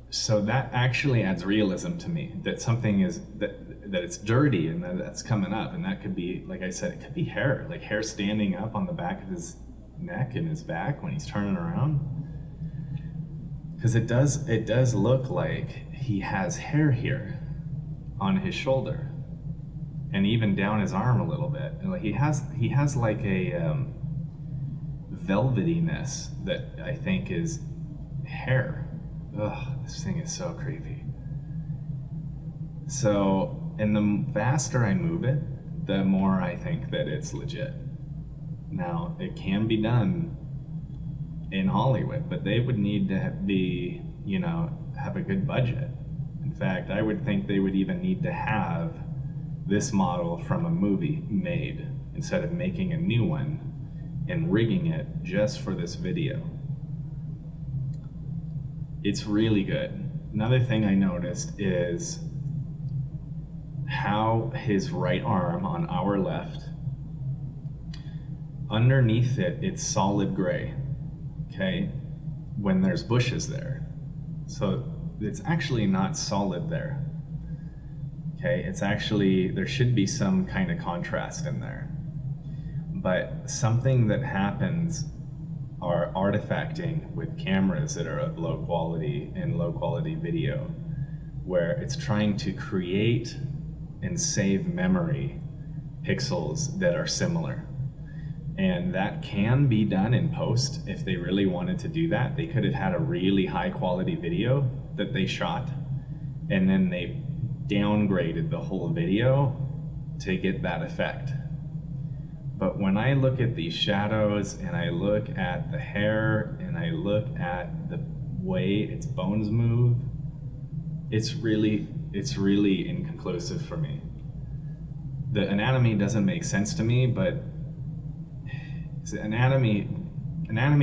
So that actually adds realism to me, that something is, that it's dirty and that's coming up, and that could be, like I said, it could be hair, like hair standing up on the back of his neck and his back when he's turning around. Because it does look like he has hair here on his shoulder and even down his arm a little bit. And he has like a velvetyness that I think is hair. Ugh, this thing is so creepy. So, and the faster I move it, the more I think that it's legit. Now, it can be done in Hollywood, but they would need to be, have a good budget. In fact, I would think they would even need to have this model from a movie made instead of making a new one and rigging it just for this video. It's really good. Another thing I noticed is how his right arm on our left, underneath it, it's solid gray, okay, when there's bushes there. So it's actually not solid there, okay? It's actually, there should be some kind of contrast in there. But something that happens are artifacting with cameras that are of low quality and low quality video, where it's trying to create and save memory pixels that are similar. And that can be done in post. If they really wanted to do that, they could have had a really high quality video that they shot, and then they downgraded the whole video to get that effect. But when I look at these shadows and I look at the hair and I look at the way its bones move, it's really inconclusive for me. The anatomy doesn't make sense to me, but anatomy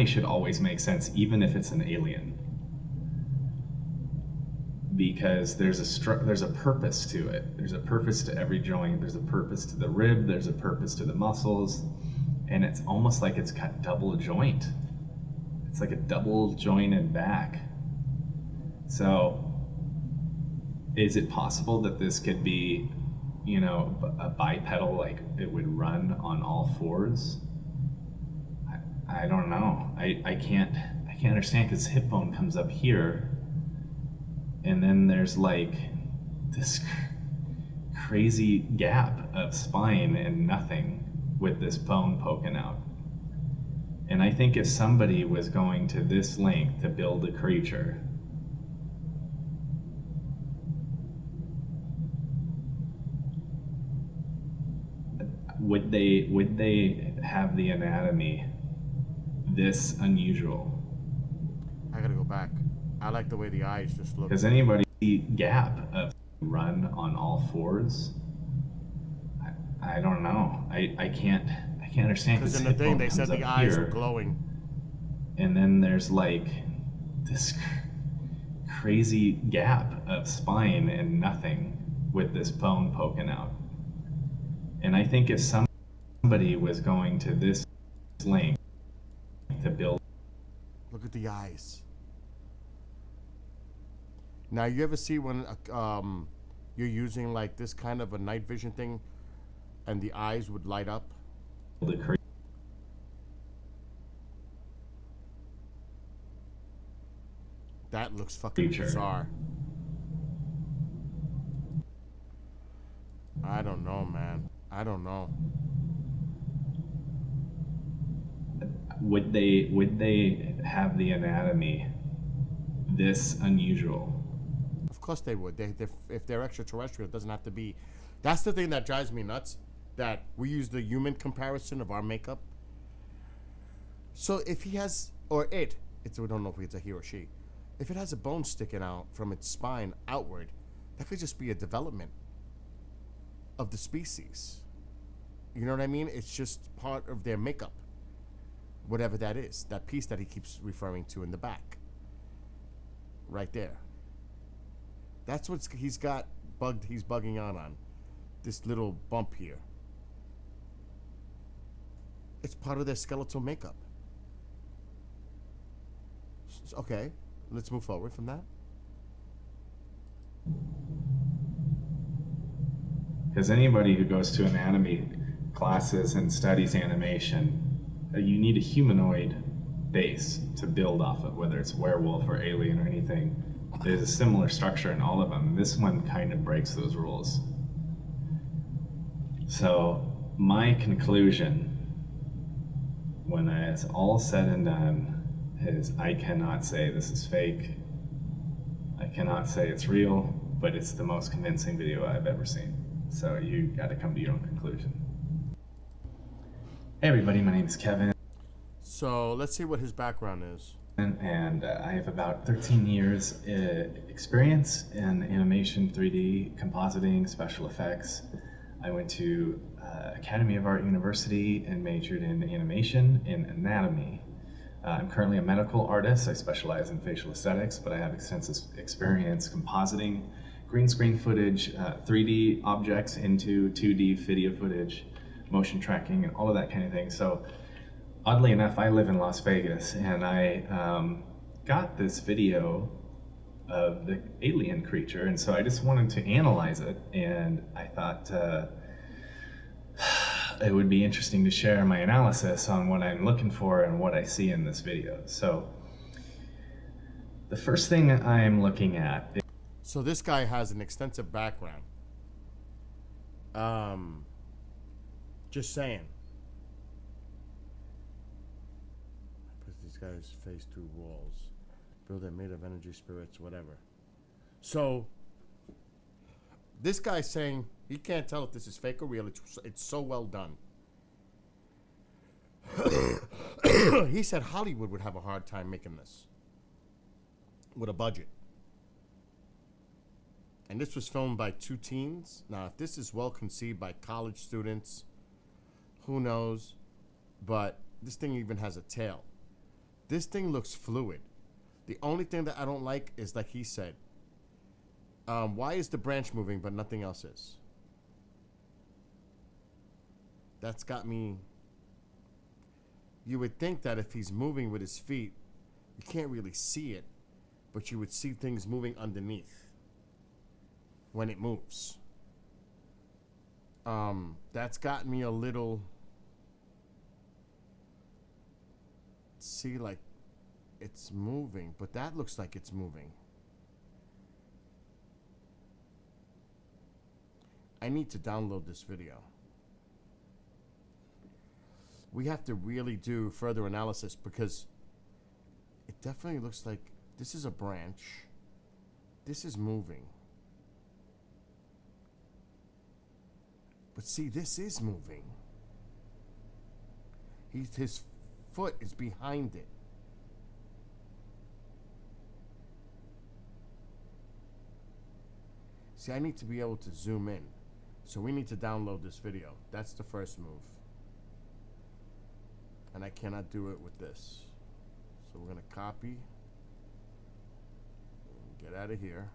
should always make sense, even if it's an alien, because there's a purpose to it. There's a purpose to every joint. There's a purpose to the rib. There's a purpose to the muscles, and it's almost like it's got double joint. It's like a double jointed back. So, is it possible that this could be, a bipedal, like it would run on all fours? I don't know. I can't understand, because hip bone comes up here, and then there's like this crazy gap of spine and nothing with this bone poking out. And I think if somebody was going to this length to build a creature, would they have the anatomy this unusual? I gotta go back. I like the way the eyes just look. Does anybody see gap of run on all fours? I don't know. I can't understand, because in the thing they said the eyes were glowing, and then there's like this crazy gap of spine and nothing with this bone poking out. And I think if somebody was going to this length to build. Look at the eyes. Now, you ever see when you're using like this kind of a night vision thing and the eyes would light up? That looks fucking bizarre. I don't know, man. I don't know. Would they have the anatomy this unusual? Of course they would. If they're extraterrestrial, it doesn't have to be. That's the thing that drives me nuts. That we use the human comparison of our makeup. So if he has, or we don't know if it's a he or she. If it has a bone sticking out from its spine outward, that could just be a development of the species. You know what I mean? It's just part of their makeup. Whatever that is. That piece that he keeps referring to in the back. Right there. That's what he's got bugged. He's bugging out on. This little bump here. It's part of their skeletal makeup. Okay. Let's move forward from that. Because anybody who goes to anatomy classes and studies animation, you need a humanoid base to build off of, whether it's werewolf or alien or anything. There's a similar structure in all of them. This one kind of breaks those rules. So my conclusion, when it's all said and done, is I cannot say this is fake. I cannot say it's real, but it's the most convincing video I've ever seen. So you got to come to your own conclusion. Hey everybody, my name is Kevin. So let's see what his background is. And I have about 13 years experience in animation, 3D, compositing, special effects. I went to Academy of Art University and majored in animation and anatomy. I'm currently a medical artist. I specialize in facial aesthetics, but I have extensive experience compositing green screen footage, 3D objects into 2D video footage, motion tracking, and all of that kind of thing. So oddly enough, I live in Las Vegas, and I got this video of the alien creature, and so I just wanted to analyze it, and I thought it would be interesting to share my analysis on what I'm looking for and what I see in this video. So the first thing I'm looking at is, so this guy has an extensive background. Just saying. Put these guys face through walls. Build it made of energy, spirits, whatever. So this guy's saying he can't tell if this is fake or real. It's so well done. He said Hollywood would have a hard time making this with a budget. And this was filmed by 2 teens. Now, if this is well conceived by college students, who knows? But this thing even has a tail. This thing looks fluid. The only thing that I don't like is, like he said, why is the branch moving but nothing else is? That's got me. You would think that if he's moving with his feet, you can't really see it, but you would see things moving underneath when it moves. That's got me a little. See, like it's moving, but that looks like it's moving. I need to download this video. We have to really do further analysis because it definitely looks like this is a branch. This is moving. But see, this is moving. His foot is behind it. See, I need to be able to zoom in. So we need to download this video. That's the first move. And I cannot do it with this. So we're going to copy. Get out of here.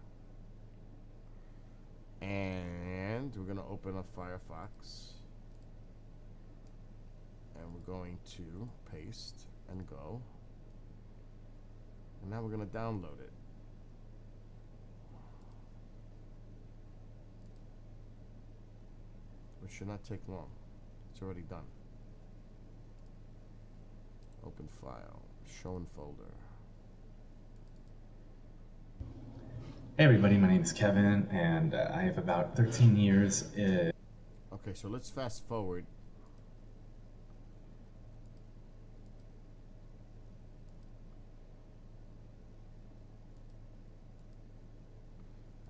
And we're going to open up Firefox. And we're going to paste. and go. And now we're going to download it. Which should not take long. It's already done. Open file. Show in folder. Hey everybody, my name is Kevin, and I have about 13 years. Okay, so let's fast forward.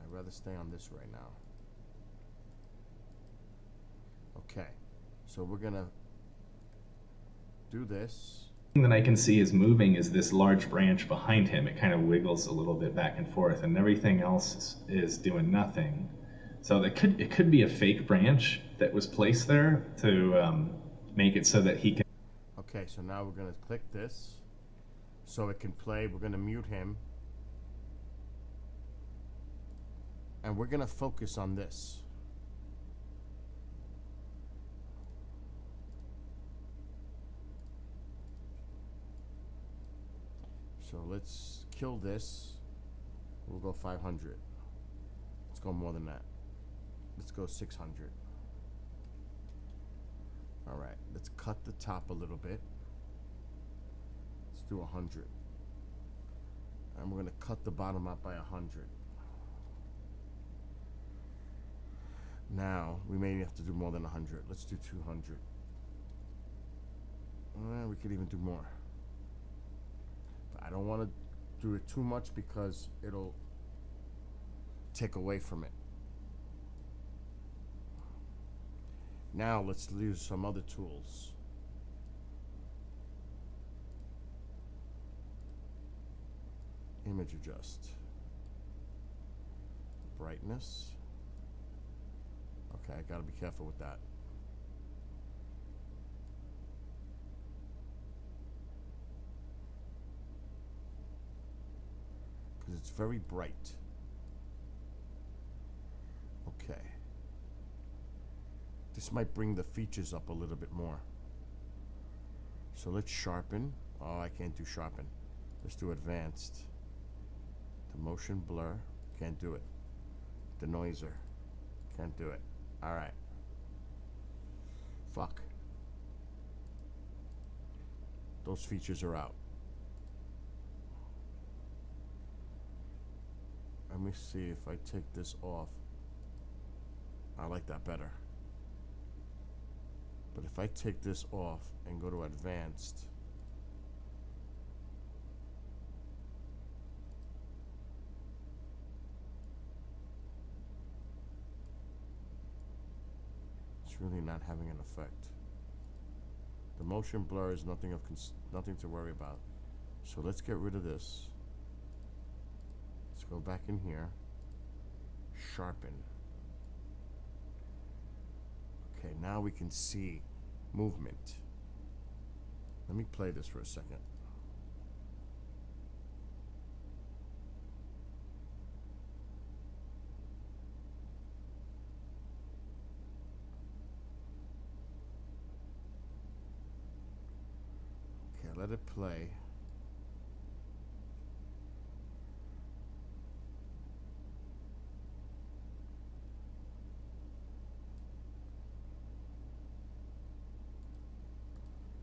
I'd rather stay on this right now. Okay, so we're gonna do this. The thing that I can see is moving is this large branch behind him. It kind of wiggles a little bit back and forth, and everything else is doing nothing. So it could be a fake branch that was placed there to make it so that he can. Okay, so now we're gonna click this so it can play. We're gonna mute him, and we're gonna focus on this. So let's kill this. We'll go 500. Let's go more than that. Let's go 600. All right, let's cut the top a little bit. Let's do 100. And we're gonna cut the bottom out by 100. Now, we may have to do more than 100. Let's do 200. We could even do more. I don't want to do it too much because it'll take away from it. Now let's use some other tools. Image adjust. Brightness. Okay, I gotta be careful with that. Because it's very bright. Okay. This might bring the features up a little bit more. So let's sharpen. Oh, I can't do sharpen. Let's do advanced. The motion blur. Can't do it. Denoiser. Can't do it. Alright. Fuck. Those features are out. Let me see if I take this off. I like that better. But if I take this off and go to advanced, it's really not having an effect. The motion blur is nothing to worry about. So let's get rid of this. Let's go back in here. Sharpen. Okay, now we can see movement. Let me play this for a second. Okay, let it play.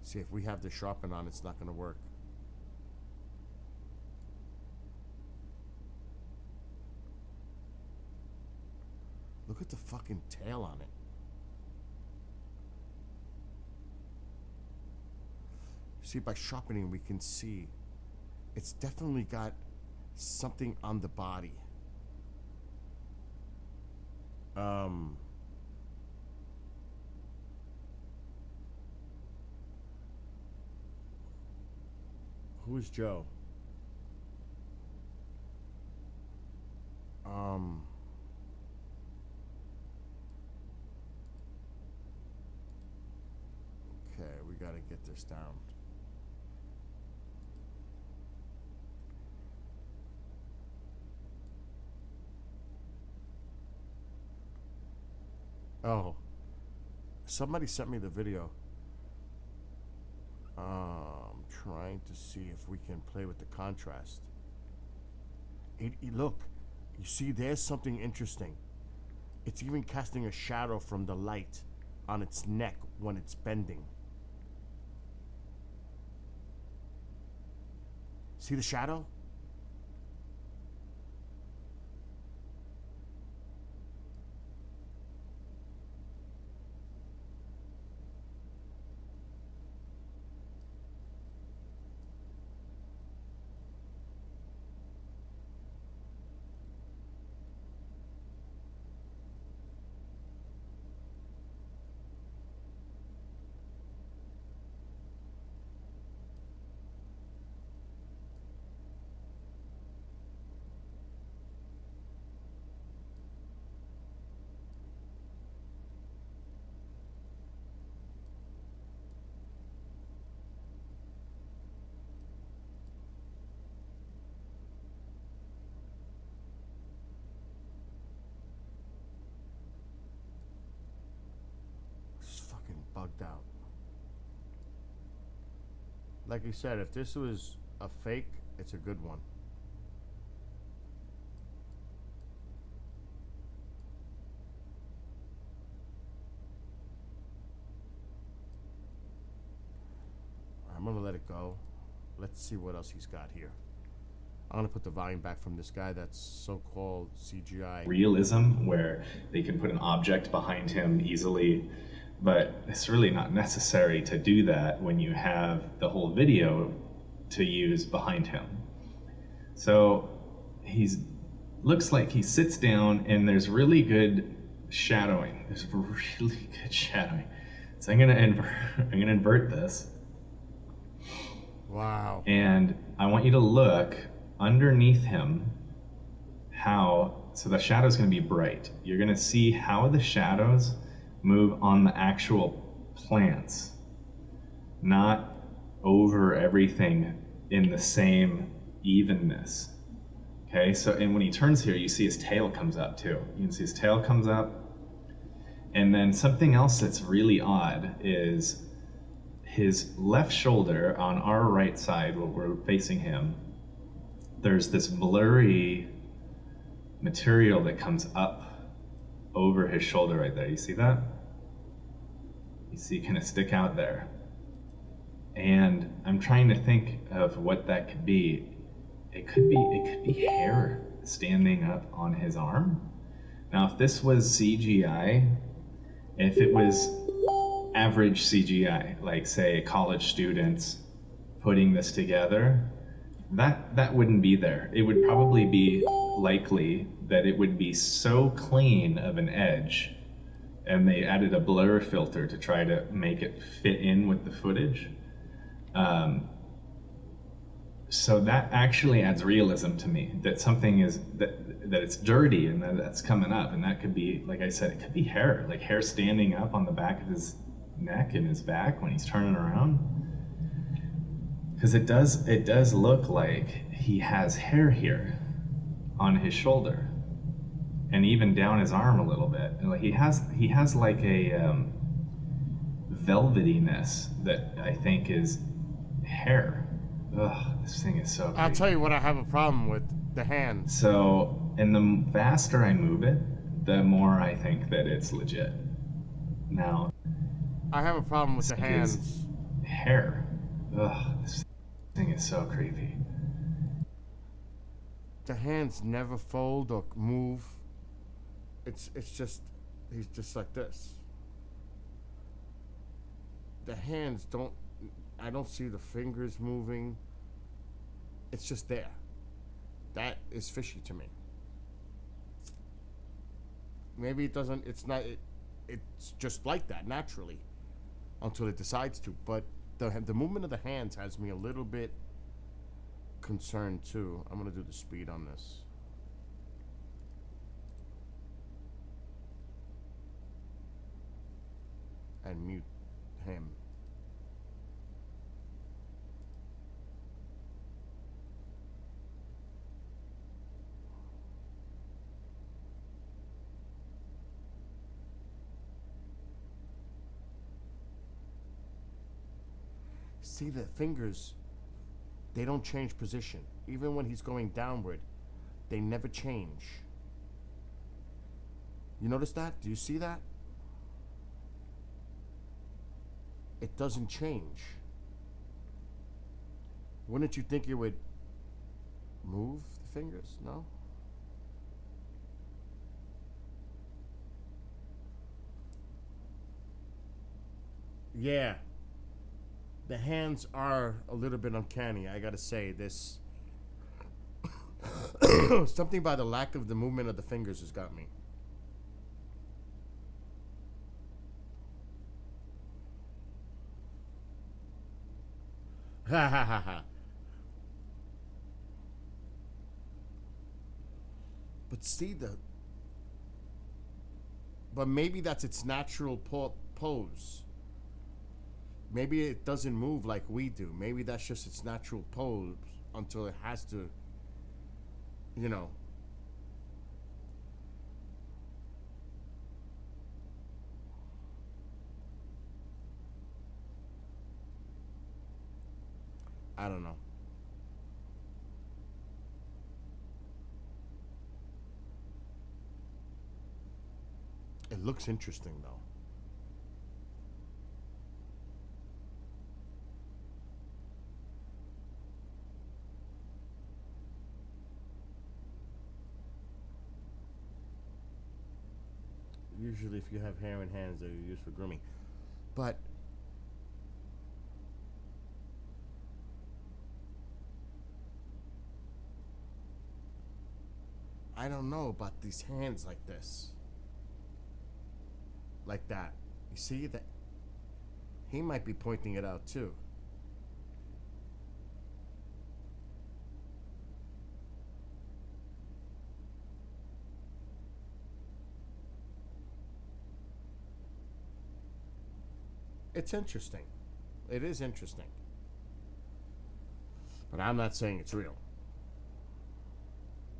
See, if we have the sharpen on, it's not going to work. Look at the fucking tail on it. See, by sharpening, we can see it's definitely got something on the body. Who is Joe? Okay, we gotta get this down. Oh, somebody sent me the video. Trying to see if we can play with the contrast. Look, you see, there's something interesting. It's even casting a shadow from the light on its neck when it's bending. See the shadow? Bugged out. Like I said, if this was a fake, it's a good one. I'm gonna let it go. Let's see what else he's got here. I'm gonna put the volume back from this guy that's so-called CGI. Realism, where they can put an object behind him easily, but it's really not necessary to do that when you have the whole video to use behind him. So looks like he sits down and there's really good shadowing. There's really good shadowing. So I'm gonna invert this. Wow. And I want you to look underneath him so the shadow's gonna be bright. You're gonna see how the shadows move on the actual plants, not over everything in the same evenness. Okay, so and when he turns here, you see his tail comes up too. You can see his tail comes up. And then something else that's really odd is his left shoulder on our right side, where we're facing him, there's this blurry material that comes up over his shoulder right there. You see that? You see it kind of stick out there. And I'm trying to think of what that could be. It could be hair standing up on his arm. Now, if this was CGI, if it was average CGI, like say college students putting this together, that wouldn't be there. It would probably be likely that it would be so clean of an edge, and they added a blur filter to try to make it fit in with the footage. So that actually adds realism to me, that something is, that it's dirty and that's coming up, and that could be, like I said, it could be hair, like hair standing up on the back of his neck and his back when he's turning around. Because it does look like he has hair here on his shoulder and even down his arm a little bit. And like he has like a velvetyness that I think is hair. Ugh, this thing is so crazy. I'll tell you what I have a problem with, the hands. So, and the faster I move it, the more I think that it's legit. Now, I have a problem with the hands. Hair. Ugh, this thing is so creepy. The hands never fold or move. It's just, he's just like this. The hands I don't see the fingers moving. It's just there. That is fishy to me. Maybe it doesn't, it's just like that naturally until it decides to. But the movement of the hands has me a little bit concerned too. I'm gonna do the speed on this. And mute him. See, the fingers, they don't change position. Even when he's going downward, they never change. You notice that? Do you see that? It doesn't change. Wouldn't you think it would move the fingers? No? Yeah. The hands are a little bit uncanny, I gotta say. This something by the lack of the movement of the fingers has got me. Ha ha ha ha. But see but maybe that's its natural pose. Maybe it doesn't move like we do. Maybe that's just its natural pose until it has to, you know. I don't know. It looks interesting though. Usually if you have hair and hands, they're used for grooming. But I don't know about these hands like this. Like that. You see that? He might be pointing it out too. It's interesting. It is interesting. But I'm not saying it's real.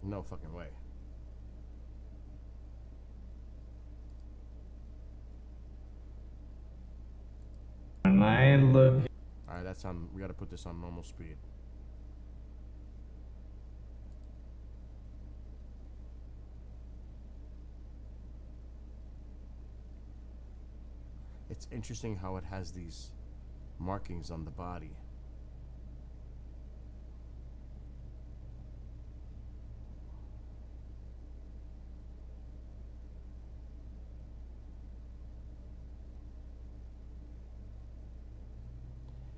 No fucking way. When I look... Alright, that's on... We gotta put this on normal speed. It's interesting how it has these markings on the body.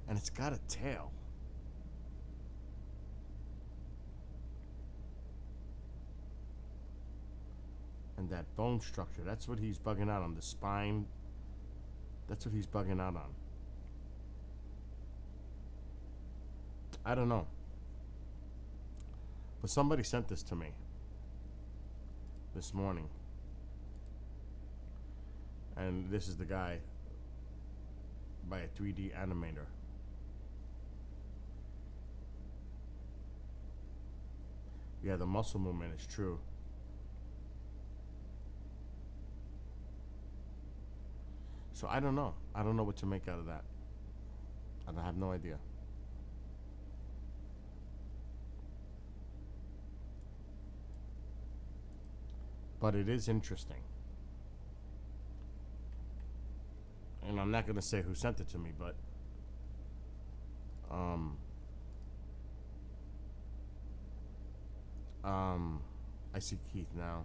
And it's got a tail. And that bone structure, that's what he's bugging out on. The spine, that's what he's bugging out on. I don't know. But somebody sent this to me this morning. And this is the guy by a 3D animator. Yeah, the muscle movement is true. So I don't know. I don't know what to make out of that. I have no idea. But it is interesting. And I'm not going to say who sent it to me, but I see Keith now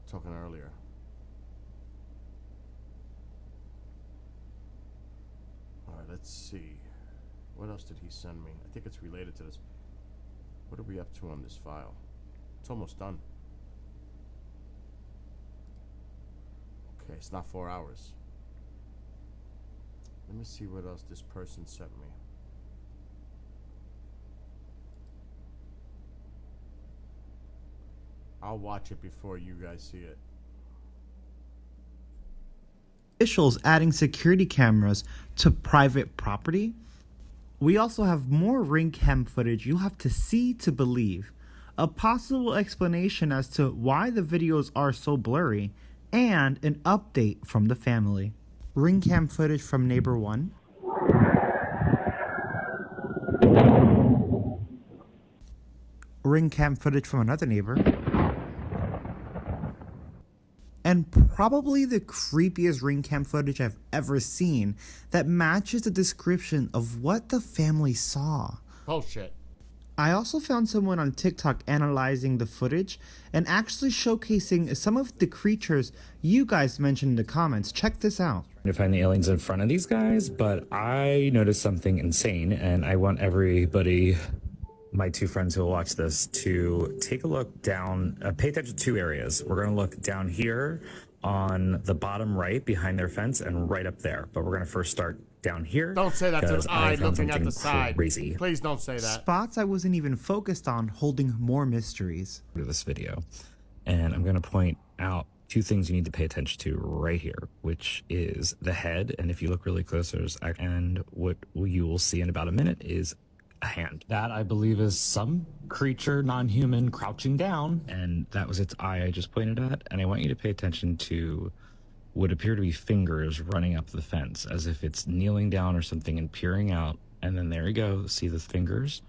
talking earlier. Alright, let's see. What else did he send me? I think it's related to this. What are we up to on this file? It's almost done. Okay, it's not 4 hours. Let me see what else this person sent me. I'll watch it before you guys see it. Officials adding security cameras to private property. We also have more ring cam footage you'll have to see to believe. A possible explanation as to why the videos are so blurry, and an update from the family. ring cam footage from neighbor 1, ring cam footage from another neighbor, and probably the creepiest ring cam footage I've ever seen that matches the description of what the family saw. Bullshit. I also found someone on TikTok analyzing the footage and actually showcasing some of the creatures you guys mentioned in the comments. Check this out. To find the aliens in front of these guys, but I noticed something insane, and I want everybody, my two friends who will watch this, to take a look down, pay attention to two areas. We're going to look down here on the bottom right behind their fence and right up there, but we're going to first start down here. Don't say that to an eye looking at the side. Crazy. Please don't say that. Spots I wasn't even focused on, holding more mysteries. This video, and I'm going to point out two things you need to pay attention to right here, which is the head, and if you look really close, and what you will see in about a minute is a hand. That, I believe, is some creature, non-human, crouching down, and that was its eye I just pointed at. And I want you to pay attention to what appear to be fingers running up the fence, as if it's kneeling down or something and peering out. And then there you go, see the fingers?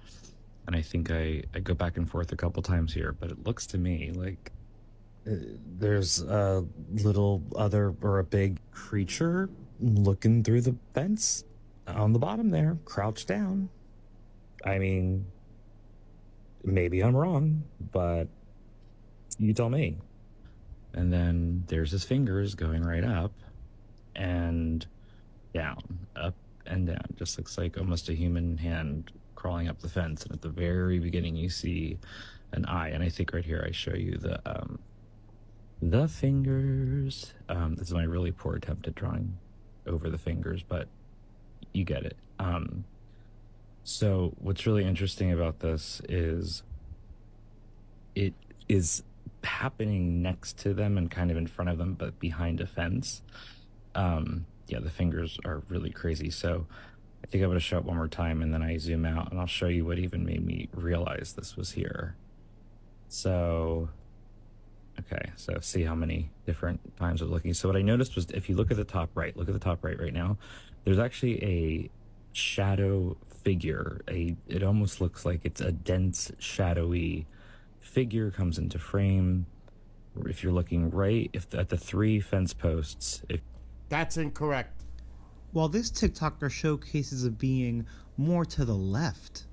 And I think I go back and forth a couple times here, but it looks to me like there's a little other, or a big creature looking through the fence on the bottom there, crouched down. I mean, maybe I'm wrong, but you tell me. And then there's his fingers going right up and down, up and down. Just looks like almost a human hand crawling up the fence. And at the very beginning, you see an eye. And I think right here, I show you the fingers. This is my really poor attempt at drawing over the fingers, but you get it. So what's really interesting about this is it is happening next to them and kind of in front of them, but behind a fence. Yeah, the fingers are really crazy. So I think I'm going to show it one more time, and then I zoom out and I'll show you what even made me realize this was here. So, okay, so see how many different times I was looking. So what I noticed was, if you look at the top right, look at the top right now, there's actually a shadow figure. It almost looks like it's a dense, shadowy figure comes into frame. If you're looking right, at the 3 fence posts, that's incorrect. While this TikToker showcases a being more to the left.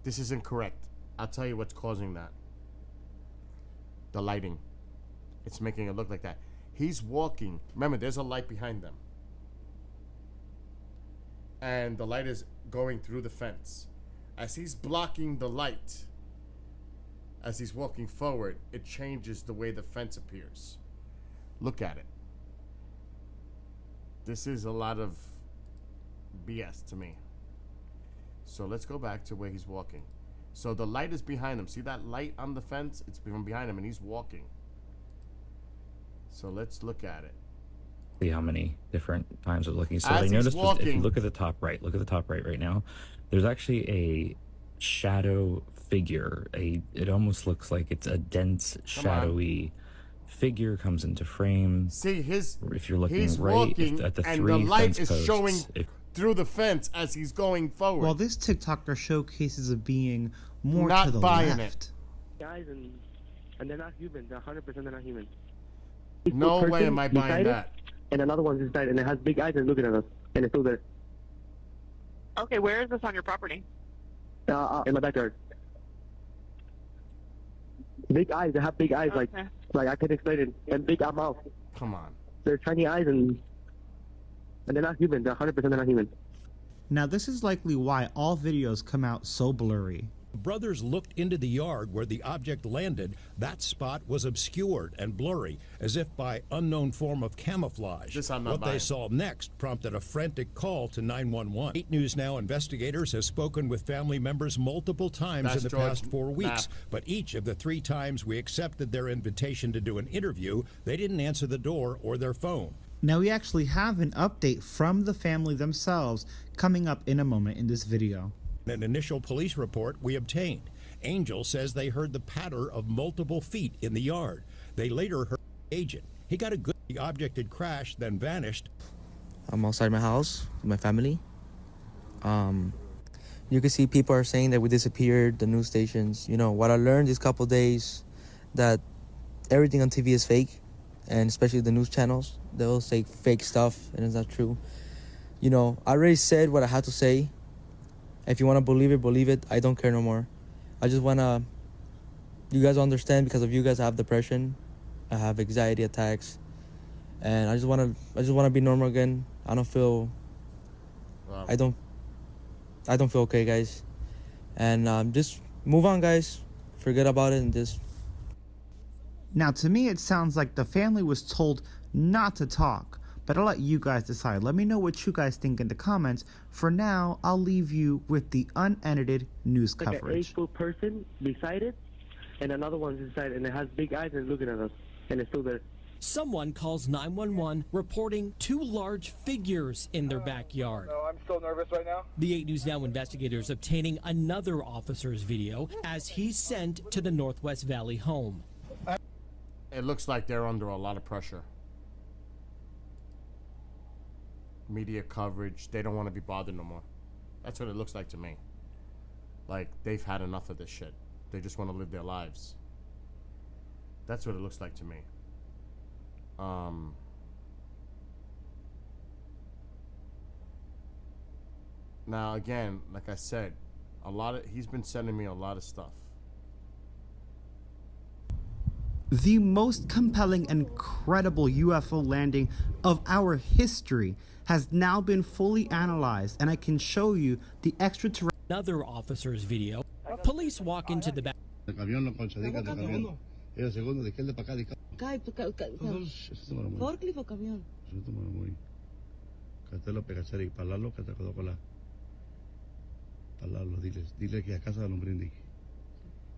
This is incorrect. I'll tell you what's causing that. The lighting. It's making it look like that. He's walking. Remember, there's a light behind them. And the light is going through the fence. As he's blocking the light, as he's walking forward, it changes the way the fence appears. Look at it. This is a lot of BS to me. So let's go back to where he's walking. So the light is behind him. See that light on the fence? It's from behind him, and he's walking. So let's look at it. See how many different times I'm looking. So what I noticed was, if you look at the top right, right now, there's actually a shadow figure. It almost looks like it's a dense, shadowy figure comes into frame. See, if you're looking he's right walking, at the and 3 the light fence is showing posts, through the fence as he's going forward. While this TikToker showcases a being more Not to the buying left. Guys, and they're not human. They're 100% they're not human. No way am I buying that. And another one's inside, and it has big eyes and looking at us, and it's still there. Okay, where is this on your property? In my backyard. Big eyes. They have big eyes, like I can explain it, and big mouth. Come on. They're tiny eyes, and they're not human. They're 100% they're not human. Now this is likely why all videos come out so blurry. Brothers looked into the yard where the object landed. That spot was obscured and blurry, as if by unknown form of camouflage. What they saw next prompted a frantic call to 911. 8 News Now investigators have spoken with family members multiple times in the past 4 weeks, but each of the 3 times we accepted their invitation to do an interview, they didn't answer the door or their phone. Now we actually have an update from the family themselves coming up in a moment in this video. An initial police report we obtained. Angel says they heard the patter of multiple feet in the yard. They later heard the agent. He got a good the object had crashed, then vanished. I'm outside my house with my family. You can see people are saying that we disappeared, the news stations. You know, what I learned these couple days, that everything on TV is fake, and especially the news channels, they'll say fake stuff, and it's not true. You know, I already said what I had to say. If you want to believe it, believe it. I don't care no more. I just want to, you guys understand, because of you guys I have depression, I have anxiety attacks, and I just want to be normal again. I don't feel, Wow. I don't feel okay, guys. And just move on, guys. Forget about it and just. Now, to me, it sounds like the family was told not to talk, but I'll let you guys decide. Let me know what you guys think in the comments. For now, I'll leave you with the unedited news Like coverage. an 8-foot person beside it, and another one's inside, and it has big eyes and looking at us, and it's still there. Someone calls 911 reporting two large figures in their backyard. No, I'm still nervous right now. The 8 News Now investigators obtaining another officer's video as he's sent to the Northwest Valley home. It looks like they're under a lot of pressure. Media coverage, they don't want to be bothered no more. That's what it looks like to me. Like, they've had enough of this shit. They just want to live their lives. That's what it looks like to me. Now again, like I said, he's been sending me a lot of stuff. The most compelling and credible UFO landing of our history has now been fully analyzed, and I can show you the extraterrestrial. Another officer's video. Police walk into the back. ¿Forklift o camión? Dile que a casa non prendi.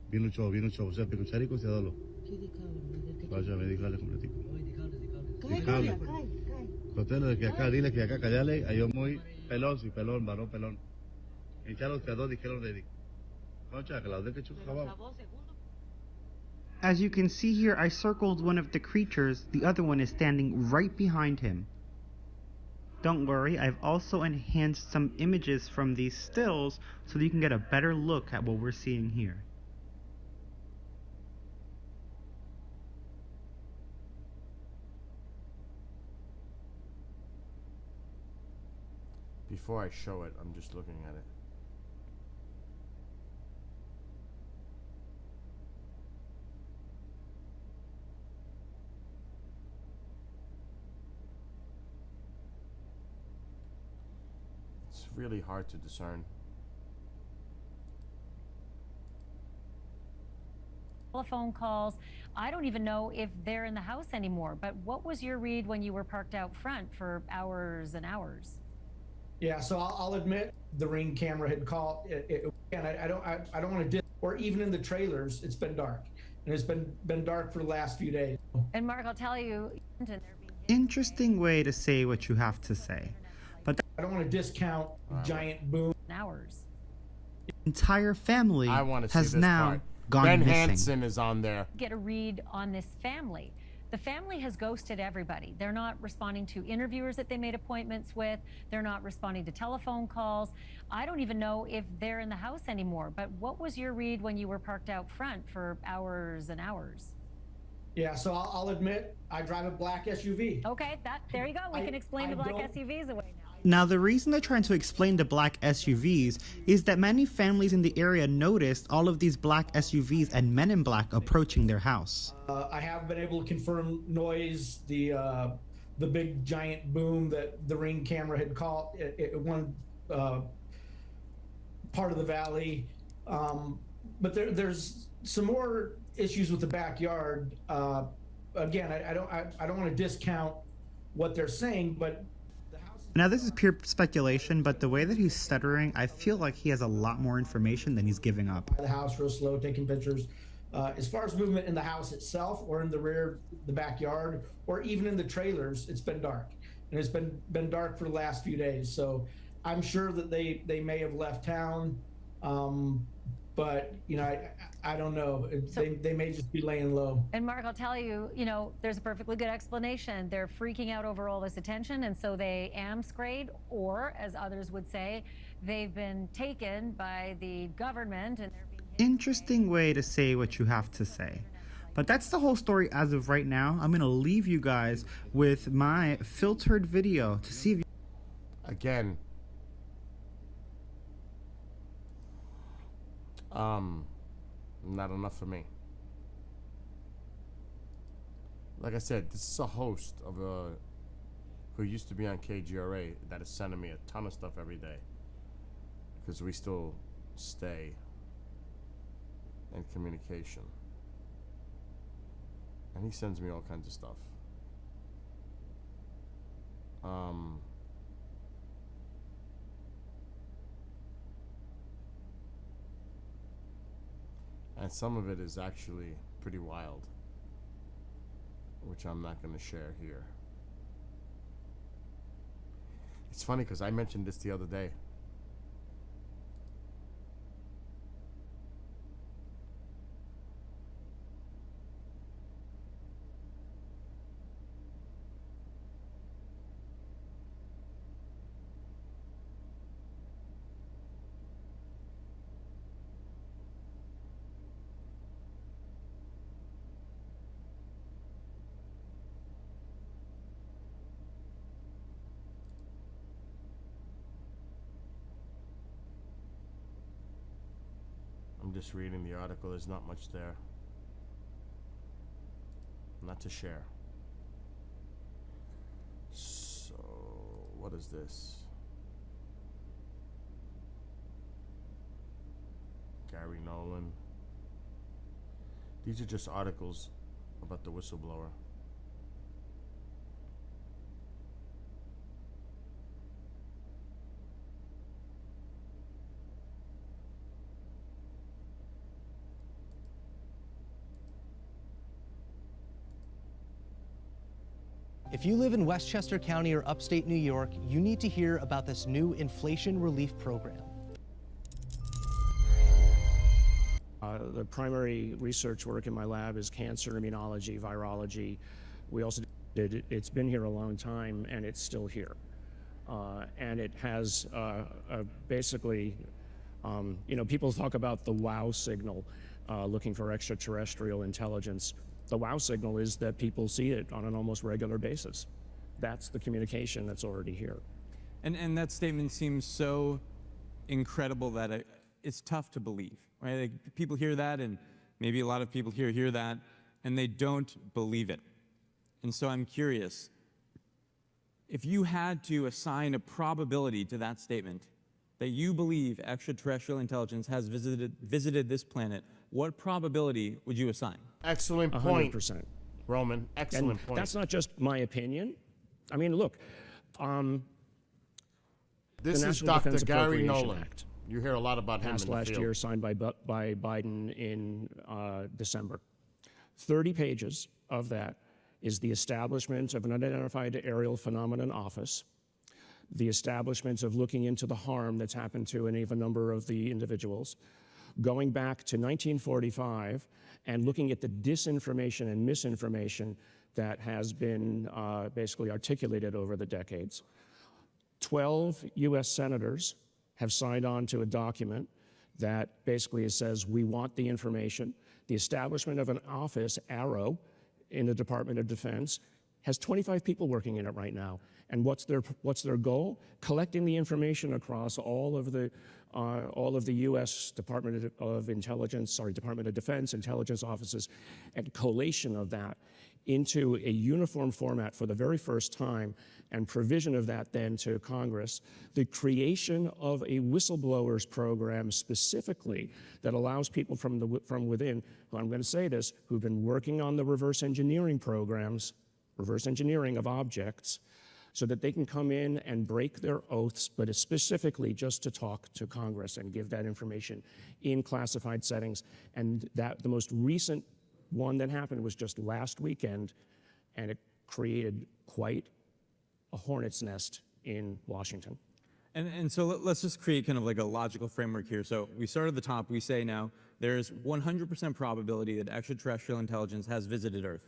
Viene un chavo, se pico charico se dalo. Vaya, me dígale completico. Dígale. Cotelo que acá, dile que acá callale, ahí yo muy pelón, sí, pelón, varón pelón. Y ya los que dos dijeron de concha, que la de que chupaba. As you can see here, I circled one of the creatures. The other one is standing right behind him. Don't worry, I've also enhanced some images from these stills so that you can get a better look at what we're seeing here. Before I show it, I'm just looking at it. It's really hard to discern. Telephone calls. I don't even know if they're in the house anymore, but what was your read when you were parked out front for hours and hours? Yeah, so I'll admit the Ring camera had caught it, and I don't want to or even in the trailers, it's been dark, and it's been dark for the last few days. And Mark, I'll tell you, Interesting way to say what you have to say, but I don't want to discount giant boom hours. The entire family I want to see has this now part. gone Ben missing. Hansen is on there. Get a read on this family. The family has ghosted everybody. They're not responding to interviewers that they made appointments with. They're not responding to telephone calls. I don't even know if they're in the house anymore, but what was your read when you were parked out front for hours and hours? Yeah, so I'll admit I drive a black SUV. Okay, there you go. We can explain the black SUVs away now. Now, the reason they're trying to explain the black SUVs is that many families in the area noticed all of these black SUVs and men in black approaching their house. I have been able to confirm noise, the big giant boom that the Ring camera had caught at one part of the valley. But there's some more issues with the backyard. Again, I don't want to discount what they're saying, but now this is pure speculation, but the way that he's stuttering, I feel like he has a lot more information than he's giving up. The house real slow, taking pictures. As far as movement in the house itself, or in the rear, the backyard, or even in the trailers, it's been dark, and it's been dark for the last few days. So I'm sure that they may have left town. but you know, I don't know. They may just be laying low. And Mark, I'll tell you, you know, there's a perfectly good explanation. They're freaking out over all this attention, and so they amscrade, or as others would say, they've been taken by the government and they're being Interesting way to say what you have to say. But that's the whole story as of right now. I'm going to leave you guys with my filtered video to see if you... Again, not enough for me. Like I said, this is a host of who used to be on KGRA that is sending me a ton of stuff every day, because we still stay in communication, and he sends me all kinds of stuff. And some of it is actually pretty wild, which I'm not going to share here. It's funny because I mentioned this the other day. I'm just reading the article. There's not much there. Not to share. So, what is this? Gary Nolan. These are just articles about the whistleblower. If you live in Westchester County or upstate New York, you need to hear about this new inflation relief program. The primary research work in my lab is cancer immunology, virology. We also did, it's been here a long time and it's still here. And it has basically, you know, people talk about the wow signal, looking for extraterrestrial intelligence. The wow signal is that people see it on an almost regular basis. That's the communication that's already here. And that statement seems so incredible that it's tough to believe, right? Like, people hear that, and maybe a lot of people here hear that, and they don't believe it. And so I'm curious, if you had to assign a probability to that statement, that you believe extraterrestrial intelligence has visited this planet, what probability would you assign? Excellent point. 100%. Roman, excellent And point. that's not just my opinion. I mean, look, This the is National Dr. Defense Gary Appropriation Nolan. Act You hear a lot about him passed in the last field. year, signed by Biden in December. 30 pages of that is the establishment of an unidentified aerial phenomenon office, the establishment of looking into the harm that's happened to any of a number of the individuals, going back to 1945 and looking at the disinformation and misinformation that has been basically articulated over the decades. 12 US senators have signed on to a document that basically says we want the information. The establishment of an office, Arrow, in the Department of Defense, has 25 people working in it right now. And what's their goal? Collecting the information across all of the U.S. Department of Defense intelligence offices, and collation of that into a uniform format for the very first time, and provision of that then to Congress, the creation of a whistleblowers program specifically that allows people from within, who, I'm going to say this, who've been working on the reverse engineering programs, reverse engineering of objects, so that they can come in and break their oaths, but it's specifically just to talk to Congress and give that information in classified settings. And that the most recent one that happened was just last weekend, and it created quite a hornet's nest in Washington. And so let's just create kind of like a logical framework here. So we start at the top. We say now there's 100% probability that extraterrestrial intelligence has visited Earth.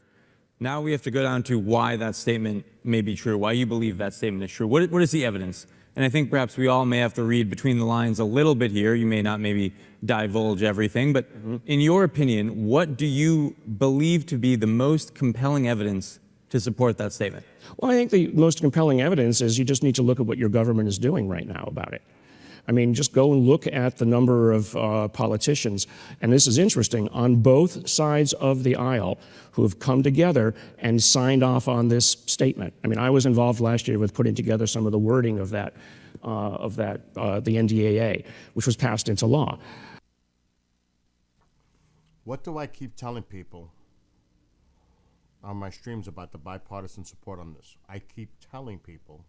Now we have to go down to why that statement may be true, why you believe that statement is true. What is the evidence? And I think perhaps we all may have to read between the lines a little bit here. You may not maybe divulge everything, but in your opinion, what do you believe to be the most compelling evidence to support that statement? Well, I think the most compelling evidence is you just need to look at what your government is doing right now about it. I mean, just go and look at the number of politicians, and this is interesting, on both sides of the aisle who have come together and signed off on this statement. I mean, I was involved last year with putting together some of the wording of that, the NDAA, which was passed into law. What do I keep telling people on my streams about the bipartisan support on this? I keep telling people,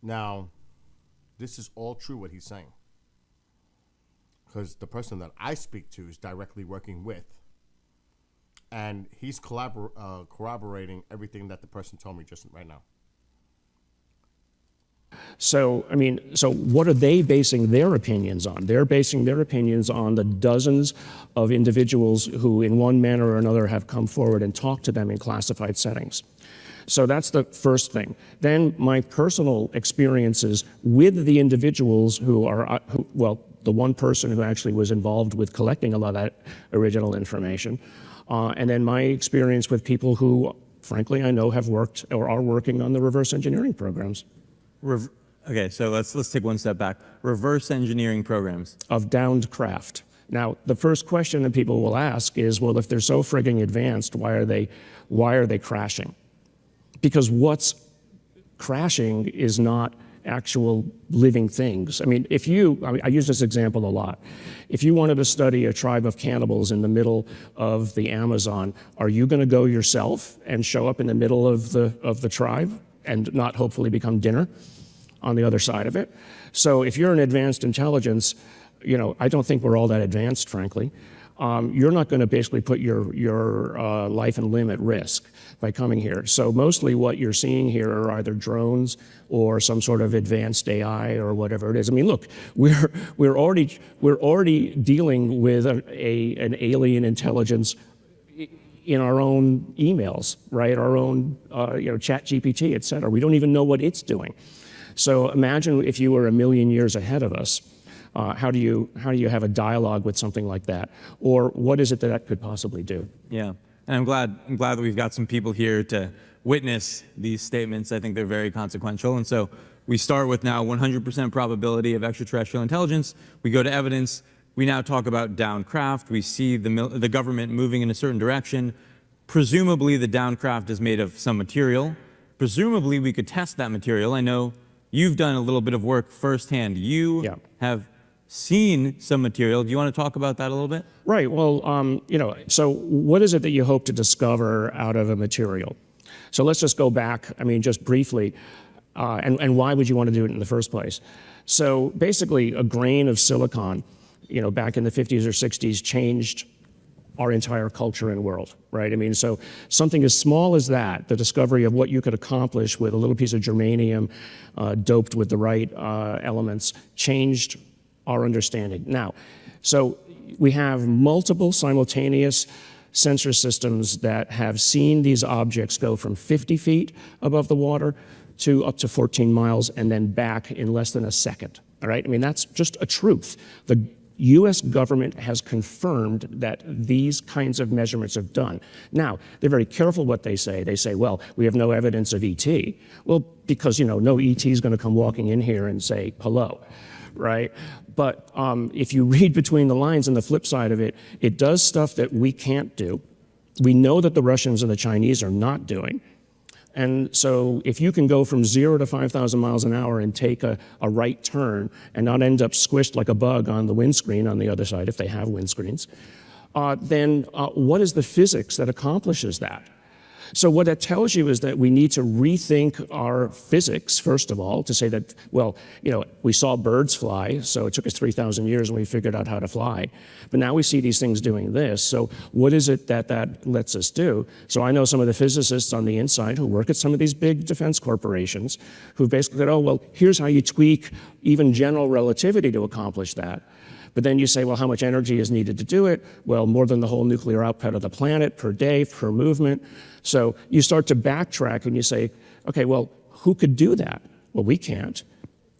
now, this is all true what he's saying, because the person that I speak to is directly working with, and he's corroborating everything that the person told me just right now. So, I mean, so what are they basing their opinions on? They're basing their opinions on the dozens of individuals who, in one manner or another, have come forward and talked to them in classified settings. So that's the first thing. Then my personal experiences with the individuals who are, well, the one person who actually was involved with collecting a lot of that original information, and then my experience with people who, frankly, I know have worked or are working on the reverse engineering programs. Okay, so let's take one step back. Reverse engineering programs. Of downed craft. Now, the first question that people will ask is, well, if they're so frigging advanced, why are they crashing? Because what's crashing is not actual living things. I mean, I use this example a lot. If you wanted to study a tribe of cannibals in the middle of the Amazon, are you going to go yourself and show up in the middle of the tribe and not hopefully become dinner on the other side of it? So if you're an advanced intelligence, you know, I don't think we're all that advanced, frankly. You're not going to basically put your life and limb at risk by coming here. So mostly what you're seeing here are either drones or some sort of advanced AI or whatever it is. I mean, look, we're already dealing with an alien intelligence in our own emails, right? Our own, Chat GPT, et cetera. We don't even know what it's doing. So imagine if you were a million years ahead of us. How do you have a dialogue with something like that? Or what is it that could possibly do? Yeah, and I'm glad that we've got some people here to witness these statements. I think they're very consequential. And so we start with now 100% probability of extraterrestrial intelligence. We go to evidence. We now talk about downed craft. We see the government moving in a certain direction. Presumably the downed craft is made of some material. Presumably we could test that material. I know you've done a little bit of work firsthand. You have seen some material. Do you want to talk about that a little bit? Right. Well, so what is it that you hope to discover out of a material? So let's just go back, I mean, just briefly, and why would you want to do it in the first place? So basically, a grain of silicon, back in the 50s or 60s changed our entire culture and world, right? I mean, so something as small as that, the discovery of what you could accomplish with a little piece of germanium doped with the right elements, changed our understanding. Now, so we have multiple simultaneous sensor systems that have seen these objects go from 50 feet above the water to up to 14 miles and then back in less than a second, all right? I mean, that's just a truth. The U.S. government has confirmed that these kinds of measurements have done. Now, they're very careful what they say. They say, well, we have no evidence of ET. Well, because, no ET is going to come walking in here and say hello, right? But if you read between the lines on the flip side of it, it does stuff that we can't do. We know that the Russians and the Chinese are not doing. And so if you can go from 0 to 5,000 miles an hour and take a right turn and not end up squished like a bug on the windscreen on the other side, if they have windscreens, then what is the physics that accomplishes that? So what that tells you is that we need to rethink our physics, first of all, to say that, well, we saw birds fly, so it took us 3,000 years and we figured out how to fly. But now we see these things doing this. So what is it that lets us do? So I know some of the physicists on the inside who work at some of these big defense corporations who basically said, oh, well, here's how you tweak even general relativity to accomplish that. But then you say, well, how much energy is needed to do it? Well, more than the whole nuclear output of the planet per day, per movement. So you start to backtrack and you say, okay, well, who could do that? Well, we can't.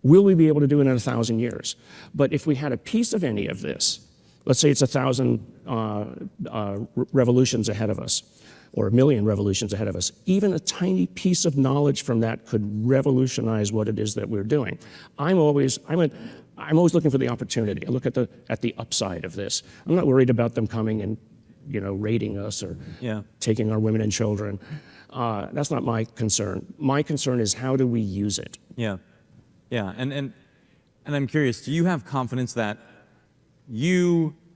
Will we be able to do it in 1,000 years? But if we had a piece of any of this, let's say it's 1,000 revolutions ahead of us, or 1,000,000 revolutions ahead of us, even a tiny piece of knowledge from that could revolutionize what it is that we're doing. I'm always looking for the opportunity. I look at the upside of this. I'm not worried about them coming and raiding us or taking our women and children. That's not my concern. My concern is how do we use it? Yeah, and I'm curious. Do you have confidence that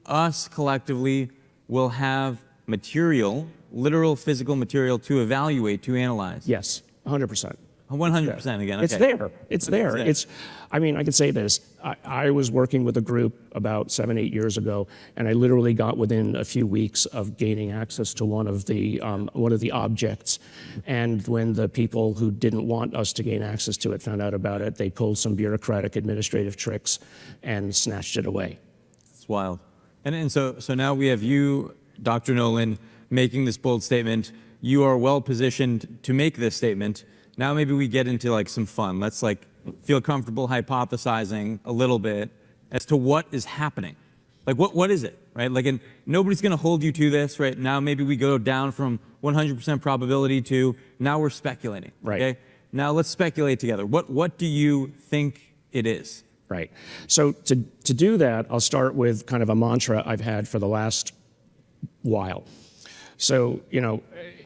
us collectively, will have material, literal physical material to evaluate, to analyze? Yes, 100%. 100% again. Okay. It's there. It's there. I mean, I can say this. I was working with a group about 7, 8 years ago, and I literally got within a few weeks of gaining access to one of the objects. And when the people who didn't want us to gain access to it found out about it, they pulled some bureaucratic administrative tricks and snatched it away. It's wild. And so now we have you, Dr. Nolan, making this bold statement. You are well positioned to make this statement. Now maybe we get into like some fun. Let's like feel comfortable hypothesizing a little bit as to what is happening. Like what is it, right? Like, and nobody's gonna hold you to this, right? Now maybe we go down from 100% probability to now we're speculating, right? Okay? Now let's speculate together. What do you think it is? Right. So to do that, I'll start with kind of a mantra I've had for the last while. So,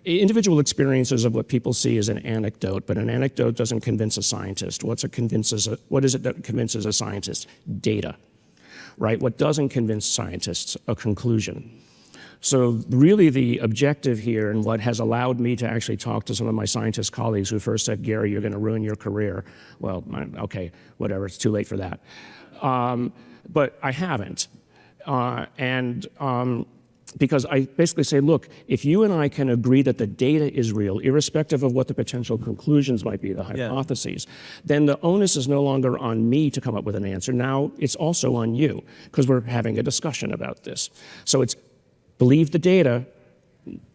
individual experiences of what people see is an anecdote, but an anecdote doesn't convince a scientist. What is it that convinces a scientist? Data, right? What doesn't convince scientists? A conclusion. So really the objective here, and what has allowed me to actually talk to some of my scientist colleagues who first said, Gary, you're going to ruin your career. Well, okay, whatever, it's too late for that. But I haven't. Because I basically say, look, if you and I can agree that the data is real, irrespective of what the potential conclusions might be, the hypotheses, then the onus is no longer on me to come up with an answer. Now it's also on you, because we're having a discussion about this. So it's believe the data,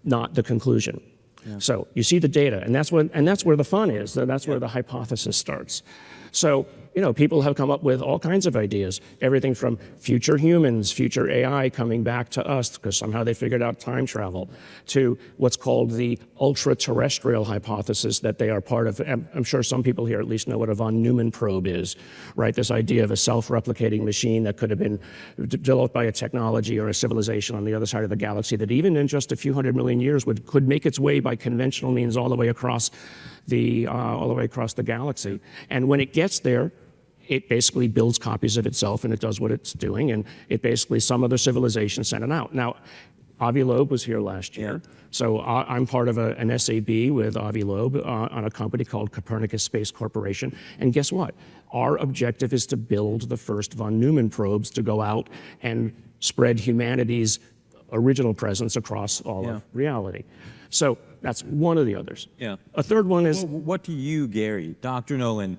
not the conclusion. Yeah. So you see the data, and that's where the fun is. That's where the hypothesis starts. So, people have come up with all kinds of ideas, everything from future humans, future AI coming back to us because somehow they figured out time travel, to what's called the ultra-terrestrial hypothesis that they are part of. I'm sure some people here at least know what a von Neumann probe is, right? This idea of a self-replicating machine that could have been developed by a technology or a civilization on the other side of the galaxy that even in just a few 100 million years could make its way by conventional means all the way across the galaxy. And when it gets there, it basically builds copies of itself and it does what it's doing, and it basically, some other civilization sent it out. Now, Avi Loeb was here last year, so I'm part of an SAB with Avi Loeb on a company called Copernicus Space Corporation, and guess what? Our objective is to build the first von Neumann probes to go out and spread humanity's original presence across all of reality. So that's one of the others. Yeah. A third one is... Well, what do you, Gary, Dr. Nolan,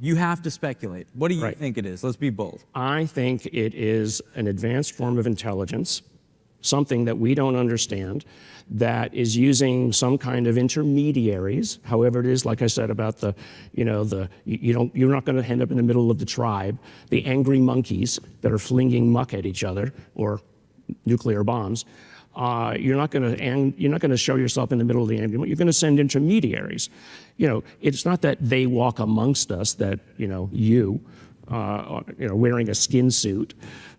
you have to speculate. What do you think it is? Let's be bold. I think it is an advanced form of intelligence, something that we don't understand, that is using some kind of intermediaries, however it is, like I said about you're not going to end up in the middle of the tribe, the angry monkeys that are flinging muck at each other, or nuclear bombs. You're not going to show yourself in the middle of the ambulance. You're going to send intermediaries. It's not that they walk amongst us, that wearing a skin suit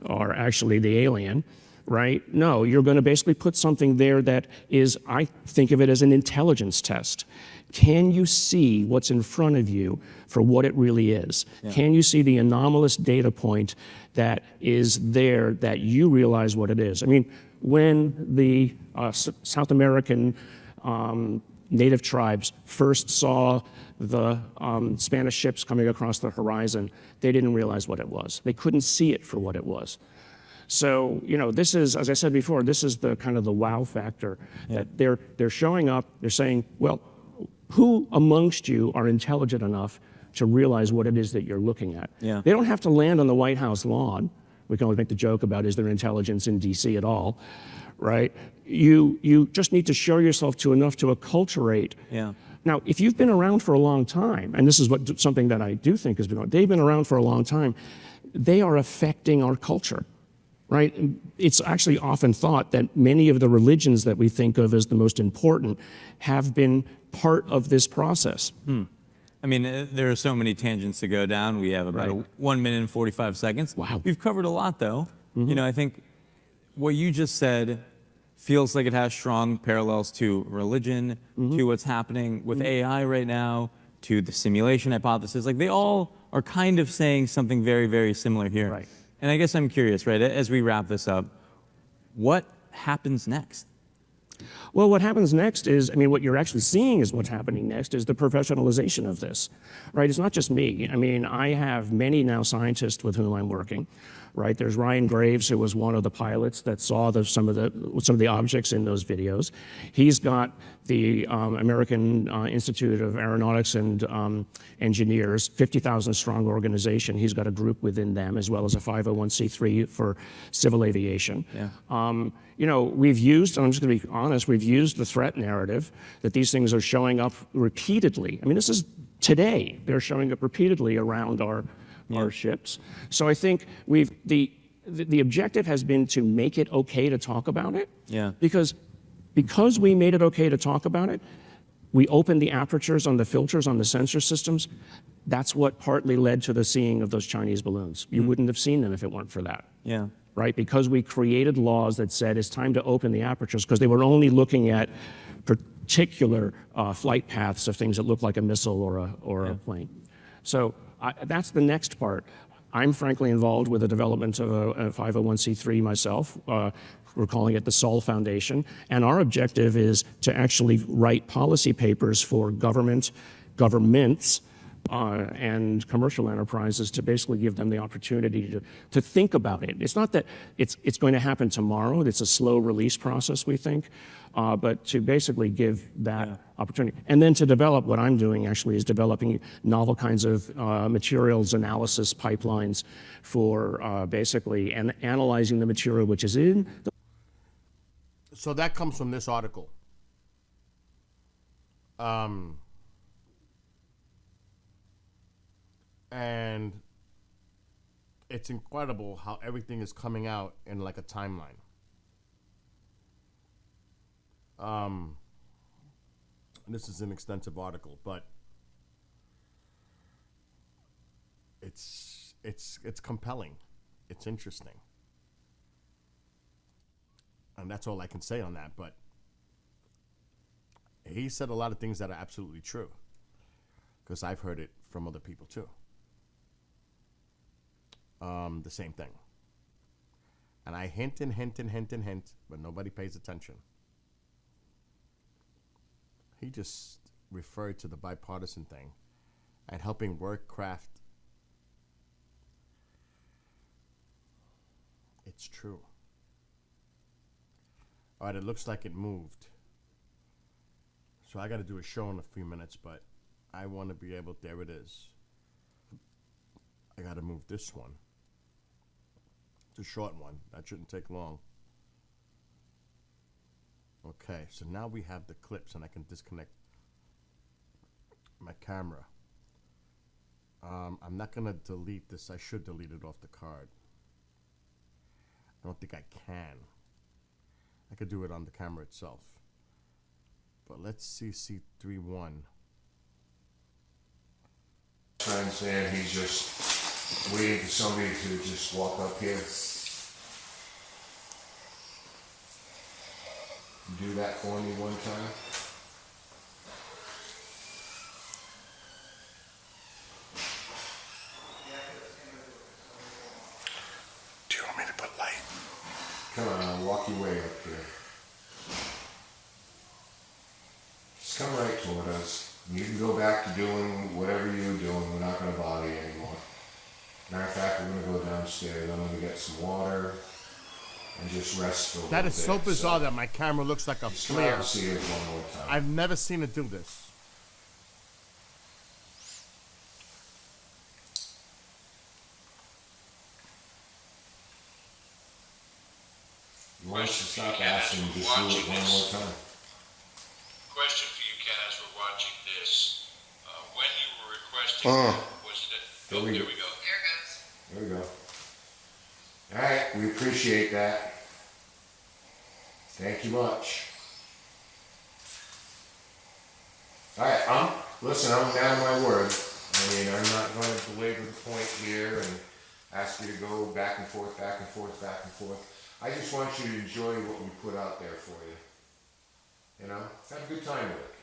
are actually the alien, right? No, you're going to basically put something there that is, I think of it as an intelligence test. Can you see what's in front of you for what it really is? Yeah. Can you see the anomalous data point that is there that you realize what it is? I mean, when the South American native tribes first saw the Spanish ships coming across the horizon, they didn't realize what it was. They couldn't see it for what it was. So, you know, this is, as I said before, this is the kind of the wow factor, that they're showing up, they're saying, well, who amongst you are intelligent enough to realize what it is that you're looking at? Yeah. They don't have to land on the White House lawn. We can always make the joke about, is there intelligence in DC at all, right? You just need to show yourself to enough to acculturate. Yeah. Now, if you've been around for a long time, and this is something that I do think has been, they've been around for a long time, they are affecting our culture, right? It's actually often thought that many of the religions that we think of as the most important have been part of this process. I mean, there are so many tangents to go down. We have about 1 minute and 45 seconds. Wow. We've covered a lot, though. You know, I think what you just said feels like it has strong parallels to religion, to what's happening with AI right now, to the simulation hypothesis. Like, they all are kind of saying something very, very similar here. Right. And I guess I'm curious, right, as we wrap this up, what happens next? Well, what happens next is, I mean, what you're actually seeing is what's happening next is the professionalization of this, right? It's not just me. I mean, I have many now scientists with whom I'm working, right? There's Ryan Graves, who was one of the pilots that saw some of the objects in those videos. He's got the American Institute of Aeronautics and Engineers, 50,000 strong organization. He's got a group within them, as well as a 501c3 for civil aviation. Yeah. You know, we've used, and I'm just going to be honest, we've used the threat narrative that these things are showing up repeatedly. I mean, this is today. They're showing up repeatedly around our ships. So I think the objective has been to make it okay to talk about it. Yeah. Because we made it okay to talk about it, we opened the apertures on the filters on the sensor systems. That's what partly led to the seeing of those Chinese balloons. You wouldn't have seen them if it weren't for that. Yeah. Right? Because we created laws that said it's time to open the apertures, because they were only looking at particular flight paths of things that look like a missile or a plane. So that's the next part. I'm frankly involved with the development of a 501c3 myself. We're calling it the Sol Foundation. And our objective is to actually write policy papers for governments, and commercial enterprises to basically give them the opportunity to think about it. It's not that it's going to happen tomorrow. It's a slow release process, we think, but to basically give that opportunity. And then to develop, what I'm doing actually is developing novel kinds of materials analysis pipelines for basically analyzing the material which is in the... So that comes from this article. And it's incredible how everything is coming out in like a timeline. This is an extensive article, but it's compelling. It's interesting. And that's all I can say on that, but he said a lot of things that are absolutely true, because I've heard it from other people too. The same thing. And I hint, but nobody pays attention. He just referred to the bipartisan thing and helping work craft. It's true. All right, it looks like it moved. So I got to do a show in a few minutes, but I want to be able, there it is. I got to move this one. It's a short one. That shouldn't take long. Okay, so now we have the clips and I can disconnect my camera. I'm not going to delete this. I should delete it off the card. I don't think I can. I could do it on the camera itself. But let's see C31. I'm saying he's just waiting for somebody to just walk up here. Do that for me one time. Do you want me to put light? Come on, I'll walk your way up here. with us. You can go back to doing whatever you were doing. We're not going to bother you anymore. Matter of fact, we're going to go downstairs. I'm going to get some water and just rest for a little bit. That is so bizarre that my camera looks like a flare. I'll see it one more time. I've never seen it do this. You want us to stop asking, just do it one more time. Question for you, Ken, as we're watching this. When you were requesting that, was it There oh, we there go. we go. There we go. All right, we appreciate that. Thank you much. All right, listen, I'm down my word. I mean, I'm not going to belabor the point here and ask you to go back and forth, back and forth, back and forth. I just want you to enjoy what we put out there for you. You know, have a good time with it.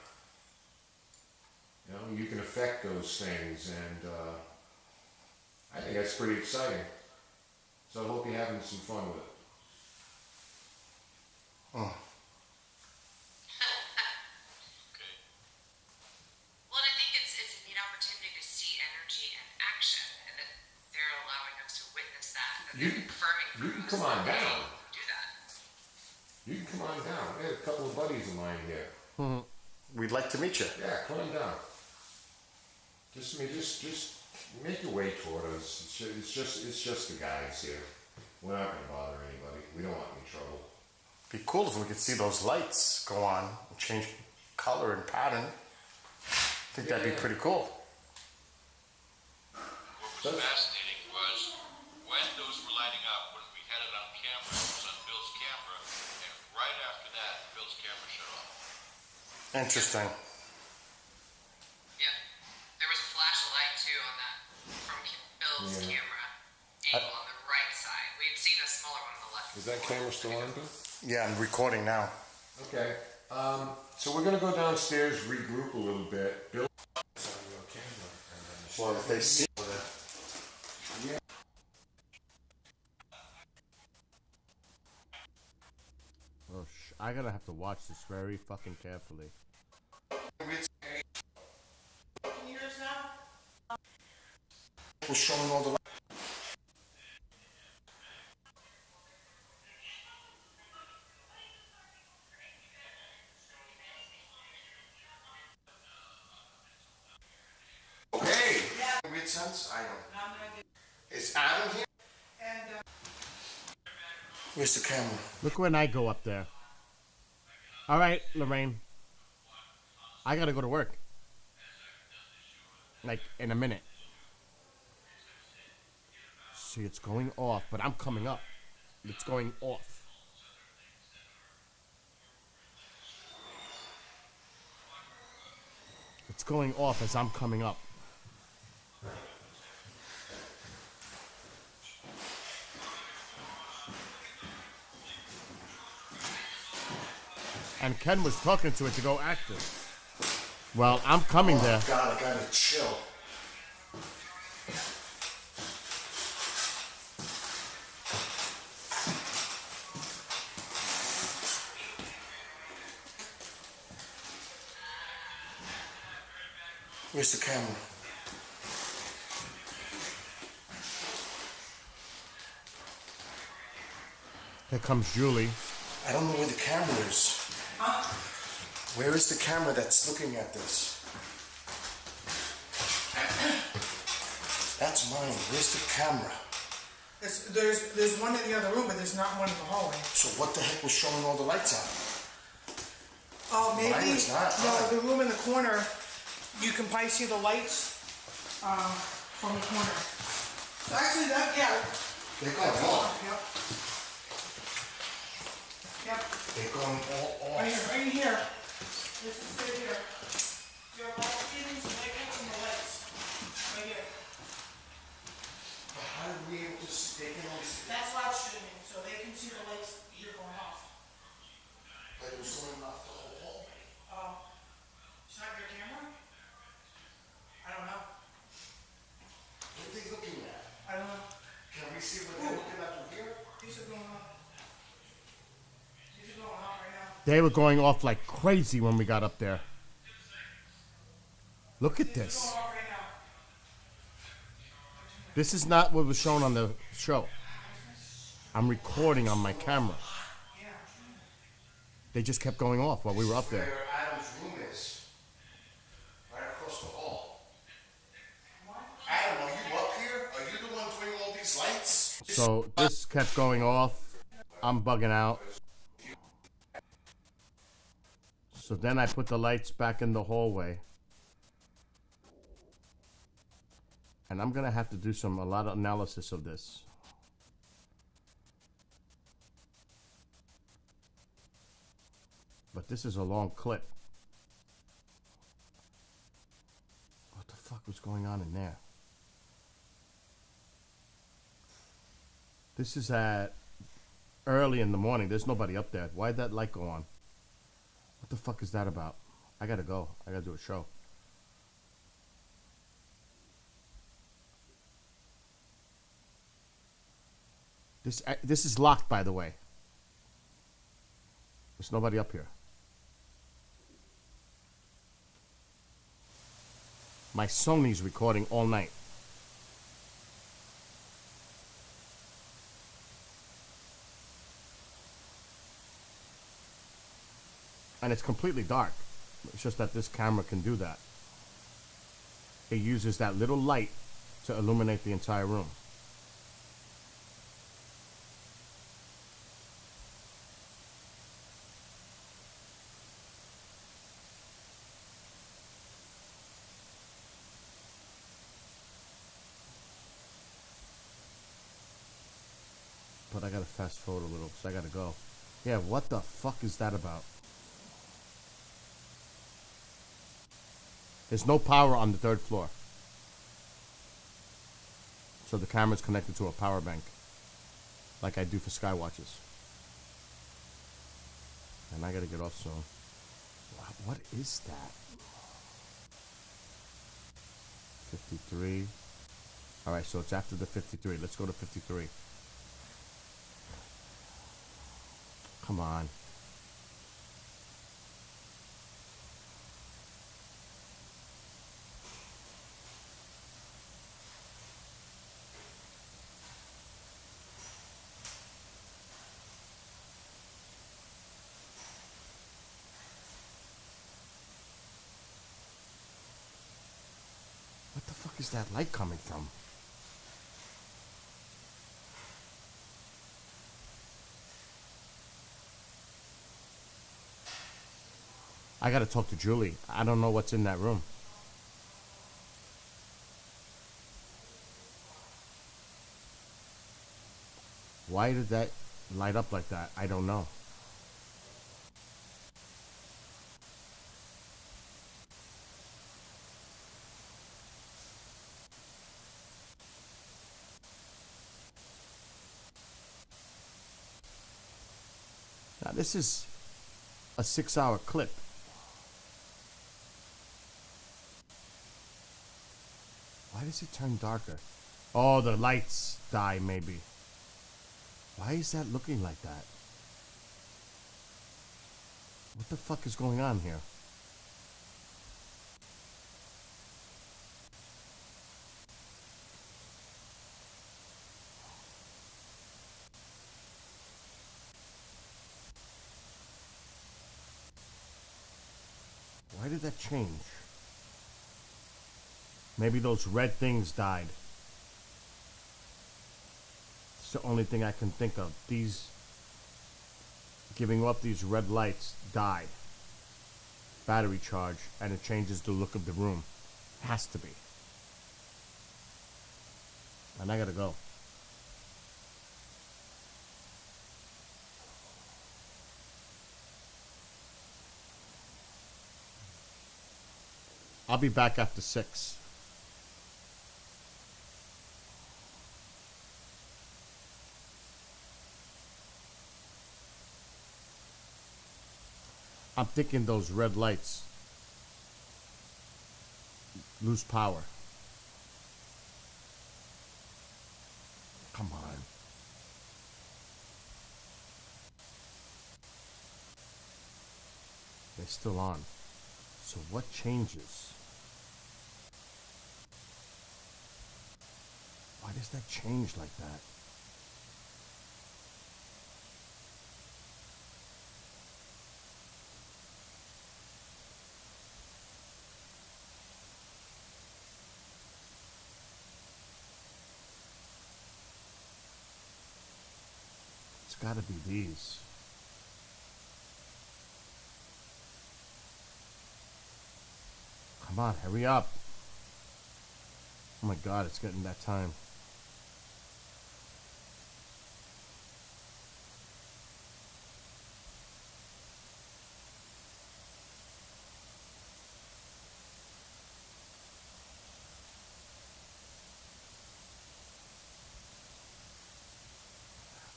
You know, you can affect those things, and I think that's pretty exciting. So I hope you're having some fun with it. Oh. Well, I think it's a neat opportunity to see energy in action, and that they're allowing us to witness that. You can come on down. Do that. You can come on down. I have a couple of buddies of mine here. We'd like to meet you. Yeah, come on down. Just make your way toward us. It's just the guys here. We're not going to bother anybody. We don't want any trouble. Be cool if we could see those lights go on and change color and pattern. I think that'd be pretty cool. What was fascinating was when those were lighting up, when we had it on camera, it was on Bill's camera, and right after that, Bill's camera shut off. Interesting. Yep. There was a flash of light too on that from Bill's camera angle on the right side. We had seen a smaller one on the left. Is that camera still on, Bill? Yeah, I'm recording now. Okay. So we're going to go downstairs, regroup a little bit. Bill. Well, if they see. Yeah. Oh, I gotta have to watch this very fucking carefully. Was showing all the. Okay. Made sense? I don't. Is Adam here? Where's the camera? Look when I go up there. All right, Lorraine. I gotta go to work. Like, in a minute. See, it's going off, but I'm coming up. It's going off. It's going off as I'm coming up. And Ken was talking to it to go active. Well, I'm coming there. God, I gotta chill. Where's the camera? Here comes Julie. I don't know where the camera is. Where is the camera that's looking at this? That's mine. Where's the camera? There's one in the other room, but there's not one in the hallway. So what the heck was showing all the lights on? Oh, maybe. Mine is not on. No, the room in the corner, you can probably see the lights from the corner. Actually, yeah. They're going off. Yep. Yep. They're going all off. Right here. This is right here. You have all ceilings and lights and the lights. Right here. But how did we able to see? They can only see. That's live streaming, so they can see the lights here going off. But it was going off the whole hallway. It's not your camera? I don't know. What are they looking at? I don't know. Can we see what they're looking at from here? These are going off. These are going off right now. They were going off like crazy when we got up there. Look at this. This is not what was shown on the show. I'm recording on my camera. They just kept going off while we were up there. Where Adam's room is. Right across the hall. Adam, are you up here? Are you the one doing all these lights? So this kept going off. I'm bugging out. So then I put the lights back in the hallway. And I'm gonna have to do a lot of analysis of this. But this is a long clip. What the fuck was going on in there? This is at early in the morning. There's nobody up there. Why'd that light go on? What the fuck is that about? I gotta go. I gotta do a show. This is locked, by the way. There's nobody up here. My Sony's recording all night. And it's completely dark. It's just that this camera can do that. It uses that little light to illuminate the entire room. But I gotta fast forward a little because I gotta go. Yeah, what the fuck is that about? There's no power on the 3rd floor. So the camera's connected to a power bank. Like I do for SKYWATCHERS. And I gotta get off soon. What is that? 53. Alright, so it's after the 53. Let's go to 53. Come on. What the fuck is that light coming from? I gotta talk to Julie. I don't know what's in that room. Why did that light up like that? I don't know. Now this is a 6-hour clip. Why does it turn darker? Oh, the lights die, maybe. Why is that looking like that? What the fuck is going on here? Why did that change? Maybe those red things died. It's the only thing I can think of. These giving up these red lights died. Battery charge, and it changes the look of the room. Has to be. And I gotta go. I'll be back after 6. I'm thinking those red lights lose power. Come on. They're still on. So what changes? Why does that change like that? It's gotta be these. Come on, hurry up. Oh my god, it's getting that time.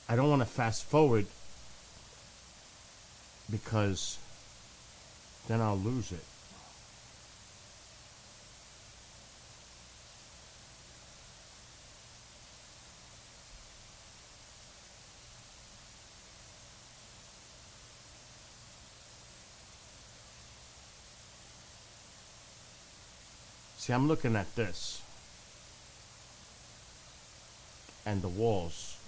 I don't want to fast forward because then I'll lose it. See, I'm looking at this and the walls.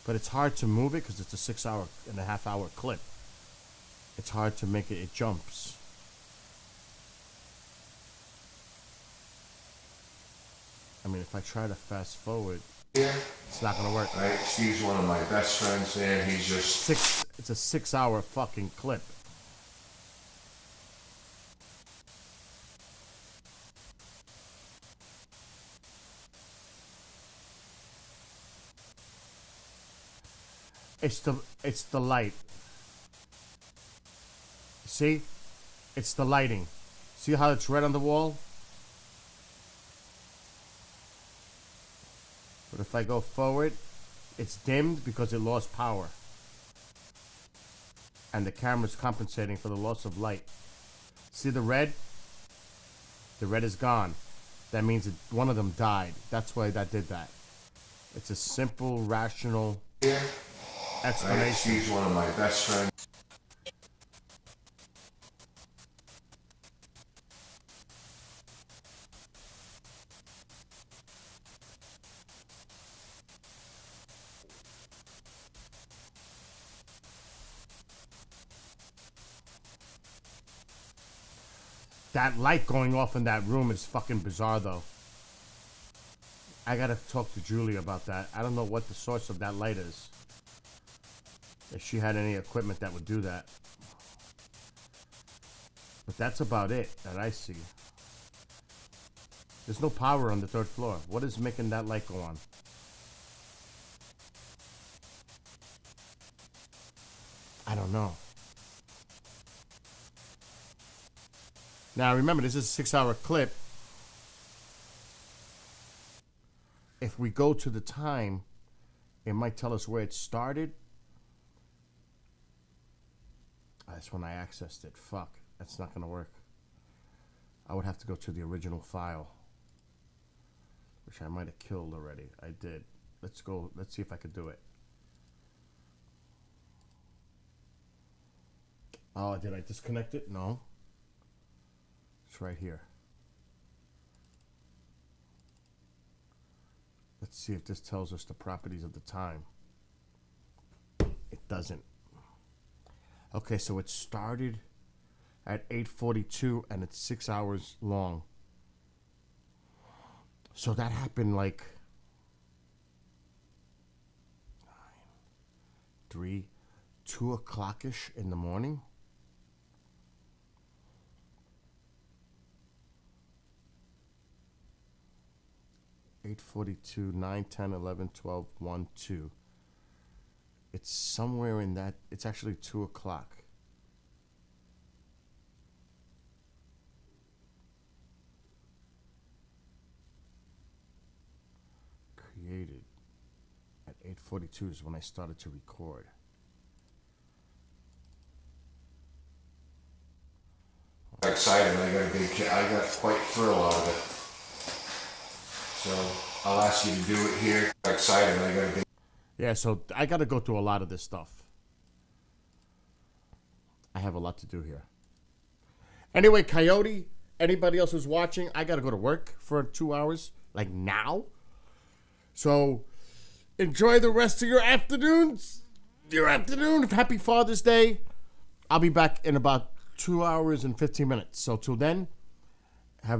But it's hard to move it because it's a 6.5 hour clip. It's hard to make it, it jumps. I mean, if I try to fast forward, it's not gonna work. Right, Steve's one of my best friends there. He's just It's a 6 hour fucking clip. It's the light. See? It's the lighting. See how it's red on the wall? But if I go forward, it's dimmed because it lost power. And the camera's compensating for the loss of light. See the red? The red is gone. That means one of them died. That's why that did that. It's a simple, rational explanation. right, Steve's one of my best friends. That light going off in that room is fucking bizarre, though. I gotta talk to Julie about that. I don't know what the source of that light is. If she had any equipment that would do that. But that's about it that I see. There's no power on the 3rd floor. What is making that light go on? I don't know. Now remember, this is a 6-hour clip. If we go to the time, it might tell us where it started. That's when I accessed it. Fuck, that's not gonna work. I would have to go to the original file, which I might have killed already. I did. Let's go, let's see if I could do it. Oh, did I disconnect it? No. It's right here. Let's see if this tells us the properties of the time. It doesn't. Okay, so it started at 8:42 and it's 6 hours long. So that happened like 2 o'clock-ish in the morning. Eight 42, 9, 10, 11, 12, 1, 2. It's somewhere in that. It's actually 2 o'clock. Created at 8:42 is when I started to record. Excited. I got quite a thrill out of it. So I'll ask you to do it here. I'm excited. I gotta get. Yeah, so I got to go through a lot of this stuff. I have a lot to do here. Anyway, Coyote, anybody else who's watching, I got to go to work for 2 hours, like now. So enjoy the rest of your afternoons. Happy Father's Day. I'll be back in about 2 hours and 15 minutes. So till then, have a